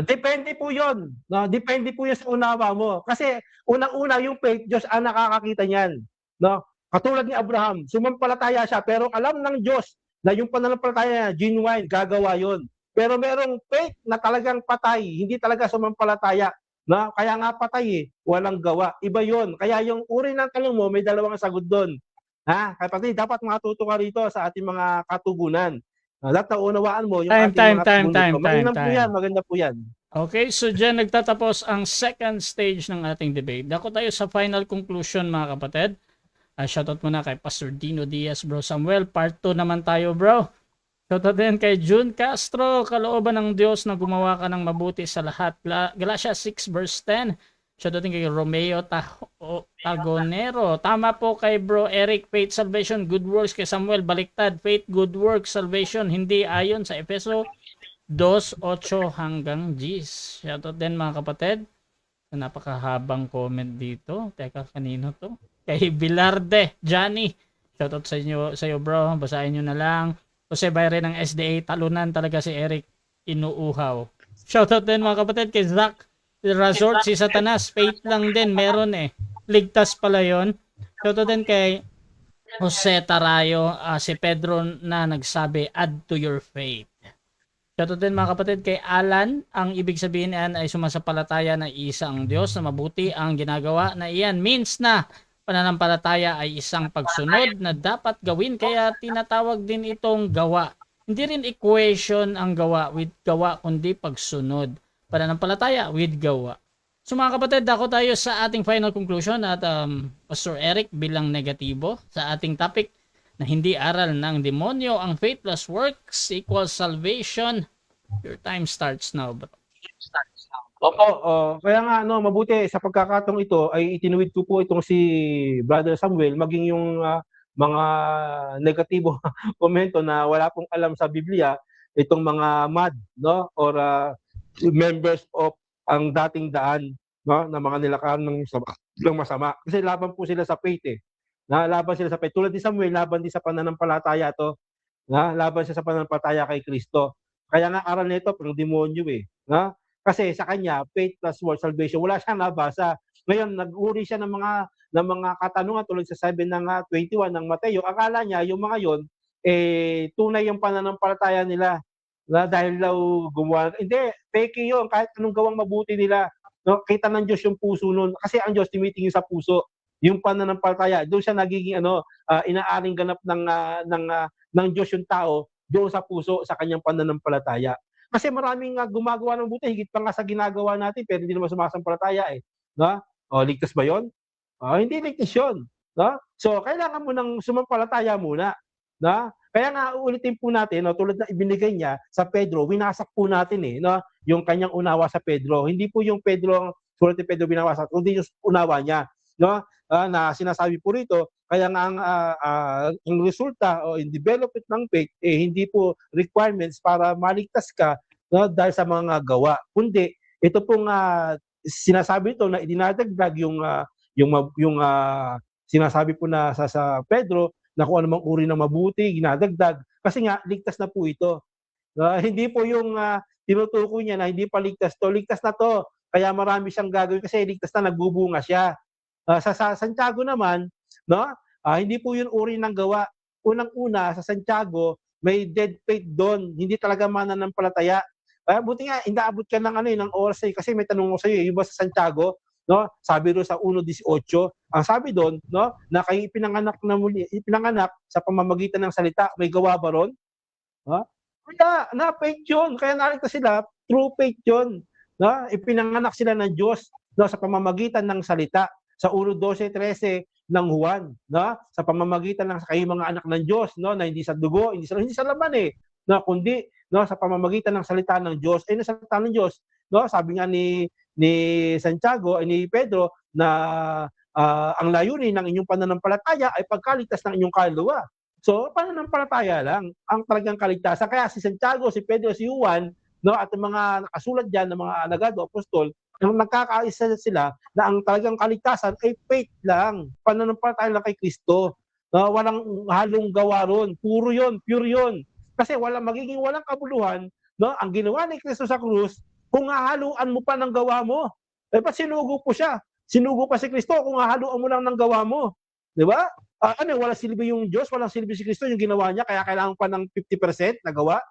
Depende po yun. Depende po yun sa unawa mo. Kasi unang-una yung faith, Diyos ang nakakakita niyan. Katulad ni Abraham, sumampalataya siya pero alam ng Diyos na yung pananampalataya niya, genuine, gagawa yun. Pero merong faith na talagang patay, hindi talaga sumampalataya. Kaya nga patay eh, walang gawa. Iba yun. Kaya yung uri ng tanong mo, may dalawang sagot doon. Kapatid, dapat matuto ka rito sa ating mga katugunan. Dapat naunawaan mo yung ating mga tugunan. Maganda po yan. Okay, so dyan nagtatapos ang second stage ng ating debate. Dako tayo sa final conclusion mga kapatid. Shoutout muna kay Pastor Dino Diaz, Bro Samuel. Part 2 naman tayo, bro. Shoutout din kay June Castro, kalooban ng Diyos na gumawa ka ng mabuti sa lahat. Galatians 6 verse 10. Shoutout din kay Romeo Tagonero. Tama po kay Bro Eric, faith, salvation, good works. Kay Samuel, baliktad, faith, good works, salvation. Hindi ayon sa Efeso 2:8 hanggang 10. Shoutout din mga kapatid. Napakahabang comment dito. Teka, kanino to? Kay Bilarde, Johnny. Shoutout sa iyo bro. Basahin nyo na lang. Jose Bayre ng SDA, talunan talaga si Eric Inuuhaw. Shoutout din mga kapatid kay Zach Resort, si Satanas, faith lang din, meron eh. Ligtas pala yon. Shoutout din kay Jose Tarayo, si Pedro na nagsabi, add to your faith. Shoutout din mga kapatid kay Alan, ang ibig sabihin niyan ay sumasampalataya na isa ang Diyos na mabuti ang ginagawa na iyan. Means na pananampalataya ay isang pagsunod na dapat gawin kaya tinatawag din itong gawa. Hindi rin equation ang gawa with gawa kundi pagsunod. Pananampalataya with gawa. So mga kapatid, dako tayo sa ating final conclusion at Pastor Eric bilang negatibo sa ating topic na hindi aral ng demonyo ang faith plus works equals salvation. Your time starts now, bro. Opo, kaya nga mabuti sa pagkakataong ito ay itinuwid ko po itong si Brother Samuel maging yung mga negatibo komento na wala pong alam sa Biblia, itong mga mad or members of ang dating daan na mga nilakaran ng masama. Kasi laban po sila sa faith eh. Laban sila sa faith. Tulad ni Samuel, laban din sa pananampalataya to. Laban siya sa pananampalataya kay Kristo. Kaya nga aral nito pang demonyo eh. Kasi sa kanya, faith plus works salvation, wala siyang nabasa. Ngayon, nag-uri siya ng mga katanungan tulad sa 7 ng 21 ng Mateo. Akala niya, yung mga yon tunay yung pananampalataya nila. Dahil daw gumawa. Hindi, fake yun. Kahit anong gawang mabuti nila, no, kita ng Diyos yung puso nun. Kasi ang Diyos tumitingin sa puso. Yung pananampalataya, doon siya nagiging inaaring ganap ng Diyos yung tao doon sa puso, sa kanyang pananampalataya. Kasi maraming gumagawa ng buti, higit pa nga sa ginagawa natin, pero hindi naman sumasampalataya eh. No? O, ligtas ba yun? Hindi ligtas yun. No? So, kailangan mo ng sumampalataya muna. No? Kaya nga, uulitin po natin, no, tulad na ibinigay niya sa Pedro, winasak po natin no, yung kanyang unawa sa Pedro. Hindi po yung Pedro, sulat ni Pedro binawasak, kundi yung unawa niya. No? Na sinasabi po rito, kaya nga ang resulta o in development ng faith, hindi po requirements para maligtas ka, no, dahil sa mga gawa. Kundi, ito pong sinasabi ito na idinadagdag yung sinasabi po na sa Pedro, na kung anumang uri ng mabuti, ginadagdag. Kasi nga, ligtas na po ito. Hindi po yung tinutukoy niya na hindi pa ligtas to. Ligtas na to. Kaya marami siyang gagawin kasi ligtas na, nagbubunga siya. Sa Santiago naman, no? Hindi po yun uri ng gawa. Unang-una, sa Santiago, may dead faith doon. Hindi talaga mananampalataya. Buti nga, inaabot ka ng oras kasi may tanong ko sa iyo, yung ba sa Santiago, no? Sabi doon sa 1:18, ang sabi doon, no, na kayo ipinanganak sa pamamagitan ng salita, may gawa ba ron? Kaya na faith yun. Kaya naligtas sila, true faith yun. No? Ipinanganak sila ng Diyos, no, sa pamamagitan ng salita. Sa 1:12-13 ng Juan, no? Sa pamamagitan ng kayo mga anak ng Diyos, no, na hindi sa dugo, hindi sa laman no, kundi no, sa pamamagitan ng salita ng Diyos. Ng salita ng Diyos, no, sabi nga ni Santiago, ni Pedro, na ang layunin ng inyong pananampalataya ay pagkaligtas ng inyong kaluluwa. So, pananampalataya lang ang talagang kaligtasan. Kaya si Santiago, si Pedro, si Juan, no, at ang mga nakasulat diyan ng mga alagad o apostol, ang nagkakaisa sila na ang talagang kaligtasan ay faith lang, pananampalataya lang kay Kristo. Walang halong gawa ron, puro yon, pure yon. Kasi magiging walang kabuluhan, no, ang ginawa ni Kristo sa krus kung hahaluan mo pa ng gawa mo. Ba't sinugo po siya? Sinugo pa si Kristo kung hahaluan mo lang ng gawa mo. Di ba? Walang silbi yung Diyos, walang silbi si Kristo yung ginawa niya, kaya kailangan pa ng 50% na gawa.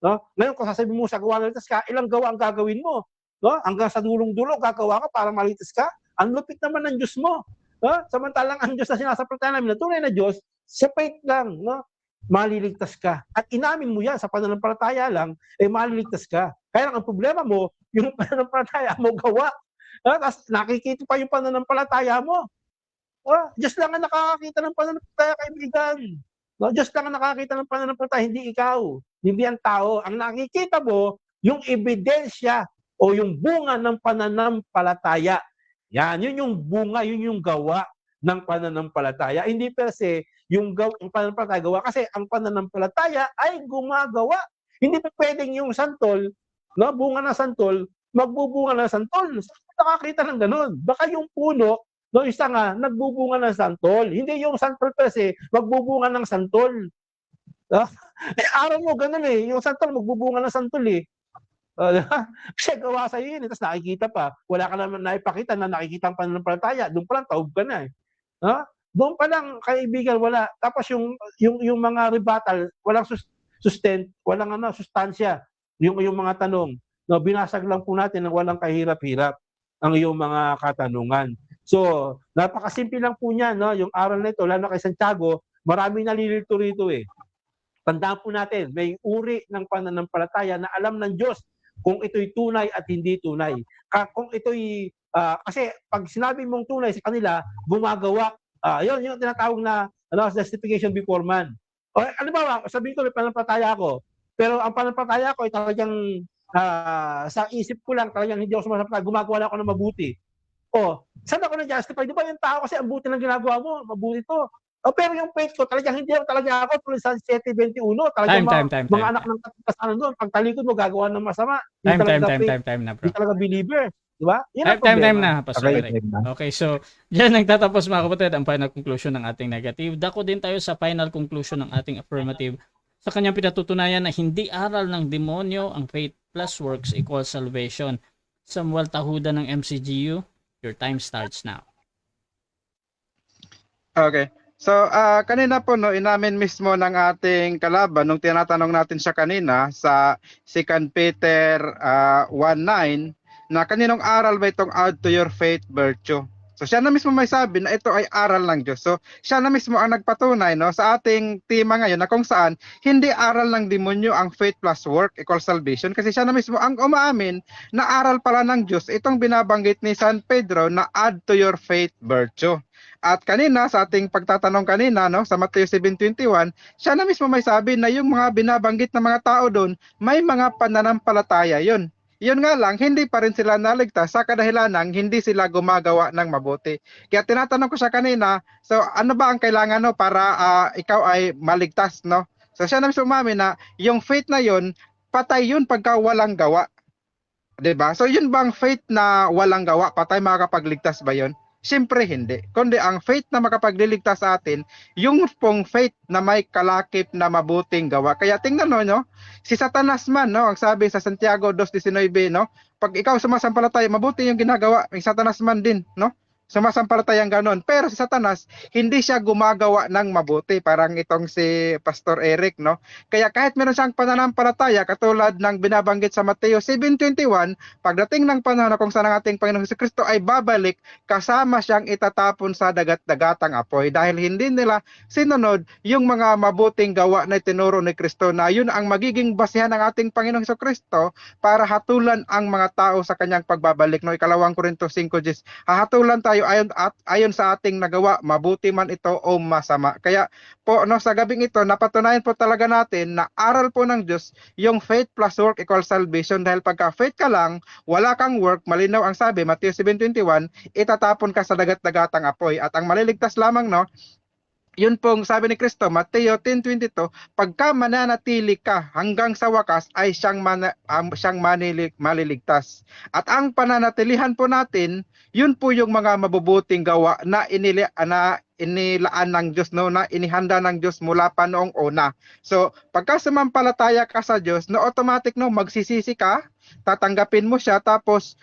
No? Ngayon, kung sasabihin mo sa gawa na ligtas ka, ilang gawa ang gagawin mo? No? Hanggang sa dulong-dulo, gagawa ka para maligtas ka. Ang lupit naman ng Diyos mo. No? Samantalang ang Diyos na sinasampalatayan namin, na tunay na Diyos, sa faith lang, no? Maliligtas ka. At inamin mo yan, sa pananampalataya lang, maliligtas ka. Kaya ang problema mo, yung pananampalataya mo gawa. Tapos nakikita pa yung pananampalataya mo. Diyos lang ang nakakakita ng pananampalataya, kaibigan. No? Diyos lang ang nakakita ng pananampalataya, hindi ikaw. Hindi ang tao. Ang nakikita mo, yung ebidensya o yung bunga ng pananampalataya. Yan, yun yung bunga, yun yung gawa ng pananampalataya. Hindi per se yung pananampalataya gawa, kasi ang pananampalataya ay gumagawa. Hindi pa pwedeng yung santol, no, bunga ng santol, magbubunga ng santol. Saan nakakita ng ganun? Baka yung puno, no, isa nga, nagbubunga ng santol. Hindi yung santol per se, magbubunga ng santol. Araw mo, ganun yung santol, magbubunga ng santol Kasi gawa sa'yo yun, tapos nakikita pa. Wala ka naman naipakita na nakikita ang pananampalataya. Doon pa lang, taob ka na Doon pa lang, kaibigan, wala. Tapos yung mga rebuttal, walang walang sustansya. Yung mga tanong. No, binasag lang po natin ng walang kahirap-hirap ang iyong mga katanungan. So, napakasimple lang po niyan, no? Yung aral na ito, lalo kay Santiago, maraming nalilito rito Tandaan po natin, may uri ng pananampalataya na alam ng Diyos kung ito'y tunay at hindi tunay. Kung ito'y, kasi pag sinabi mong tunay sa kanila, gumagawa. Yun yung tinatawag na justification before man. Ano ba, sabihin ko may pananampalataya ako, pero ang pananampalataya ko ay talagang sa isip ko lang, talagang hindi ako sumasampalataya, gumagawa ako ng mabuti. Saan ako na-justify? Di ba yung tao kasi ang buti ng ginagawa mo, mabuti to. Pero yung faith ko, talagang hindi talaga ako tuloy sa 7:21. Talagang mga anak ng kasanan doon, pag talikod mo, gagawa ng masama. Time na, bro. Hindi talaga believer. Di ba? Time na, Pastor Eric. Okay, so, dyan nagtatapos mga kapatid ang final conclusion ng ating negative. Dako din tayo sa final conclusion ng ating affirmative. Sa kanyang pinatutunayan na hindi aral ng demonyo ang faith plus works equals salvation. Samuel Tahuda ng MCGU, your time starts now. Okay. So, kanina po, inamin mismo ng ating kalaban, nung tinatanong natin siya kanina sa 2 Peter 1:9, na kaninong aral ba itong add to your faith virtue. So siya na mismo may sabi na ito ay aral ng Diyos. So siya na mismo ang nagpatunay no sa ating tema ngayon na kung saan hindi aral ng demonyo ang faith plus work equals salvation, kasi siya na mismo ang umaamin na aral pala ng Diyos itong binabanggit ni San Pedro na add to your faith virtue. At kanina sa ating pagtatanong kanina no sa Mateo 7:21, siya na mismo may sabi na yung mga binabanggit na mga tao doon may mga pananampalataya yun. Yun nga lang, hindi pa rin sila naligtas sa kadahilanang hindi sila gumagawa ng mabuti. Kaya tinatanong ko siya kanina, so ano ba ang kailangan no para ikaw ay maligtas no? So siya na mismo umamin na yung faith na yun, patay yun pagka walang gawa. 'Di ba? So yun bang faith na walang gawa, patay, makakapagligtas ba yun? Siyempre hindi. Kundi ang faith na makapagliligtas sa atin, yung pong faith na may kalakip na mabuting gawa. Kaya tingnan mo, no? Si Satanas man, no? Ang sabi sa Santiago 2:19, no? Pag ikaw sumasampalataya, mabuti yung ginagawa. Yung Satanas man din, no? Sumasampalatayang ganon. Pero si Satanas, hindi siya gumagawa ng mabuti. Parang itong si Pastor Eric, no? Kaya kahit meron siyang pananampalataya, katulad ng binabanggit sa Mateo 7:21, pagdating ng panahon na kung saan ang ating Panginoong Jesucristo ay babalik, kasama siyang itatapon sa dagat-dagatang apoy. Dahil hindi nila sinunod yung mga mabuting gawa na tinuro ni Kristo, na yun ang magiging basihan ng ating Panginoong Jesucristo para hatulan ang mga tao sa kanyang pagbabalik. No, Ikalawang Korinto 5:10, hahatulan tayo ayon sa ating nagawa, mabuti man ito o masama. Kaya po no sa gabing ito, napatunayan po talaga natin na aral po ng Diyos yung faith plus work equals salvation, dahil pagka faith ka lang, wala kang work, malinaw ang sabi Mateo 7:21, itatapon ka sa dagat-dagatang apoy. At ang maliligtas lamang no, yun pong sabi ni Kristo, Mateo 10:22, pagka mananatili ka hanggang sa wakas ay siyang maliligtas. At ang pananatilihan po natin, yun po yung mga mabubuting gawa na inilaan ng Diyos, no, na inihanda ng Diyos mula pa noong una. So, pagka sumampalataya ka sa Diyos, no, automatic no, magsisisi ka, tatanggapin mo siya, tapos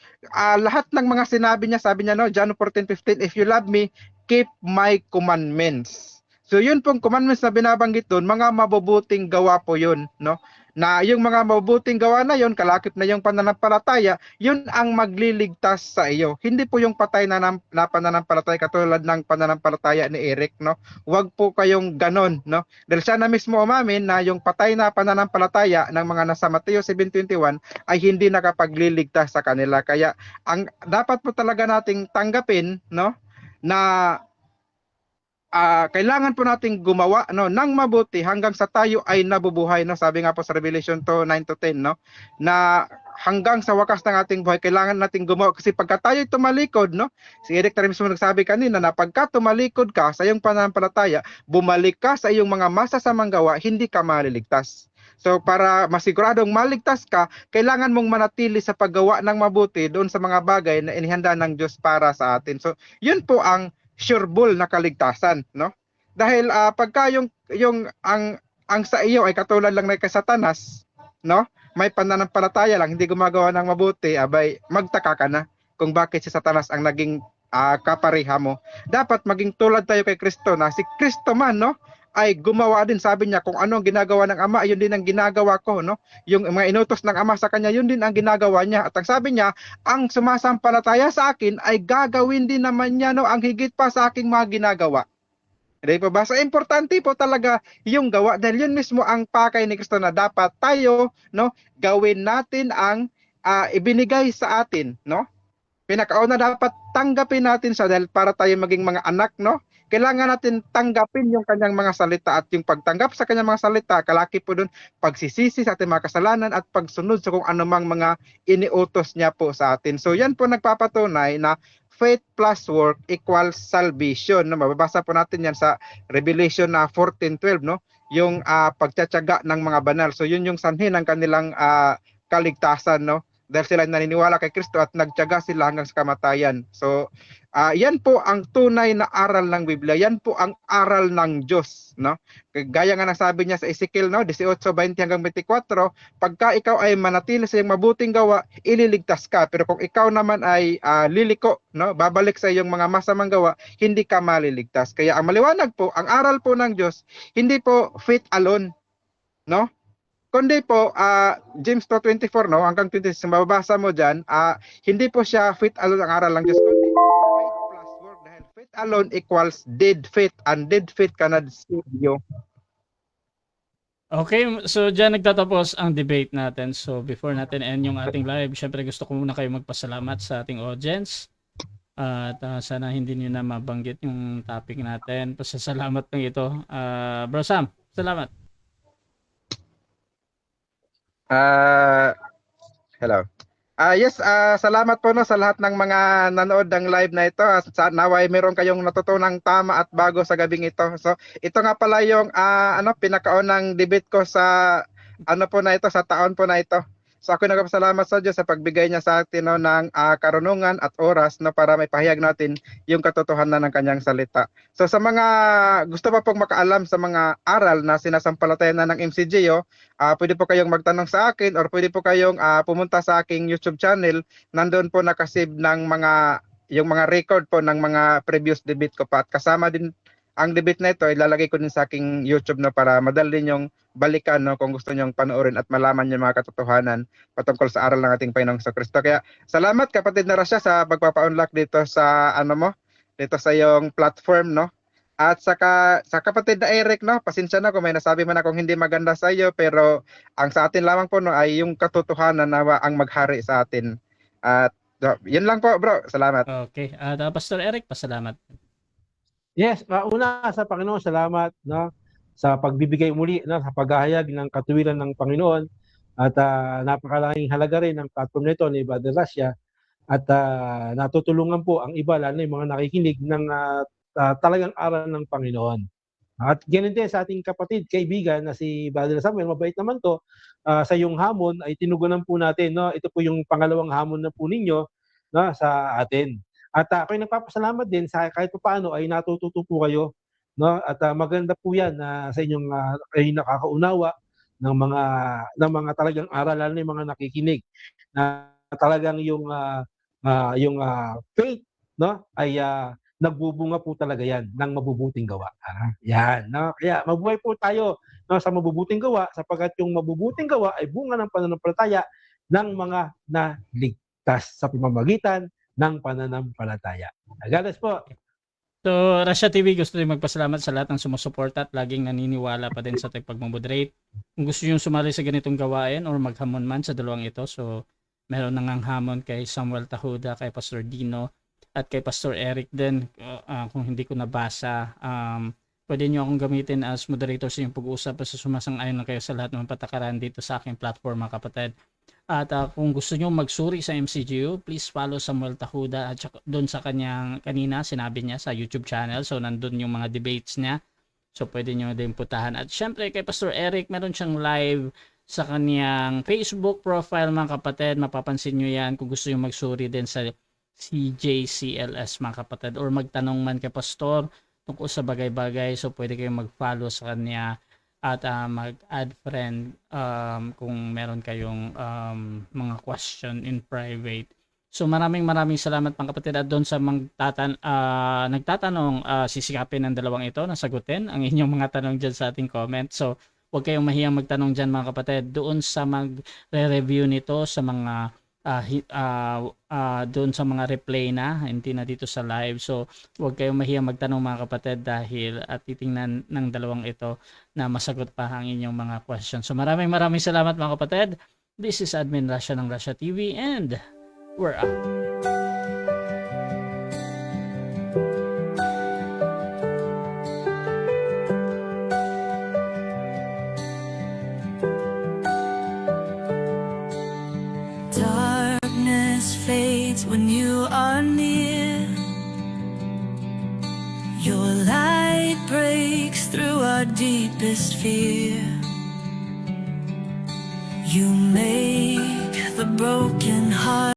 lahat ng mga sinabi niya, sabi niya no, John 14:15, if you love me, keep my commandments. So yun pong commandments na binabanggit doon, mga mabubuting gawa po yun, no? Na yung mga mabubuting gawa na yun, kalakip na yung pananampalataya, yun ang magliligtas sa iyo. Hindi po yung patay na pananampalataya katulad ng pananampalataya ni Eric, no? Huwag po kayong ganon, no? Dahil siya na mismo umamin na yung patay na pananampalataya ng mga nasa Mateo 7:21 ay hindi nakapagliligtas sa kanila. Kaya ang dapat po talaga nating tanggapin, no, na kailangan po nating gumawa no ng mabuti hanggang sa tayo ay nabubuhay, no. Sabi nga po sa Revelation 9-10, no, na hanggang sa wakas ng ating buhay kailangan nating gumawa, kasi pagka tayo tumalikod, no, si Eric na rin mismo nagsabi kanina na pagka tumalikod ka sa iyong pananampalataya, bumalik ka sa iyong mga masasamang gawa, hindi ka maliligtas. So para masiguradong maligtas ka, kailangan mong manatili sa paggawa ng mabuti doon sa mga bagay na inihanda ng Diyos para sa atin. So yun po ang sureball na kaligtasan, no? Dahil pagka ang sa iyo ay katulad lang ng kay Satanas, no? May pananampalataya lang, hindi gumagawa ng mabuti, abay magtaka ka na kung bakit si Satanas ang naging kapareha mo. Dapat maging tulad tayo kay Kristo, na si Kristo man, no, ay gumawa din. Sabi niya, kung ano ang ginagawa ng Ama, yun din ang ginagawa ko, no? Yung mga inutos ng Ama sa kanya, yun din ang ginagawa niya. At ang sabi niya, ang sumasampalataya sa akin ay gagawin din naman niya, no, ang higit pa sa aking mga ginagawa. Hindi po ba? So, importante po talaga yung gawa, dahil yun mismo ang pakay ni Kristo na dapat tayo, no, gawin natin ang ibinigay sa atin, no? Pinakauna dapat tanggapin natin siya, dahil para tayo maging mga anak, no? Kailangan natin tanggapin yung kanyang mga salita, at yung pagtanggap sa kanyang mga salita, kalakip po doon pagsisisi sa ating mga kasalanan at pagsunod sa kung anumang mga iniutos niya po sa atin. So yan po nagpapatunay na faith plus work equals salvation, no? Mababasa po natin yan sa Revelation 14:12, no? Yung pagtsatsaga ng mga banal. So yun yung sanhi ng kanilang kaligtasan, no? Dahil sila naniniwala kay Kristo at nagtiyaga sila hanggang sa kamatayan. So, yan po ang tunay na aral ng Biblia. Yan po ang aral ng Diyos, no? Gaya nga ng sabi niya sa Ezekiel, no, 18:20-24, pagka ikaw ay manatili sa iyong mabuting gawa, ililigtas ka. Pero kung ikaw naman ay liliko, no, babalik sa iyong mga masamang gawa, hindi ka maliligtas. Kaya ang maliwanag po, ang aral po ng Diyos, hindi po faith alone, no? kundi po, James 2:24, no, hanggang 26, mababasa mo dyan, hindi po siya faith alone ang aral lang Diyos, kundi faith plus work. Dahil faith alone equals dead faith, and dead faith cannot save you. Okay, so dyan nagtatapos ang debate natin. So before natin end yung ating live, syempre gusto ko muna kayo magpasalamat sa ating audience. At sana hindi niyo na mabanggit yung topic natin. Pasasalamat lang ito. Bro Sam, salamat. Hello. Yes, salamat po no sa lahat ng mga nanood ng live na ito. Naway meron kayong natutunang tama at bago sa gabing ito. So, ito nga pala yung pinakaunang debate ko sa po na ito, sa taon po na ito. So ako nagpapasalamat sa Diyos sa pagbigay niya sa atin no, ng karunungan at oras no, para may pahayag natin yung katotohanan ng kanyang salita. So sa mga gusto pa pong makaalam sa mga aral na sinasampalatayan na ng MCGO, pwede po kayong magtanong sa akin or pwede po kayong pumunta sa aking YouTube channel. Nandoon po nakasave ng yung mga record po ng mga previous debate ko pa. At kasama din ang debate na ito, ilalagay ko din sa aking YouTube no, para madali ninyong balikan no, kung gusto nyong panoorin at malaman yung mga katotohanan patungkol sa aral ng ating Panginoong Kristo. Kaya salamat kapatid na Rasha sa pagpapa-unlock dito sa dito sa iyong platform no. At sa kapatid na Eric no, pasensya na kung may nasabi man akong hindi maganda sa iyo, pero ang sa atin lamang po no ay yung katotohanan na ang maghari sa atin. At yun lang po bro, salamat. Okay, Pastor Eric, pasalamat. Yes, una sa Panginoon, salamat no, sa pagbibigay muli no, sa paghahayag ng katuwiran ng Panginoon at napakalaking halaga rin ng platform nito ni Brother Rasha at natutulungan po ang iba lalo yung mga nakikinig ng talagang aral ng Panginoon. At ganun din sa ating kapatid, kaibigan na si Brother Samuel, mabait naman to, sa iyong hamon ay tinugunan po natin. No? Ito po yung pangalawang hamon na po ninyo no, sa atin. At ako'y nagpapasalamat din sa kahit paano ay natututo po kayo. No? At maganda po yan na sa inyong kayo nakakaunawa ng mga talagang aral, lalo na yung mga nakikinig. Na talagang yung faith no, ay nagbubunga po talaga yan ng mabubuting gawa. Yan. No? Kaya mabuhay po tayo no, sa mabubuting gawa sapagkat yung mabubuting gawa ay bunga ng pananampalataya ng mga naligtas sa pamamagitan ng pananampalataya. Agalas po. So, Rasha TV, gusto rin magpasalamat sa lahat ng sumusuporta at laging naniniwala pa din sa ating pagmamoderate. Kung gusto nyo sumali sa ganitong gawain or maghamon man sa dalawang ito, so meron nang hamon kay Samuel Tahuda, kay Pastor Dino, at kay Pastor Eric din. Kung hindi ko nabasa, pwede nyo akong gamitin as moderator sa inyong pag-uusap sa sumasang-ayon na kayo sa lahat ng patakaran dito sa aking platform, mga kapatid. At kung gusto nyo magsuri sa MCGU, please follow Samuel Tahuda at doon sa kanyang kanina sinabi niya sa YouTube channel. So nandun yung mga debates niya. So pwede nyo din putahan. At syempre kay Pastor Eric, meron siyang live sa kanyang Facebook profile, mga kapatid. Mapapansin nyo yan kung gusto nyo magsuri din sa CJCLS, mga kapatid. Or magtanong man kay Pastor tungkol sa bagay-bagay. So pwede kayong mag-follow sa kanya at mag-add friend kung meron kayong mga question in private. So maraming salamat mga kapatid, at doon sa nagtatanong, sisikapin ng dalawang ito na sagutin ang inyong mga tanong dyan sa ating comment. So huwag kayong mahiyang magtanong dyan, mga kapatid, doon sa magre-review nito sa mga doon sa mga replay na, hindi na dito sa live. So huwag kayong mahiyang magtanong, mga kapatid, dahil at titingnan ng dalawang ito na masagot pa ang inyong mga questions. So maraming salamat, mga kapatid. This is Admin Rasha ng Rasha TV, and we're out. Fades when you are near. Your light breaks through our deepest fear. You make the broken heart